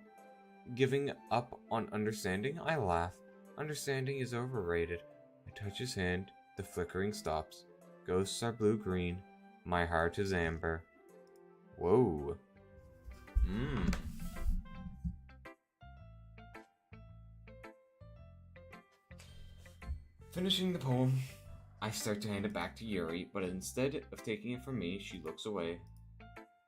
Giving up on understanding? I laugh. Understanding is overrated. I touch his hand. The flickering stops. Ghosts are blue-green. My heart is amber. Whoa. Finishing the poem, I start to hand it back to Yuri, but instead of taking it from me, she looks away.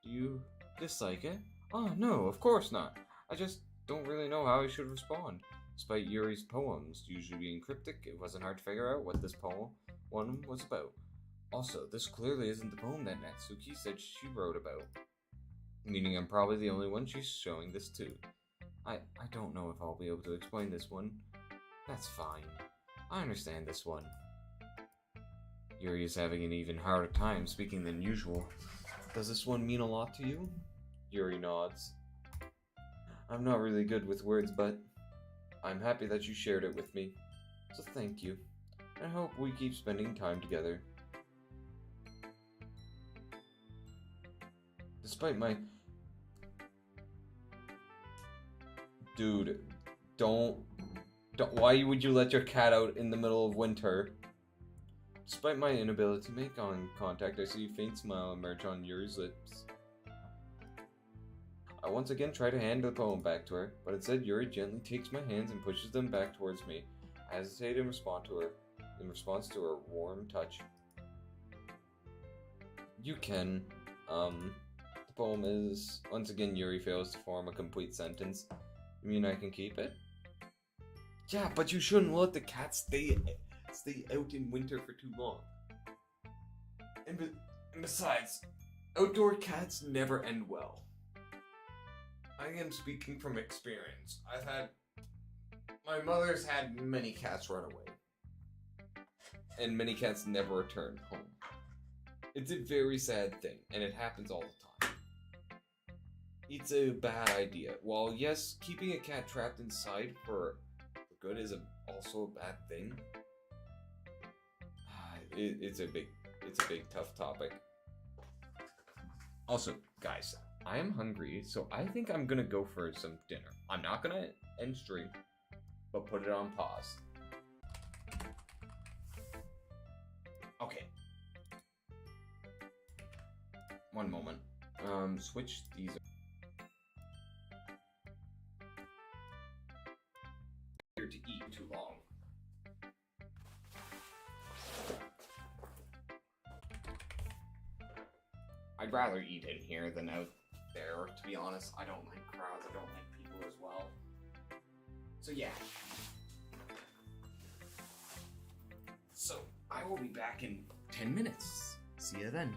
Do you dislike it? Oh, no, of course not. I just don't really know how I should respond. Despite Yuri's poems usually being cryptic, it wasn't hard to figure out what this one was about. Also, this clearly isn't the poem that Natsuki said she wrote about. Meaning I'm probably the only one she's showing this to. I don't know if I'll be able to explain this one. That's fine. I understand this one. Yuri is having an even harder time speaking than usual. Does this one mean a lot to you? Yuri nods. I'm not really good with words, but I'm happy that you shared it with me. So thank you. I hope we keep spending time together. Despite my... Dude, don't... Why would you let your cat out in the middle of winter? Despite my inability to make eye contact, I see a faint smile emerge on Yuri's lips. I once again try to hand the poem back to her, but instead Yuri gently takes my hands and pushes them back towards me. I hesitate in response to her warm touch. You can. The poem is... Once again, Yuri fails to form a complete sentence. You mean I can keep it? Yeah, but you shouldn't let the cat stay out in winter for too long. And besides, outdoor cats never end well. I am speaking from experience. My mother's had many cats run away. And many cats never return home. It's a very sad thing, and it happens all the time. It's a bad idea. While yes, keeping a cat trapped inside for good is also a bad thing. It's a big tough topic. Also, guys, I am hungry, so I think I'm gonna go for some dinner. I'm not gonna end stream, but put it on pause. Okay. One moment. Switch these. Here to eat too long. I'd rather eat in here than out there, to be honest. I don't like crowds, I don't like people as well. So yeah. So, I will be back in 10 minutes. See you then.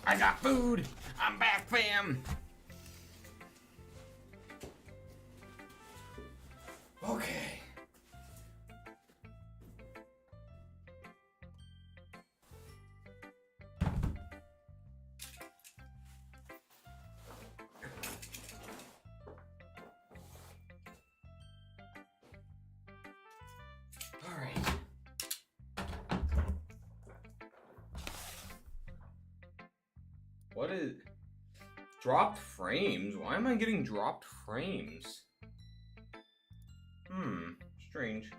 I got food. I'm back, fam. Okay. All right. What is dropped frames? Why am I getting dropped frames? Strange.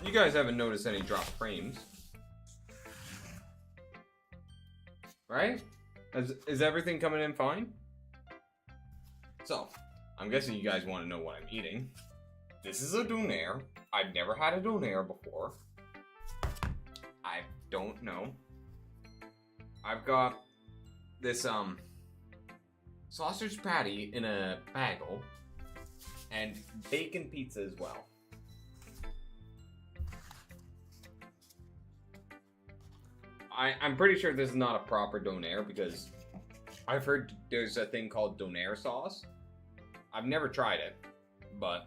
You guys haven't noticed any dropped frames, right? Is everything coming in fine? So, I'm guessing you guys want to know what I'm eating. This is a donair. I've never had a donair before. I don't know. I've got this sausage patty in a bagel and bacon pizza as well. I'm pretty sure this is not a proper donair because I've heard there's a thing called donair sauce. I've never tried it, but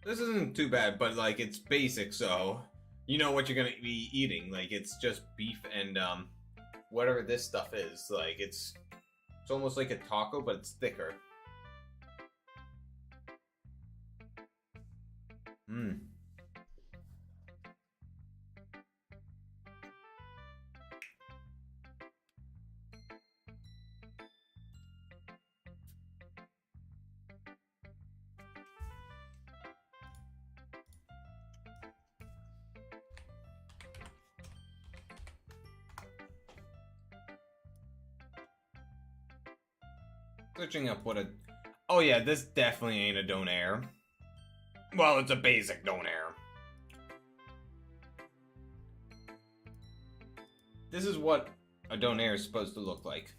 this isn't too bad, but like it's basic, so you know what you're gonna be eating. Like it's just beef and whatever this stuff is. Like it's almost like a taco, but it's thicker. Searching up what a... Oh yeah, this definitely ain't a donair. Well, it's a basic donair. This is what a donair is supposed to look like.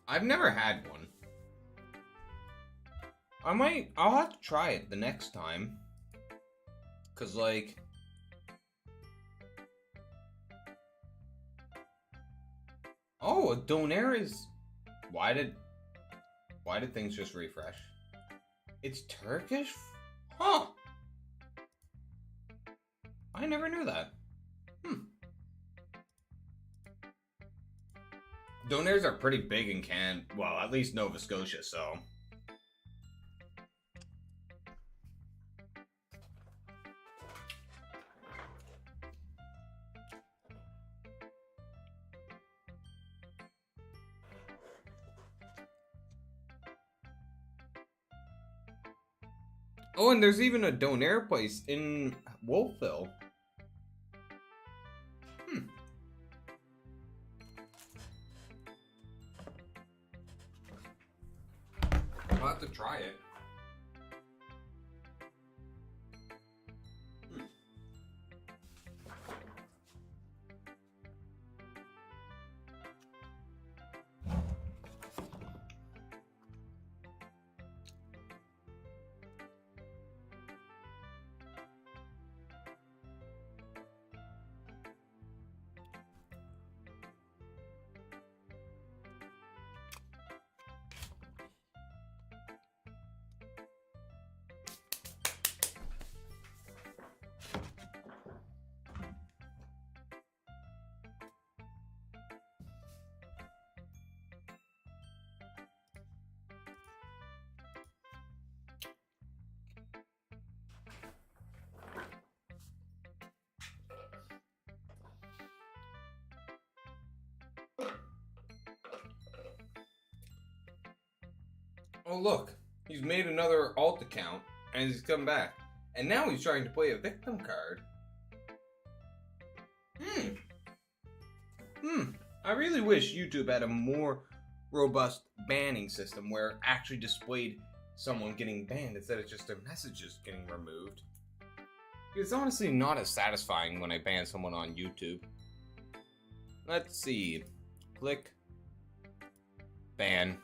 I've never had one. I'll have to try it the next time. 'Cause like... Oh, a donair is... Why did things just refresh? It's Turkish? Huh. I never knew that. Donairs are pretty big in well, at least Nova Scotia, so. Oh, and there's even a donair place in Wolfville. I'll have to try it. Oh look, he's made another alt account and he's come back. And now he's trying to play a victim card. I really wish YouTube had a more robust banning system where it actually displayed someone getting banned instead of just their messages getting removed. It's honestly not as satisfying when I ban someone on YouTube. Let's see. Click. Ban.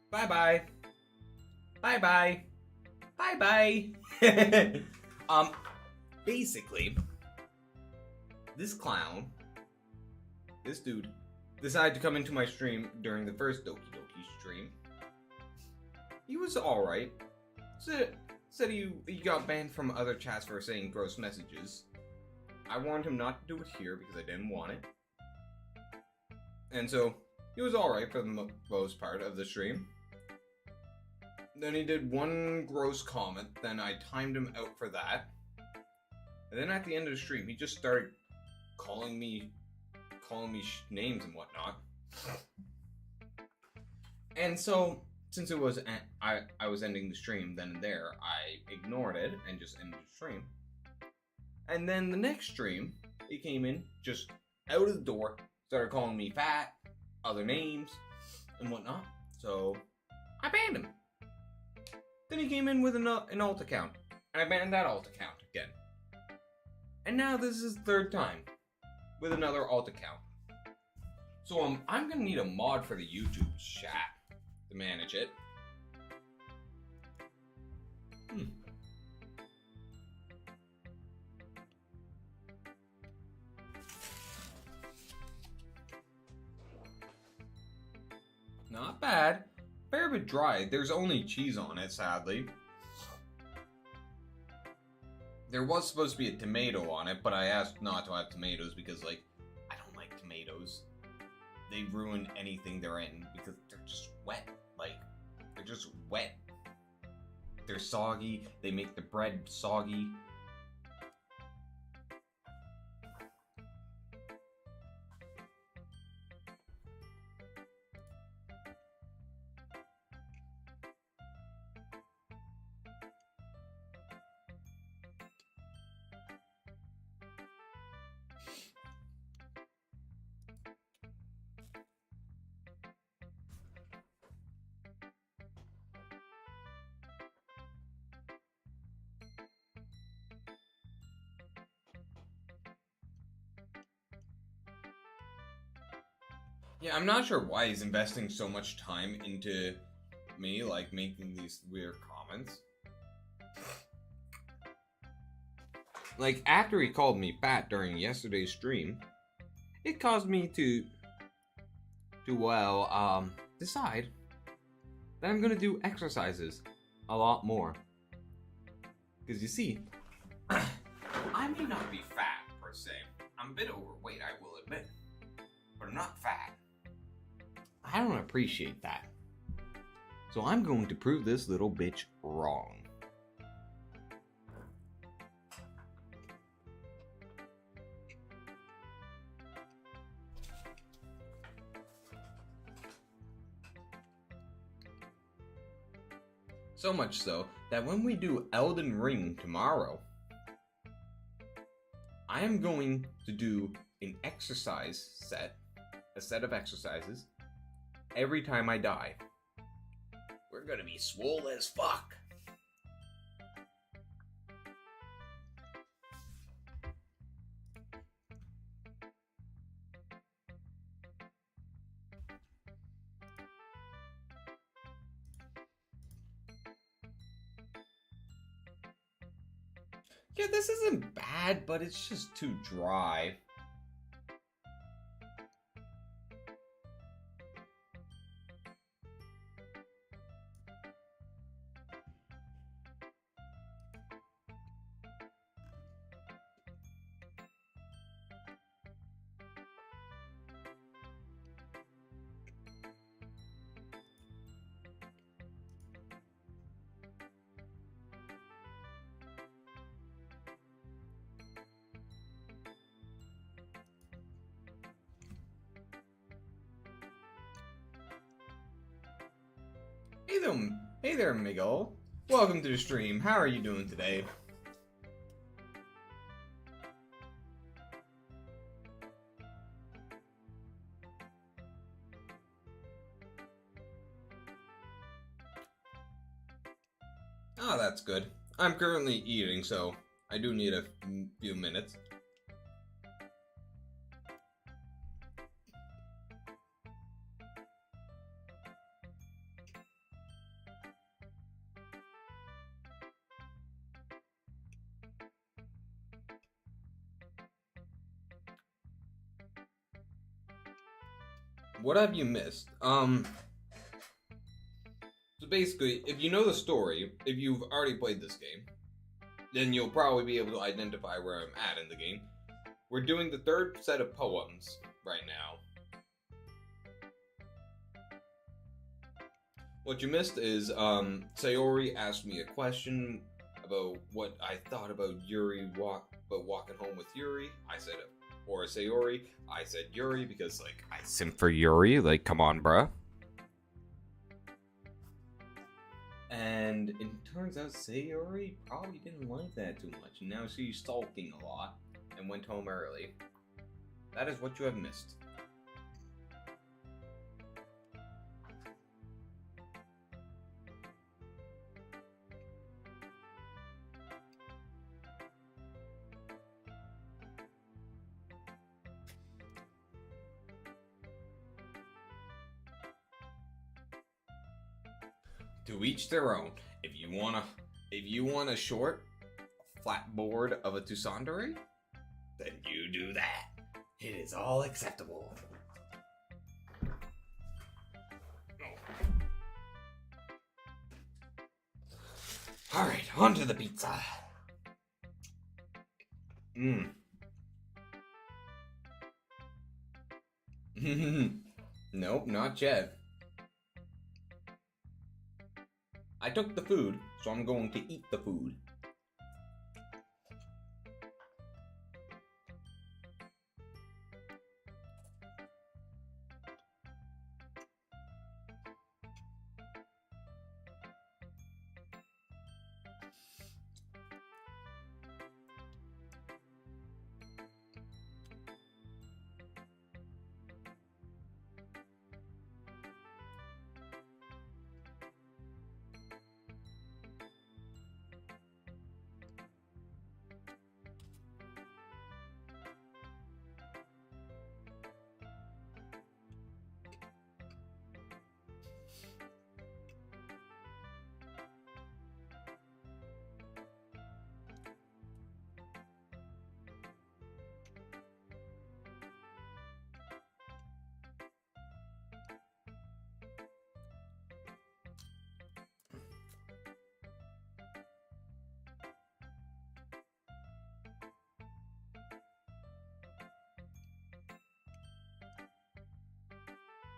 Bye-bye. Bye-bye. Bye-bye. Basically, this clown, this dude, decided to come into my stream during the first Doki stream. He was alright. Said he got banned from other chats for saying gross messages. I warned him not to do it here because I didn't want it. And so, he was alright for the most part of the stream. Then he did one gross comment, then I timed him out for that. And then at the end of the stream, he just started calling me names and whatnot. And so, since it was I was ending the stream then and there, I ignored it and just ended the stream. And then the next stream, he came in just out of the door, started calling me fat, other names, and whatnot. So I banned him. Then he came in with an alt account, and I banned that alt account again. And now this is the third time with another alt account. So I'm gonna need a mod for the YouTube chat to manage it. Not bad. Fair bit dry. There's only cheese on it, sadly. There was supposed to be a tomato on it, but I asked not to have tomatoes because, like, I don't like tomatoes. They ruin anything they're in because they're just wet. Like, they're just wet. They're soggy. They make the bread soggy. Yeah, I'm not sure why he's investing so much time into me, like, making these weird comments. Like, after he called me fat during yesterday's stream, it caused me to decide that I'm gonna do exercises a lot more. Because you see, I may not be fat, per se. I'm a bit overweight, I will admit. But I'm not fat. I don't appreciate that. So I'm going to prove this little bitch wrong. So much so that when we do Elden Ring tomorrow, I am going to do an exercise set, a set of exercises, every time I die. We're gonna be swole as fuck. Yeah, this isn't bad, but it's just too dry. Hey there, Miguel. Welcome to the stream. How are you doing today? Ah, that's good. I'm currently eating, so I do need a few minutes. What have you missed? So basically, if you know the story, if you've already played this game, then you'll probably be able to identify where I'm at in the game. We're doing the third set of poems right now. What you missed is, Sayori asked me a question about what I thought about walking home with Yuri. I said, or Sayori. I said Yuri because, like, I simp for Yuri. Like, come on, bruh. And it turns out Sayori probably didn't like that too much. And now she's sulking a lot and went home early. That is what you have missed. To each their own. If you want a short, flat board of a tsundere, then you do that. It is all acceptable. Alright, on to the pizza. Nope, not yet. I took the food, so I'm going to eat the food.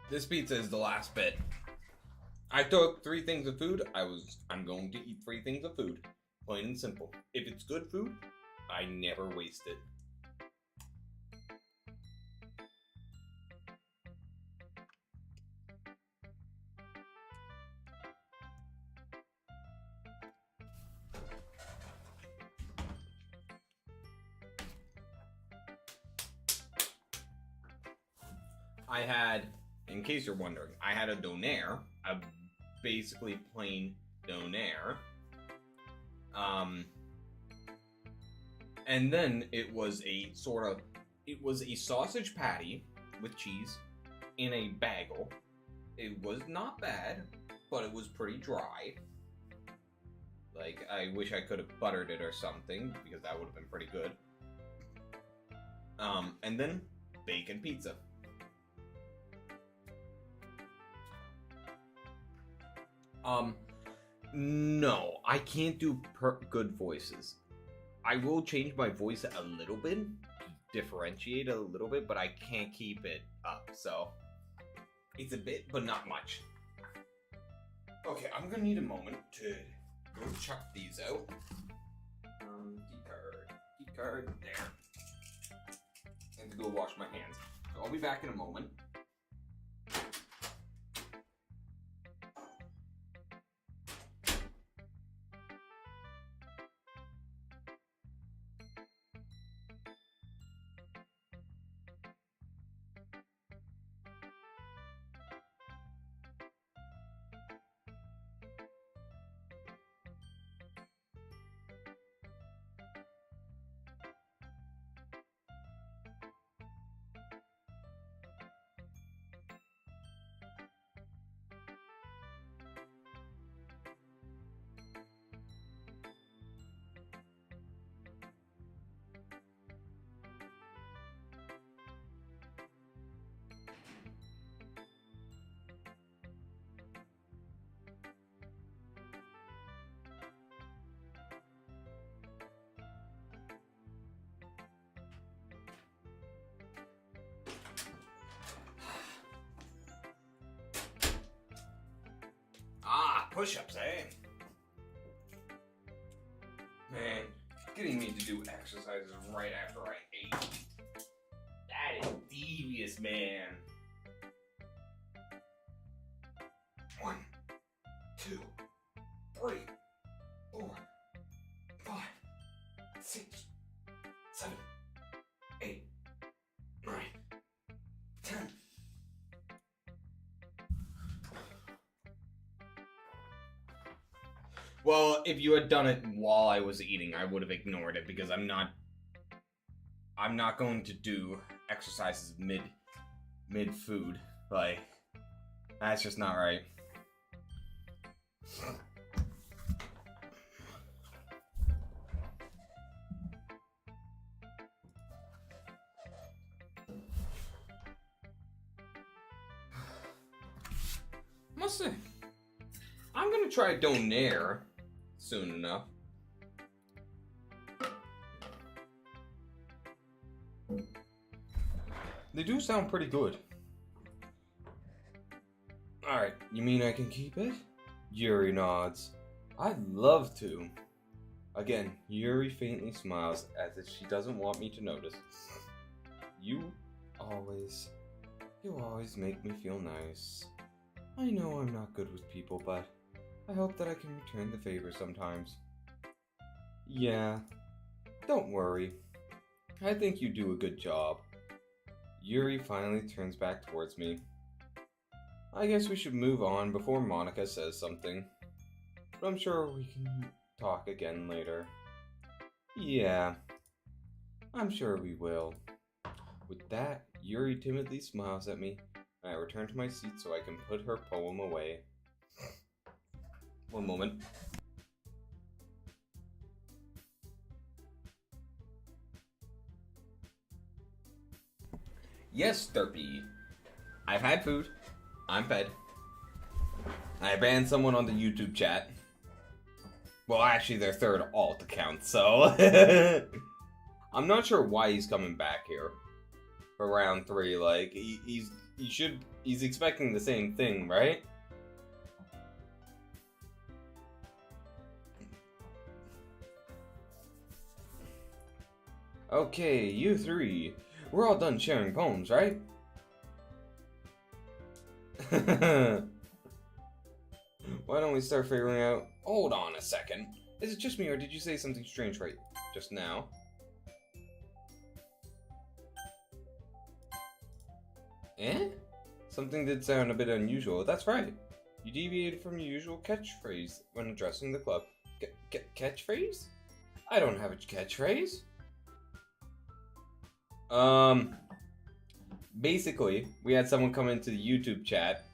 This pizza is the last bit. I took 3 things of food. I'm going to eat 3 things of food. Plain and simple. If it's good food, I never waste it. I had, in case you're wondering, I had a donair, a basically plain donair. And then it was a sausage patty with cheese in a bagel. It was not bad, but it was pretty dry. Like, I wish I could have buttered it or something, because that would have been pretty good. And then bacon pizza. No, I can't do good voices. I will change my voice a little bit, differentiate a little bit, but I can't keep it up, so it's a bit, but not much. Okay, I'm gonna need a moment to go check these out. Key card, there. I have to go wash my hands. So I'll be back in a moment. push-ups, eh? Man, getting me to do exercises right after I ate. That is devious, man. 1, 2, 3, 4, 5, 6, 7, 8, 9, 10. Well, if you had done it while I was eating, I would have ignored it because I'm not going to do exercises mid food. Like, that's just not right. Must say, I'm gonna try Donair soon enough. They do sound pretty good. Alright, you mean I can keep it? Yuri nods. I'd love to. Again, Yuri faintly smiles as if she doesn't want me to notice. You always make me feel nice. I know I'm not good with people, but I hope that I can return the favor sometimes. Yeah, don't worry. I think you do a good job. Yuri finally turns back towards me. I guess we should move on before Monica says something. But I'm sure we can talk again later. Yeah, I'm sure we will. With that, Yuri timidly smiles at me, and I return to my seat so I can put her poem away. One moment. Yes, Derpy. I've had food. I'm fed. I banned someone on the YouTube chat. Well, actually, their third alt account, so... I'm not sure why he's coming back here for round 3. Like, he's expecting the same thing, right? Okay, you 3. We're all done sharing poems, right? Why don't we start figuring out... Hold on a second. Is it just me, or did you say something strange right just now? Eh? Something did sound a bit unusual. That's right. You deviated from your usual catchphrase when addressing the club. Catchphrase? I don't have a catchphrase. Basically, we had someone come into the YouTube chat,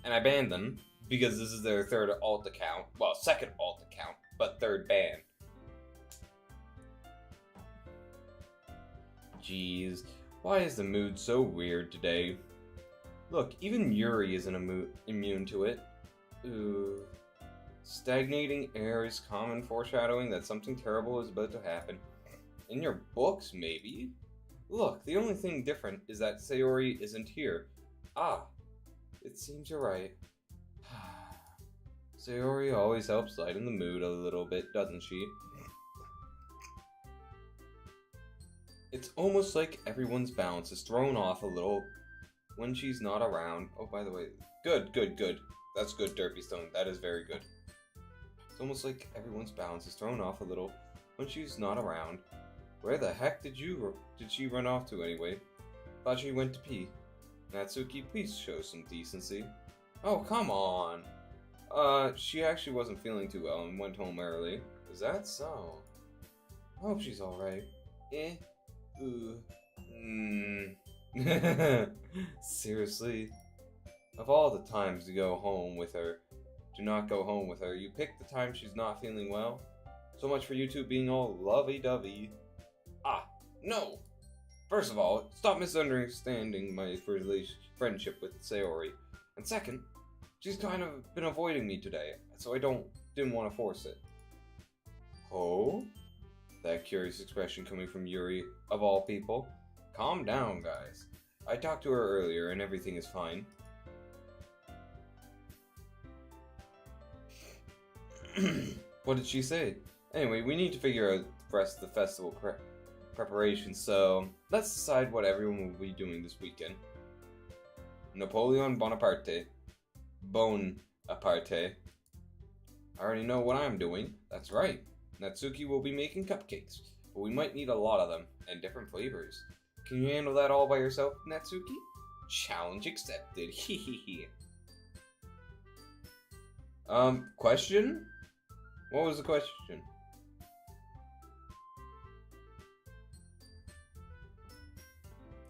and I banned them, because this is their third alt account. Well, second alt account, but third ban. Jeez, why is the mood so weird today? Look, even Yuri isn't immune to it. Ooh. Stagnating air is common foreshadowing that something terrible is about to happen. In your books, maybe? Look, the only thing different is that Sayori isn't here. Ah, it seems you're right. Sayori always helps lighten the mood a little bit, doesn't she? It's almost like everyone's balance is thrown off a little when she's not around. Oh, by the way, good. That's good, Derpy Stone. That is very good. It's almost like everyone's balance is thrown off a little when she's not around. Where the heck did she run off to anyway? Thought she went to pee. Natsuki, please show some decency. Oh, come on. She actually wasn't feeling too well and went home early. Is that so? I hope she's alright. Seriously? Of all the times to go home with her, do not go home with her, you pick the time she's not feeling well? So much for you two being all lovey-dovey. Ah, no! First of all, stop misunderstanding my friendship with Sayori. And second, she's kind of been avoiding me today, so I didn't want to force it. Oh? That curious expression coming from Yuri, of all people. Calm down, guys. I talked to her earlier and everything is fine. What did she say? Anyway, we need to figure out the rest of the festival preparation, so let's decide what everyone will be doing this weekend. Napoleon Bonaparte. Bonaparte. I already know what I'm doing. That's right. Natsuki will be making cupcakes, but we might need a lot of them, and different flavors. Can you handle that all by yourself, Natsuki? Challenge accepted. Hehehe. Question? What was the question?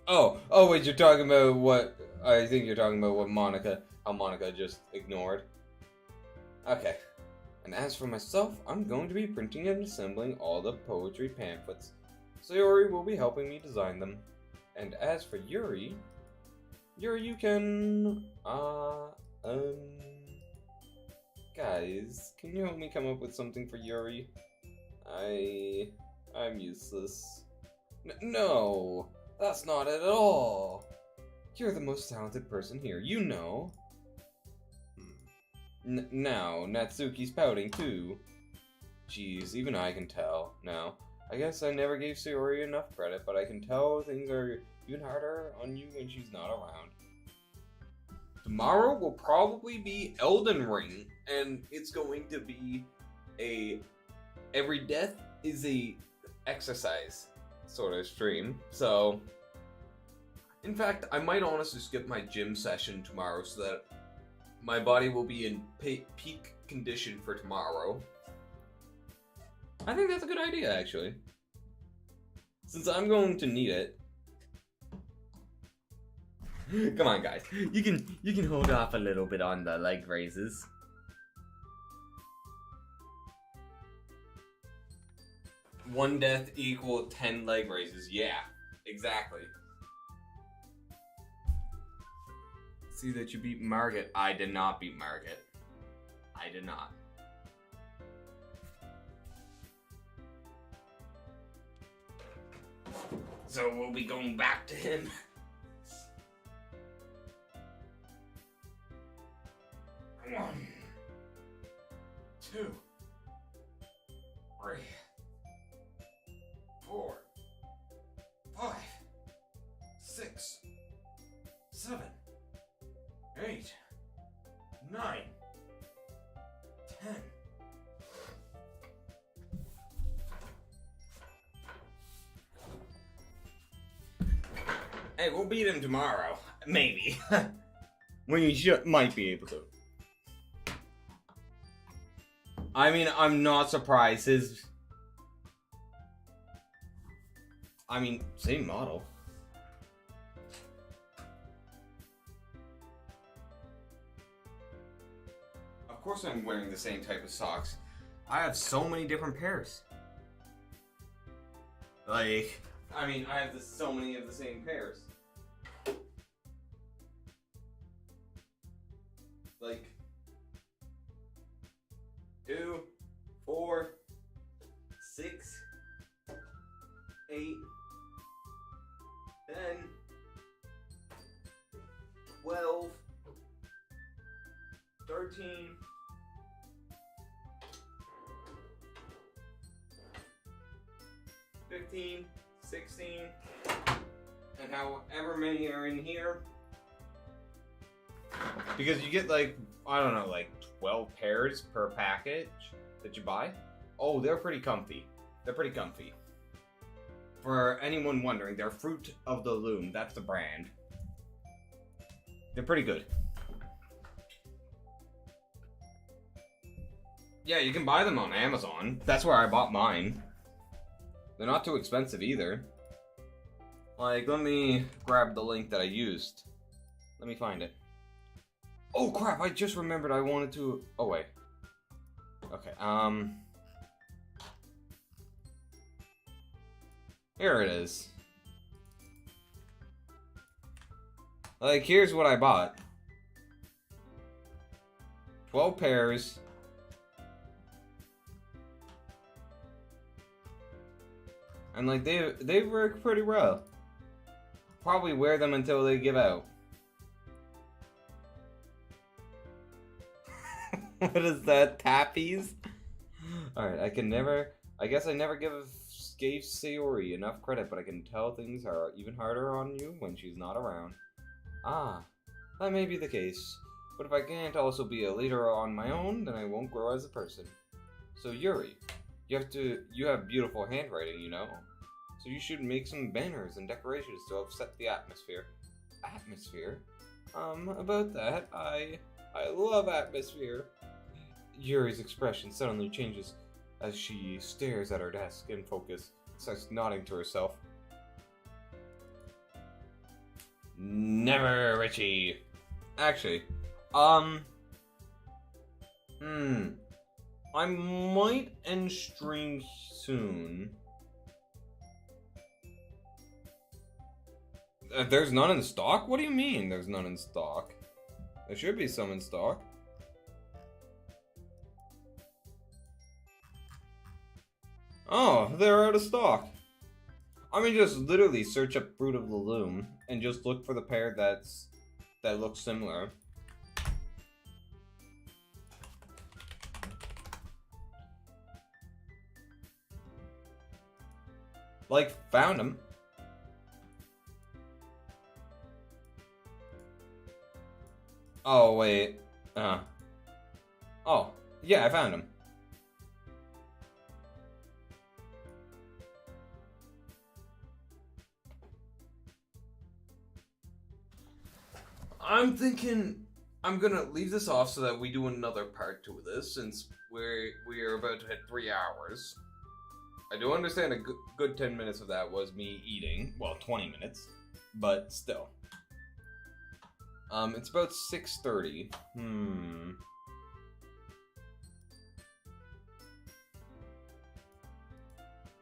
Oh, wait, you're talking about what, I think you're talking about how Monica just ignored. Okay. And as for myself, I'm going to be printing and assembling all the poetry pamphlets. Sayori will be helping me design them. And as for Yuri, you can, guys, can you help me come up with something for Yuri? I'm useless. No, that's not it at all. You're the most talented person here, you know. Now, Natsuki's pouting too. Jeez, even I can tell. Now, I guess I never gave Sayori enough credit, but I can tell things are even harder on you when she's not around. Tomorrow will probably be Elden Ring, and it's going to be every death is a exercise sort of stream. So, in fact, I might honestly skip my gym session tomorrow so that my body will be in peak condition for tomorrow. I think that's a good idea, actually. Since I'm going to need it. Come on, guys. You can hold off a little bit on the leg raises. One death equal 10 leg raises. Yeah, exactly. See that you beat Margit. I did not beat Margit. I did not. So we'll be going back to him. One, 2, 3, 4, 5, 6, 7, 8, 9, 10. Hey, we'll beat him tomorrow. Maybe. When you might be able to. I mean, I'm not surprised. Same model. Of course I'm wearing the same type of socks. I have so many different pairs. I have so many of the same pairs. Like 2, 4, 6, 8, 10, 12, 13, 15, 16, and however many are in here. Because you get 12 pairs per package that you buy. Oh, they're pretty comfy. For anyone wondering, they're Fruit of the Loom. That's the brand. They're pretty good. Yeah, you can buy them on Amazon. That's where I bought mine. They're not too expensive either. Let me grab the link that I used. Let me find it. Oh crap, I just remembered I wanted to... Oh wait. Okay, here it is. Here's what I bought. 12 pairs. And they work pretty well. Probably wear them until they give out. What is that? Tappies? Alright, I guess I never gave Sayori enough credit, but I can tell things are even harder on you when she's not around. Ah, that may be the case. But if I can't also be a leader on my own, then I won't grow as a person. So Yuri, you have beautiful handwriting, you know? So you should make some banners and decorations to upset the atmosphere. Atmosphere? About that, I love atmosphere. Yuri's expression suddenly changes as she stares at her desk in focus, starts nodding to herself. Never, Richie. Actually, I might end stream soon. There's none in stock? What do you mean there's none in stock? There should be some in stock. Oh, they're out of stock. I mean, just literally search up Fruit of the Loom and just look for the pair that looks similar. Like, found them. Oh, wait. Oh, yeah, I found him. I'm thinking I'm gonna leave this off so that we do another part to this, since we're about to hit 3 hours. I do understand a good 10 minutes of that was me eating. Well, 20 minutes, but still. It's about 6:30.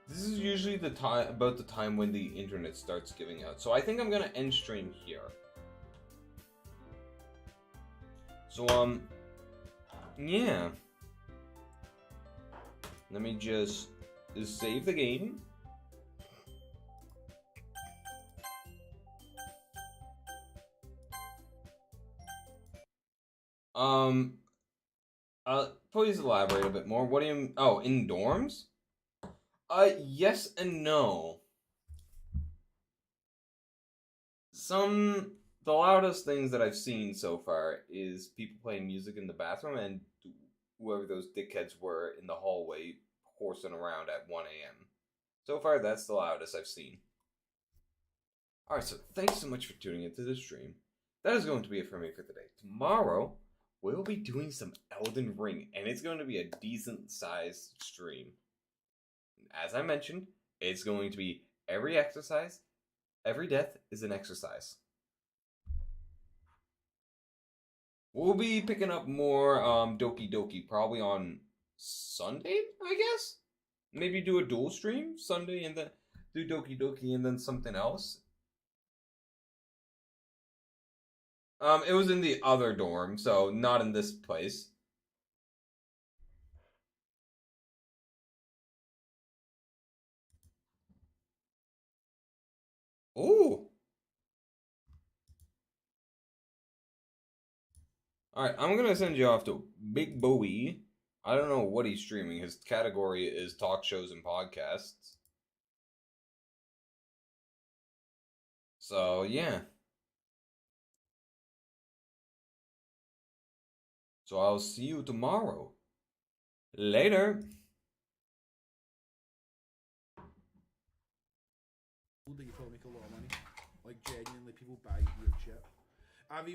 This is usually about the time when the internet starts giving out. So I think I'm gonna end stream here. So, yeah. Let me just save the game. Please elaborate a bit more. What do you... Oh, in dorms? Yes and no. The loudest things that I've seen so far is people playing music in the bathroom and whoever those dickheads were in the hallway horsing around at 1 a.m. So far, that's the loudest I've seen. Alright, so thanks so much for tuning into this stream. That is going to be it for me for today. Tomorrow, we'll be doing some Elden Ring, and it's going to be a decent-sized stream. As I mentioned, it's going to be every death is an exercise. We'll be picking up more Doki Doki probably on Sunday, I guess? Maybe do a dual stream Sunday and then do Doki Doki and then something else. It was in the other dorm, so not in this place. Ooh. Alright, I'm gonna send you off to Big Bowie. I don't know what he's streaming. His category is talk shows and podcasts. So, yeah. So I'll see you tomorrow. Later. That you probably make a lot of money. Like genuinely, people buy weird shit. I've even